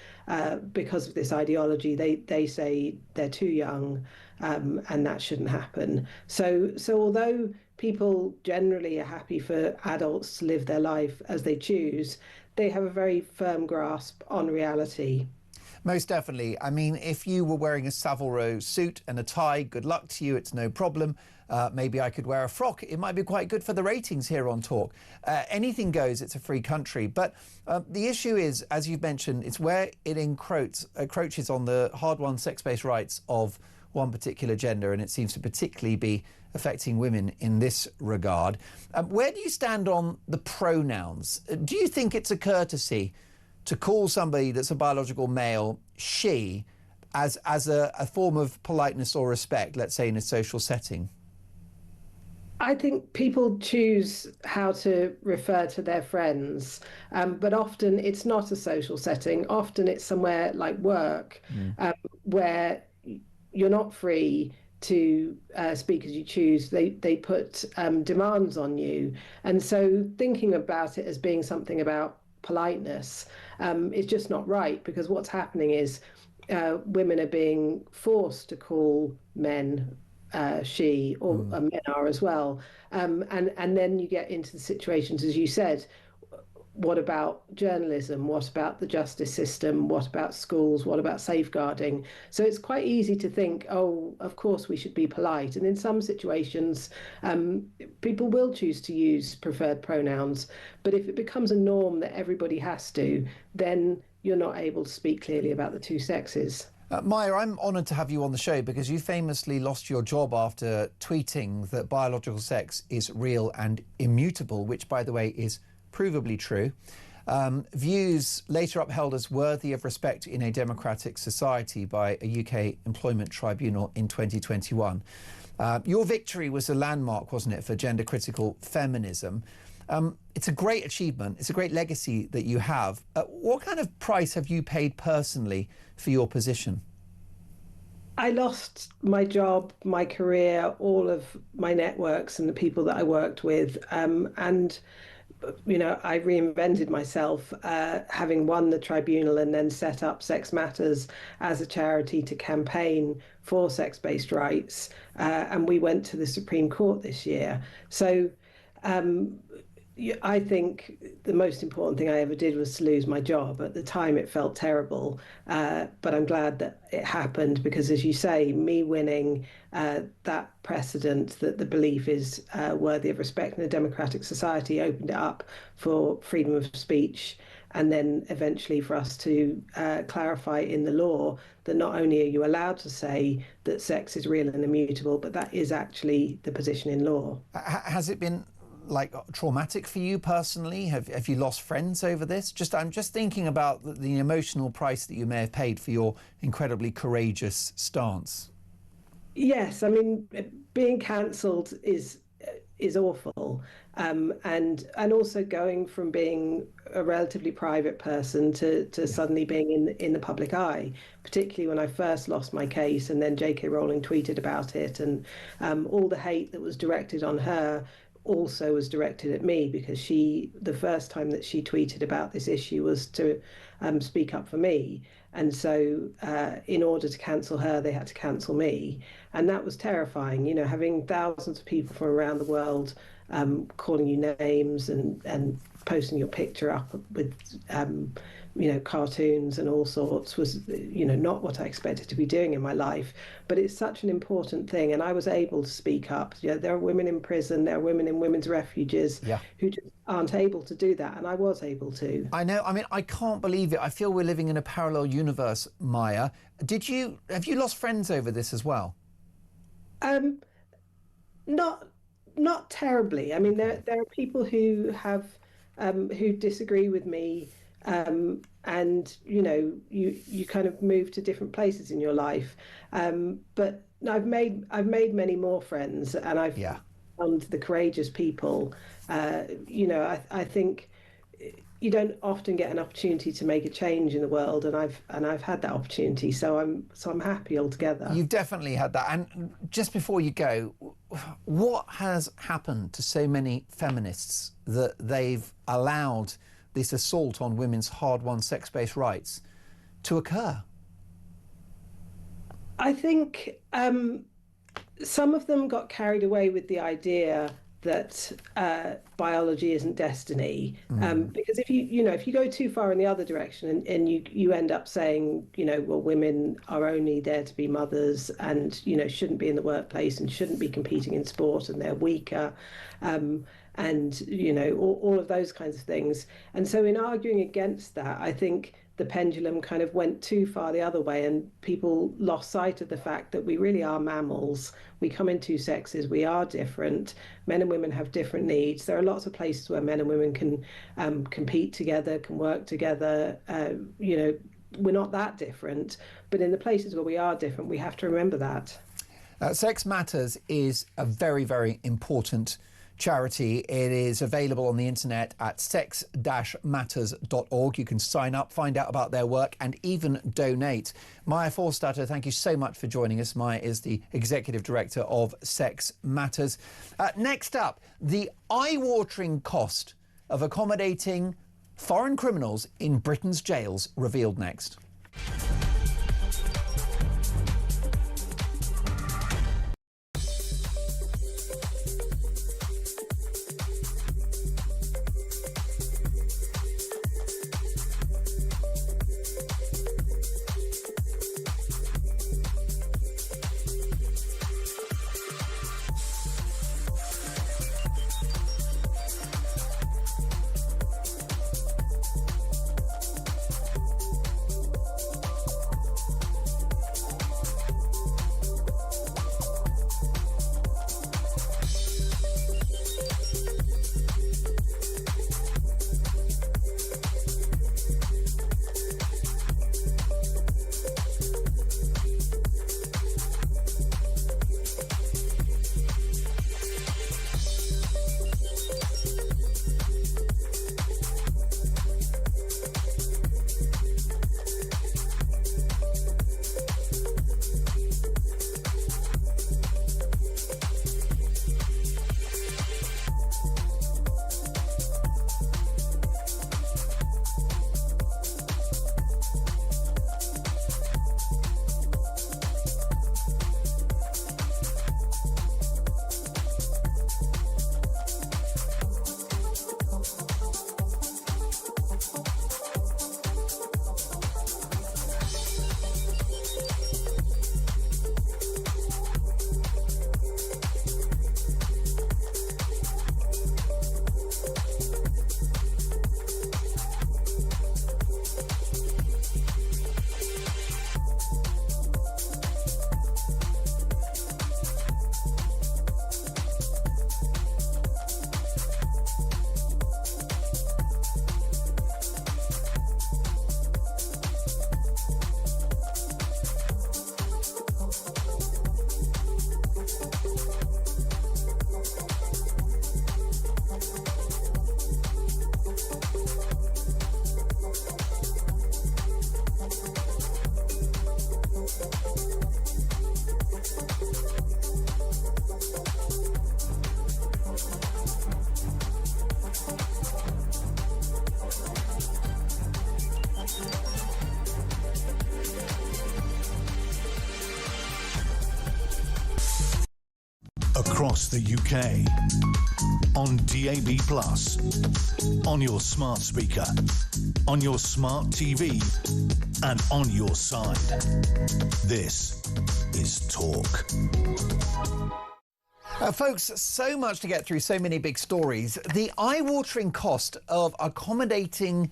because of this ideology, they say they're too young and that shouldn't happen. So although people generally are happy for adults to live their life as they choose, they have a very firm grasp on reality. Most definitely. I mean, if you were wearing a Savile Row suit and a tie, good luck to you, it's no problem. Maybe I could wear a frock. It might be quite good for the ratings here on Talk. Anything goes, it's a free country. But the issue is, as you've mentioned, it's where it encroaches on the hard-won sex-based rights of one particular gender, and it seems to particularly be affecting women in this regard. Where do you stand on the pronouns? Do you think it's a courtesy to call somebody that's a biological male she as a form of politeness or respect, let's say in a social setting? I think people choose how to refer to their friends, but often it's not a social setting. Often it's somewhere like work, where you're not free to speak as you choose. They put demands on you. And so thinking about it as being something about politeness is just not right, because what's happening is women are being forced to call men she, or men are as well. And then you get into the situations, as you said, what about journalism? What about the justice system? What about schools? What about safeguarding? So it's quite easy to think, oh, of course we should be polite. And in some situations, people will choose to use preferred pronouns. But if it becomes a norm that everybody has to, then you're not able to speak clearly about the two sexes. Maya, I'm honoured to have you on the show because you famously lost your job after tweeting that biological sex is real and immutable, which, by the way, is provably true. Views later upheld as worthy of respect in a democratic society by a UK employment tribunal in 2021. Your victory was a landmark, wasn't it, for gender-critical feminism? It's a great achievement. It's a great legacy that you have. What kind of price have you paid personally for your position? I lost my job, my career, all of my networks and the people that I worked with. And you know, I reinvented myself, having won the tribunal and then set up Sex Matters as a charity to campaign for sex-based rights. And we went to the Supreme Court this year. So I think the most important thing I ever did was to lose my job. At the time, it felt terrible, but I'm glad that it happened because, as you say, me winning that precedent that the belief is worthy of respect in a democratic society opened it up for freedom of speech, and then eventually for us to clarify in the law that not only are you allowed to say that sex is real and immutable, but that is actually the position in law. Has it been traumatic for you personally? Have you lost friends over this? I'm just thinking about the emotional price that you may have paid for your incredibly courageous stance. Yes, I mean, being cancelled is awful, and also going from being a relatively private person to suddenly being in the public eye, particularly when I first lost my case, and then J.K. Rowling tweeted about it, and all the hate that was directed on her also was directed at me, because the first time that she tweeted about this issue was to speak up for me. And so in order to cancel her, they had to cancel me. And that was terrifying, having thousands of people from around the world calling you names and posting your picture up with, cartoons and all sorts was, not what I expected to be doing in my life. But it's such an important thing. And I was able to speak up. There are women in prison, there are women in women's refuges who just aren't able to do that. And I was able to. I know. I mean, I can't believe it. I feel we're living in a parallel universe, Maya. Have you lost friends over this as well? Not terribly. I mean, there are people who have who disagree with me, and you kind of move to different places in your life. But I've made many more friends, and I've found the courageous people. I think you don't often get an opportunity to make a change in the world, and I've had that opportunity, so I'm happy altogether. You've definitely had that. And just before you go, what has happened to so many feminists that they've allowed this assault on women's hard-won sex-based rights to occur? I think some of them got carried away with the idea that biology isn't destiny, because if you go too far in the other direction and you end up saying, well, women are only there to be mothers and shouldn't be in the workplace and shouldn't be competing in sport and they're weaker, and all of those kinds of things. And so in arguing against that, I think the pendulum kind of went too far the other way, and people lost sight of the fact that we really are mammals. We come in two sexes, we are different. Men and women have different needs. There are lots of places where men and women can compete together, can work together. We're not that different, but in the places where we are different, we have to remember that. Sex Matters is a very, very important charity. It is available on the internet at sex-matters.org. You can sign up, find out about their work, and even donate. Maya Forstater, thank you so much for joining us. Maya is the Executive Director of Sex Matters. Next up, the eye-watering cost of accommodating foreign criminals in Britain's jails, revealed next. across the UK. On DAB+, on your smart speaker, on your smart TV, and on your side. This is Talk. Folks, so much to get through, so many big stories. The eye-watering cost of accommodating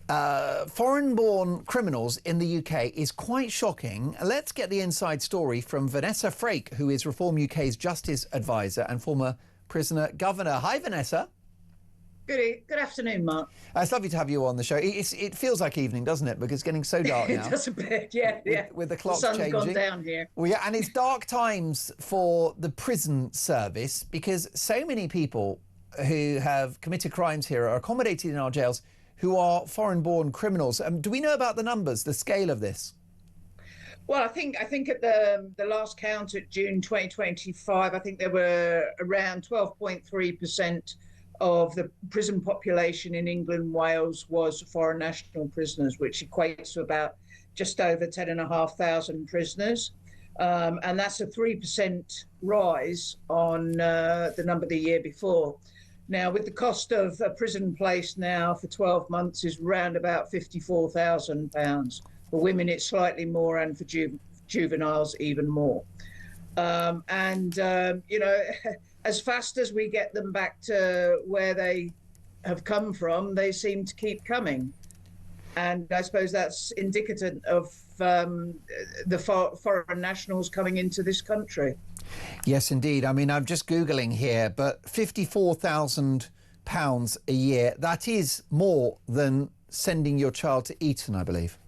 foreign-born criminals in the UK is quite shocking. Let's get the inside story from Vanessa Frake, who is Reform UK's Justice Advisor and former prisoner governor. Hi, Vanessa. Good afternoon, Mark. It's lovely to have you on the show. It feels like evening, doesn't it? Because it's getting so dark now. It does a bit, yeah. With the clocks sun's changing. gone down here. Well, yeah, and it's dark times for the prison service because so many people who have committed crimes here are accommodated in our jails who are foreign-born criminals. Do we know about the numbers, the scale of this? Well, I think at the last count at June 2025, I think there were around 12.3% of the prison population in England and Wales was foreign national prisoners, which equates to about just over 10,500 prisoners. And that's a 3% rise on the number the year before. Now, with the cost of a prison place now for 12 months is around about £54,000. For women, it's slightly more, and for juveniles, even more. You know, as fast as we get them back to where they have come from, they seem to keep coming. And I suppose that's indicative of the foreign nationals coming into this country. Yes, indeed. I mean, I'm just Googling here, but £54,000 a year, that is more than sending your child to Eton, I believe.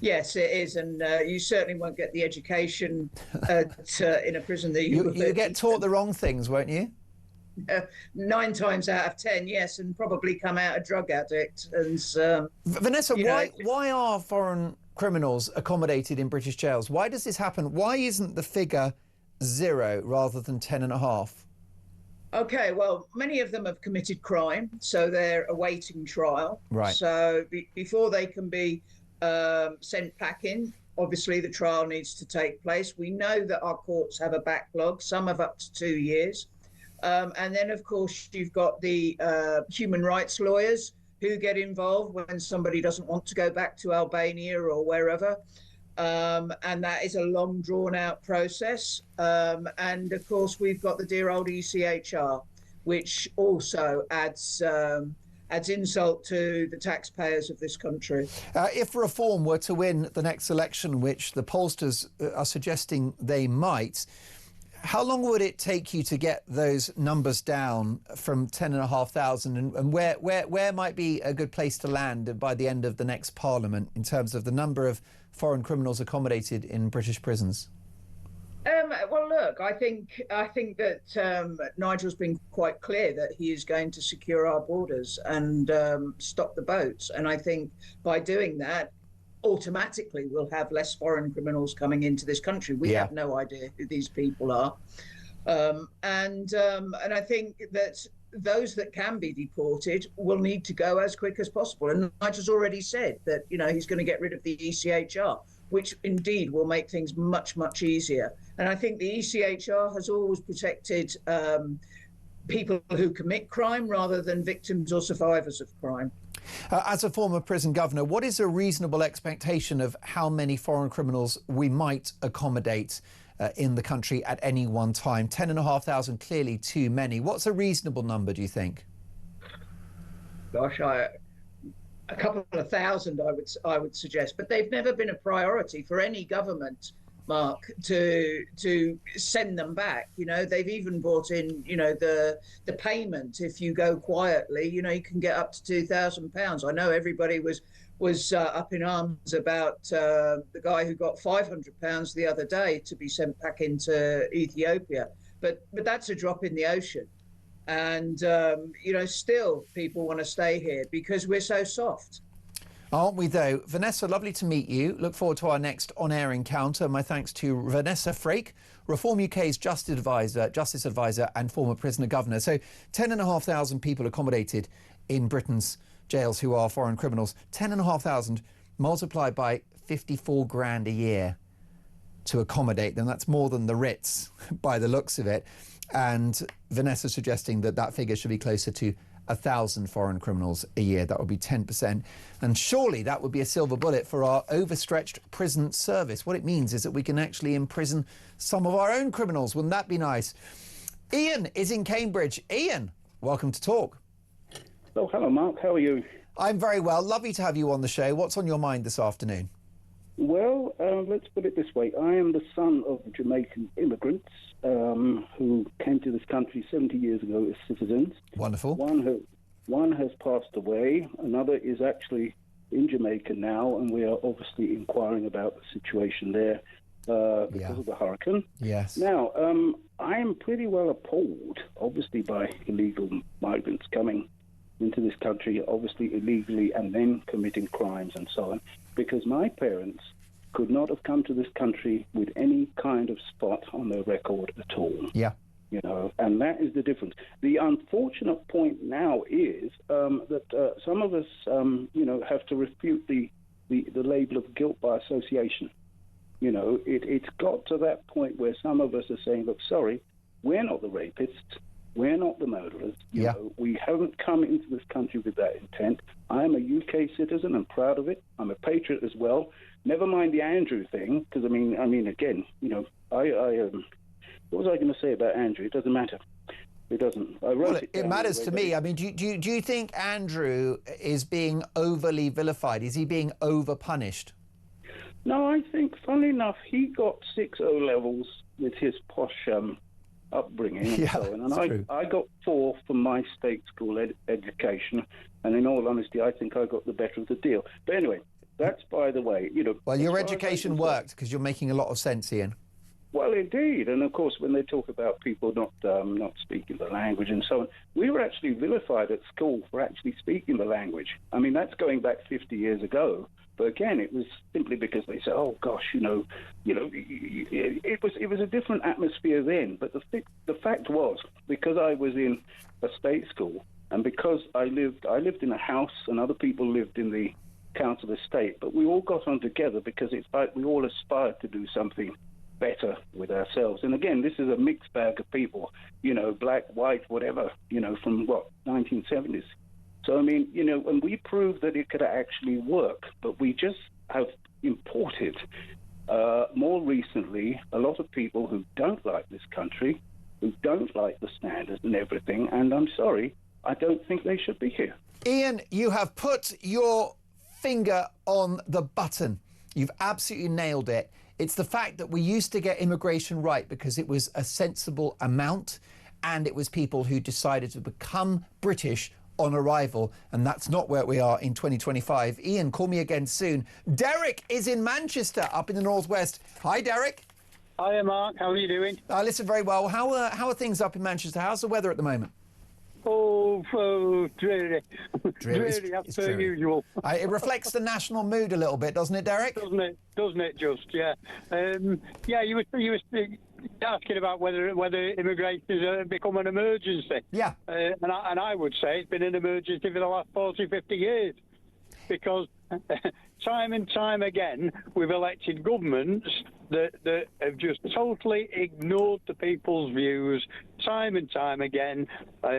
Yes, it is, and you certainly won't get the education in a prison that you get taught the wrong things, won't you? 9 times out of 10, yes, and probably come out a drug addict. And Vanessa, why are foreign criminals accommodated in British jails? Why does this happen? Why isn't the figure 0 rather than 10.5? Okay, well, many of them have committed crime, so they're awaiting trial. Right. So before they can be sent back in, obviously the trial needs to take place. We know that our courts have a backlog, some have up to 2 years. And then, of course, you've got the human rights lawyers who get involved when somebody doesn't want to go back to Albania or wherever. And that is a long, drawn-out process. And, of course, we've got the dear old ECHR, which also adds insult to the taxpayers of this country. If Reform were to win the next election, which the pollsters are suggesting they might, how long would it take you to get those numbers down from 10,500, and where might be a good place to land by the end of the next Parliament in terms of the number of foreign criminals accommodated in British prisons? Well, look, I think that Nigel's been quite clear that he is going to secure our borders and stop the boats. And I think by doing that, automatically we'll have less foreign criminals coming into this country. We have no idea who these people are. And I think that those that can be deported will need to go as quick as possible. And Nigel's already said that, you know, he's going to get rid of the ECHR, which indeed will make things much, much easier. And I think the ECHR has always protected people who commit crime rather than victims or survivors of crime. As a former prison governor, what is a reasonable expectation of how many foreign criminals we might accommodate in the country at any one time? 10,500, clearly too many. What's a reasonable number, do you think? Gosh, a couple of thousand, I would suggest, but they've never been a priority for any government, Mark, to send them back. You know, they've even brought in, you know, the payment. If you go quietly, you know, you can get up to £2,000. I know everybody was up in arms about the guy who got £500 the other day to be sent back into Ethiopia, but that's a drop in the ocean. And you know, still people want to stay here because we're so soft. Aren't we, though? Vanessa, lovely to meet you. Look forward to our next on-air encounter. My thanks to Vanessa Frake, Reform UK's Justice Advisor and former prisoner governor. So 10,500 people accommodated in Britain's jails who are foreign criminals. 10,500 multiplied by 54 grand a year. to accommodate them. That's more than the Ritz by the looks of it. And Vanessa suggesting that that figure should be closer to 1,000 foreign criminals a year. That would be 10%. And surely that would be a silver bullet for our overstretched prison service. What it means is that we can actually imprison some of our own criminals. Wouldn't that be nice? Ian is in Cambridge. Ian, welcome to Talk. Oh, hello, Mark. How are you? I'm very well. Lovely to have you on the show. What's on your mind this afternoon? Well, let's put it this way. I am the son of Jamaican immigrants who came to this country 70 years ago as citizens. Wonderful. One has passed away. Another is actually in Jamaica now, and we are obviously inquiring about the situation there because of the hurricane. Yes. Now, I am pretty well appalled, obviously, by illegal migrants coming into this country, obviously illegally, and then committing crimes and so on, because my parents could not have come to this country with any kind of spot on their record at all. Yeah. You know, and that is the difference. The unfortunate point now is that some of us, you know, have to refute the label of guilt by association. You know, it's got to that point where some of us are saying, look, sorry, we're not the rapists. We're not the murderers. You know, we haven't come into this country with that intent. I am a UK citizen. I'm proud of it. I'm a patriot as well. Never mind the Andrew thing, because I mean, again, you know, what was I going to say about Andrew? It doesn't matter. It doesn't. I wrote it matters to me. I mean, do you think Andrew is being overly vilified? Is he being over-punished? No, I think, funnily enough, he got 6 O-levels with his posh upbringing and so on. And I got 4 from my state school education. And in all honesty, I think I got the better of the deal. But anyway, that's by the way. You know. Well, your education worked because you're making a lot of sense, Ian. Well, indeed. And of course, when they talk about people not speaking the language and so on, we were actually vilified at school for actually speaking the language. I mean, that's going back 50 years ago. But again, it was simply because they said, "Oh gosh, you know, it was a different atmosphere then." But the fact was, because I was in a state school, and because I lived in a house, and other people lived in the council estate, but we all got on together because it's like we all aspired to do something better with ourselves. And again, this is a mixed bag of people, you know, black, white, whatever, you know, from 1970s. So, I mean, you know, and we proved that it could actually work, but we just have imported more recently a lot of people who don't like this country, who don't like the standards and everything, and I'm sorry, I don't think they should be here. Ian, you have put your finger on the button. You've absolutely nailed it. It's the fact that we used to get immigration right because it was a sensible amount and it was people who decided to become British on arrival, and that's not where we are in 2025. Ian, call me again soon. Derek is in Manchester, up in the northwest. Hi, Derek. Hi, Mark. How are you doing? I listen very well. How are things up in Manchester? How's the weather at the moment? Oh, dreary. Dreary, as per usual. It reflects the national mood a little bit, doesn't it, Derek? Doesn't it? Just, yeah. Yeah, you were asking about whether immigration has become an emergency. Yeah. And I would say it's been an emergency for the last 40, 50 years. Because time and time again, we've elected governments that have just totally ignored the people's views time and time again,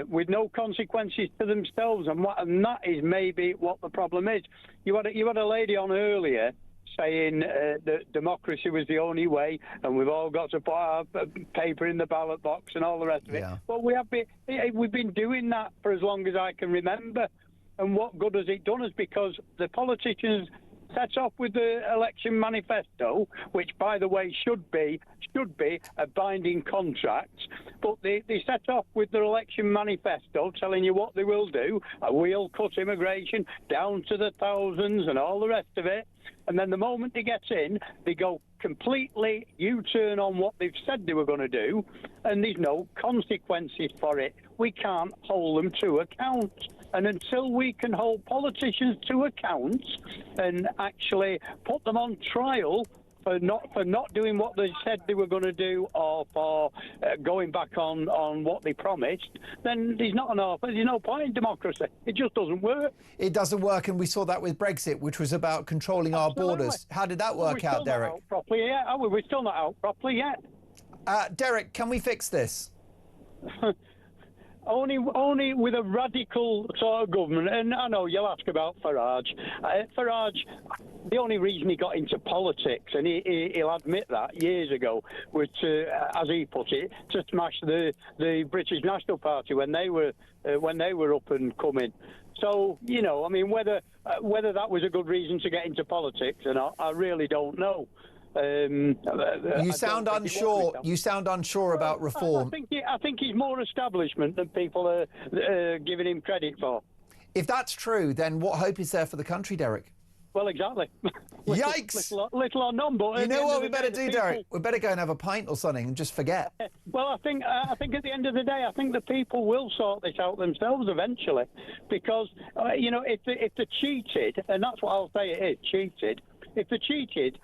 with no consequences to themselves. And that is maybe what the problem is. You had a lady on earlier saying that democracy was the only way, and we've all got to put our paper in the ballot box and all the rest of it. Well, we've been doing that for as long as I can remember. And what good has it done us? Because the politicians set off with the election manifesto, which, by the way, should be a binding contract. But they set off with their election manifesto telling you what they will do. We'll cut immigration down to the thousands and all the rest of it. And then the moment they get in, they go completely U-turn on what they've said they were going to do, and there's no consequences for it. We can't hold them to account. And until we can hold politicians to account and actually put them on trial for not doing what they said they were going to do, or for going back on what they promised, then there's not there's no point in democracy. It just doesn't work. It doesn't work, and we saw that with Brexit, which was about controlling our borders. How did that work out, Derek? We're still not out properly yet. Derek, can we fix this? Only with a radical sort of government. And I know you'll ask about Farage. Farage, the only reason he got into politics, and he'll admit that years ago, was to, as he put it, to smash the British National Party when they were up and coming. So, you know, I mean, whether that was a good reason to get into politics or not, I really don't know. You sound unsure. You sound unsure about reform. I think he's more establishment than people are giving him credit for. If that's true, then what hope is there for the country, Derek? Well, exactly. Yikes! Little or none, but you know what we better do, Derek? We better go and have a pint or something and just forget. Well, I think at the end of the day, I think the people will sort this out themselves eventually, because you know, if they cheated, and that's what I'll say it is, cheated. If they cheated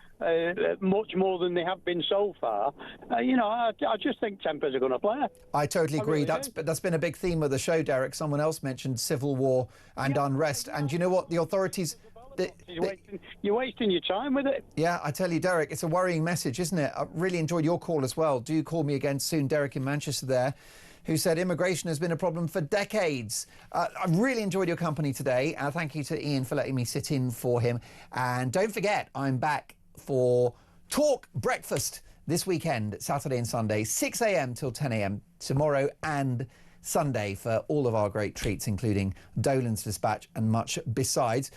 much more than they have been so far, you know, I just think tempers are going to play. I totally agree. Really that's been a big theme of the show, Derek. Someone else mentioned civil war and unrest, and you know what? The authorities. You're wasting your time with it. Yeah, I tell you, Derek, it's a worrying message, isn't it? I really enjoyed your call as well. Do call me again soon, Derek in Manchester there, who said immigration has been a problem for decades. I've really enjoyed your company today. Thank you to Ian for letting me sit in for him. And don't forget, I'm back for Talk Breakfast this weekend, Saturday and Sunday, 6 a.m. till 10 a.m. tomorrow and Sunday for all of our great treats, including Dolan's Dispatch and much besides.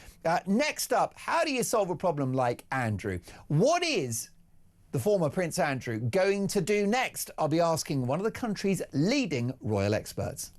Next up, how do you solve a problem like Andrew? What is the former Prince Andrew going to do next? I'll be asking one of the country's leading royal experts.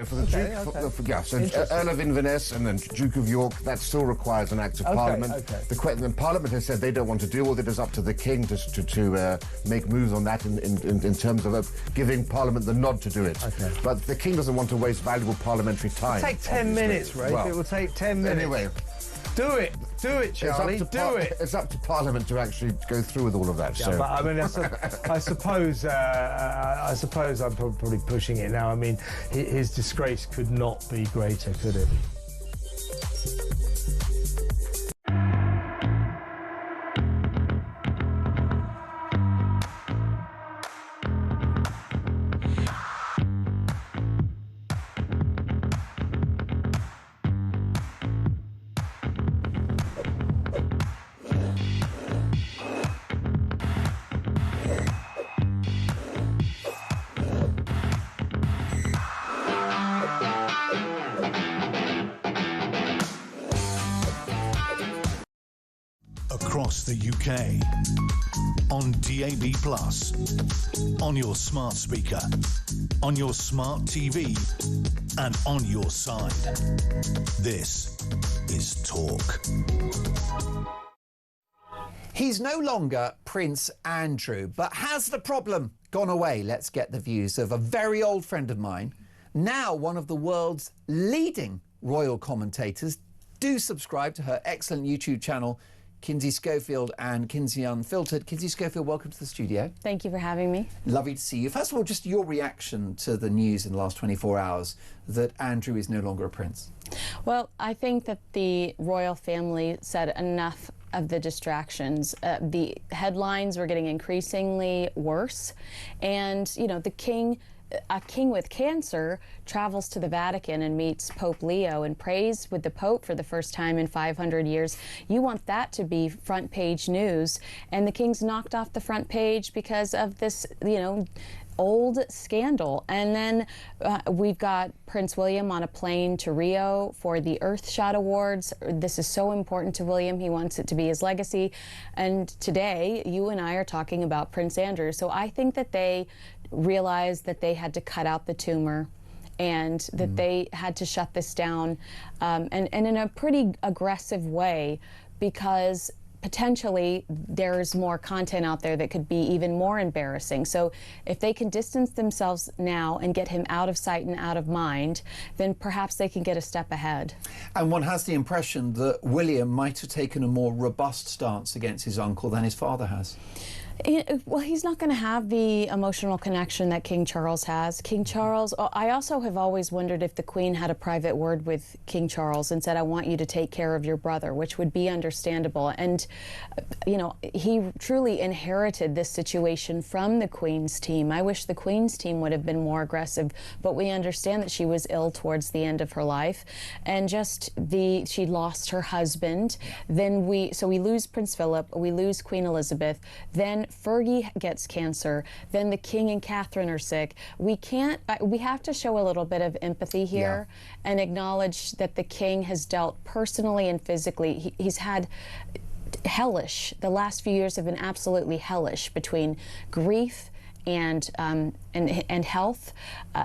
For the Earl of Inverness and then Duke of York, that still requires an Act of Parliament. The Parliament has said they don't want to deal with it. It's up to the King to make moves on that in terms of giving Parliament the nod to do it. But the King doesn't want to waste valuable parliamentary time. It'll take 10 minutes, Ray. Well, it will take 10 minutes. Anyway, Do it, Charlie. Do it. It's up to Parliament to actually go through with all of that. Yeah, so. but I mean, I suppose I'm probably pushing it now. I mean, his disgrace could not be greater, could it? Across the UK, on DAB+, on your smart speaker, on your smart TV, and on your side. This is Talk. He's no longer Prince Andrew, but has the problem gone away? Let's get the views of a very old friend of mine, now one of the world's leading royal commentators. Do subscribe to her excellent YouTube channel, Kinsey Schofield and Kinsey Unfiltered. Kinsey Schofield, welcome to the studio. Thank you for having me. Lovely to see you. First of all, just your reaction to the news in the last 24 hours that Andrew is no longer a prince. Well, I think that the royal family said enough of the distractions. The headlines were getting increasingly worse, and, you know, a king with cancer travels to the Vatican and meets Pope Leo and prays with the Pope for the first time in 500 years. You want that to be front page news, and the king's knocked off the front page because of this, you know, old scandal. And then we've got Prince William on a plane to Rio for the Earthshot Awards. This is so important to William. He wants it to be his legacy. And today, you and I are talking about Prince Andrew. So I think that they realized that they had to cut out the tumor and that they had to shut this down, and in a pretty aggressive way, because potentially there's more content out there that could be even more embarrassing. So if they can distance themselves now and get him out of sight and out of mind, then perhaps they can get a step ahead. And one has the impression that William might have taken a more robust stance against his uncle than his father has. Well, he's not going to have the emotional connection that King Charles has. King Charles, I also have always wondered if the Queen had a private word with King Charles and said, I want you to take care of your brother, which would be understandable. And, you know, he truly inherited this situation from the Queen's team. I wish the Queen's team would have been more aggressive, but we understand that she was ill towards the end of her life. And just she lost her husband. Then we lose Prince Philip, we lose Queen Elizabeth, then Fergie gets cancer, then the King and Catherine are sick. We have to show a little bit of empathy here and acknowledge that the King has dealt personally and physically. He's had hellish, the last few years have been absolutely hellish between grief and health,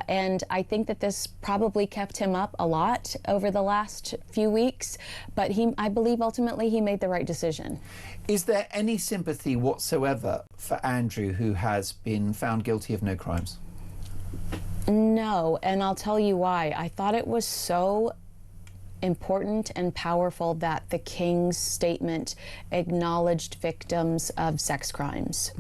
and I think that this probably kept him up a lot over the last few weeks, but I believe ultimately he made the right decision. Is there any sympathy whatsoever for Andrew, who has been found guilty of no crimes? No, and I'll tell you why. I thought it was so important and powerful that the King's statement acknowledged victims of sex crimes.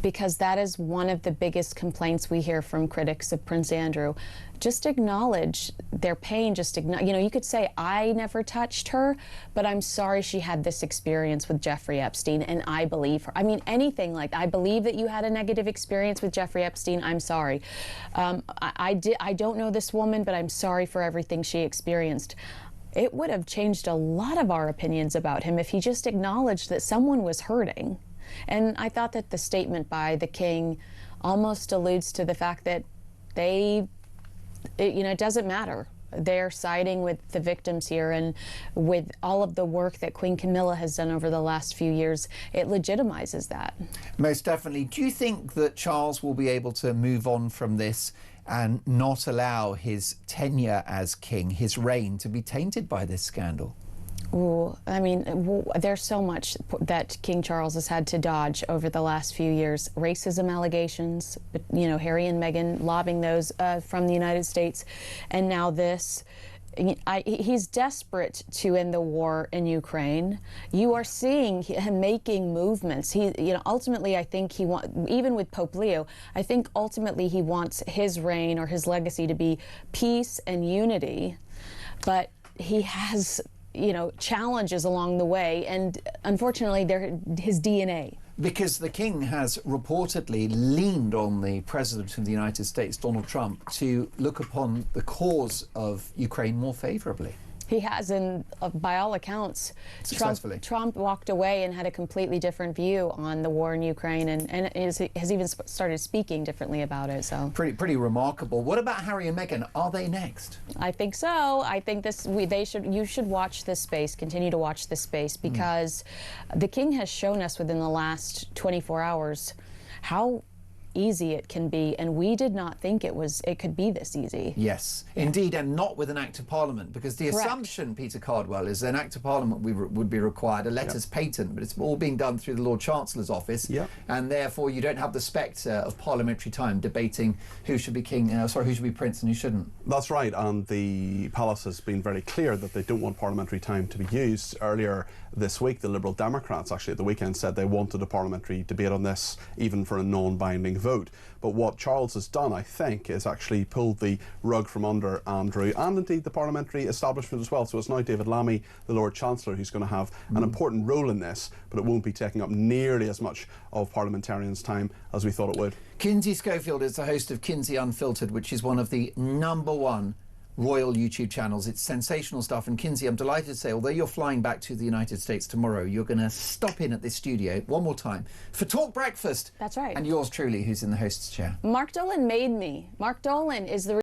Because that is one of the biggest complaints we hear from critics of Prince Andrew. Just acknowledge their pain, you know, you could say, I never touched her, but I'm sorry she had this experience with Jeffrey Epstein, and I believe her. I mean, anything like, I believe that you had a negative experience with Jeffrey Epstein, I'm sorry. I don't know this woman, but I'm sorry for everything she experienced. It would have changed a lot of our opinions about him if he just acknowledged that someone was hurting. And I thought that the statement by the King almost alludes to the fact that it doesn't matter. They're siding with the victims here, and with all of the work that Queen Camilla has done over the last few years, it legitimizes that. Most definitely. Do you think that Charles will be able to move on from this and not allow his tenure as king, his reign, to be tainted by this scandal? Ooh, I mean, there's so much that King Charles has had to dodge over the last few years. Racism allegations, you know, Harry and Meghan lobbing those from the United States, and now this. he's desperate to end the war in Ukraine. You are seeing him making movements. Ultimately, I think even with Pope Leo, I think ultimately he wants his reign or his legacy to be peace and unity. But he has, challenges along the way, and unfortunately, they're his DNA. Because the king has reportedly leaned on the President of the United States, Donald Trump, to look upon the cause of Ukraine more favourably. He has, and by all accounts, Trump walked away and had a completely different view on the war in Ukraine, and has even started speaking differently about it. So pretty remarkable. What about Harry and Meghan? Are they next? I think so. I think you should watch this space. Continue to watch this space, because the king has shown us within the last 24 hours how easy it can be, and we did not think it could be this easy. Yes, indeed, and not with an Act of Parliament, because the Correct. assumption, Peter Cardwell, is an Act of Parliament would be required, a letters patent, but it's all being done through the Lord Chancellor's office, and therefore you don't have the spectre of parliamentary time debating who should be king, who should be prince and who shouldn't. That's right, and the palace has been very clear that they don't want parliamentary time to be used. Earlier this week, the Liberal Democrats actually at the weekend said they wanted a parliamentary debate on this, even for a non-binding vote. But what Charles has done, I think, is actually pulled the rug from under Andrew and indeed the parliamentary establishment as well. So it's now David Lammy, the Lord Chancellor, who's going to have an important role in this, but it won't be taking up nearly as much of parliamentarians' time as we thought it would. Kinsey Schofield is the host of Kinsey Unfiltered, which is one of the #1 royal YouTube channels. It's sensational stuff. And Kinsey, I'm delighted to say, although you're flying back to the United States tomorrow, you're going to stop in at this studio one more time for Talk Breakfast. That's right. And yours truly, who's in the host's chair. Mark Dolan made me. Mark Dolan is the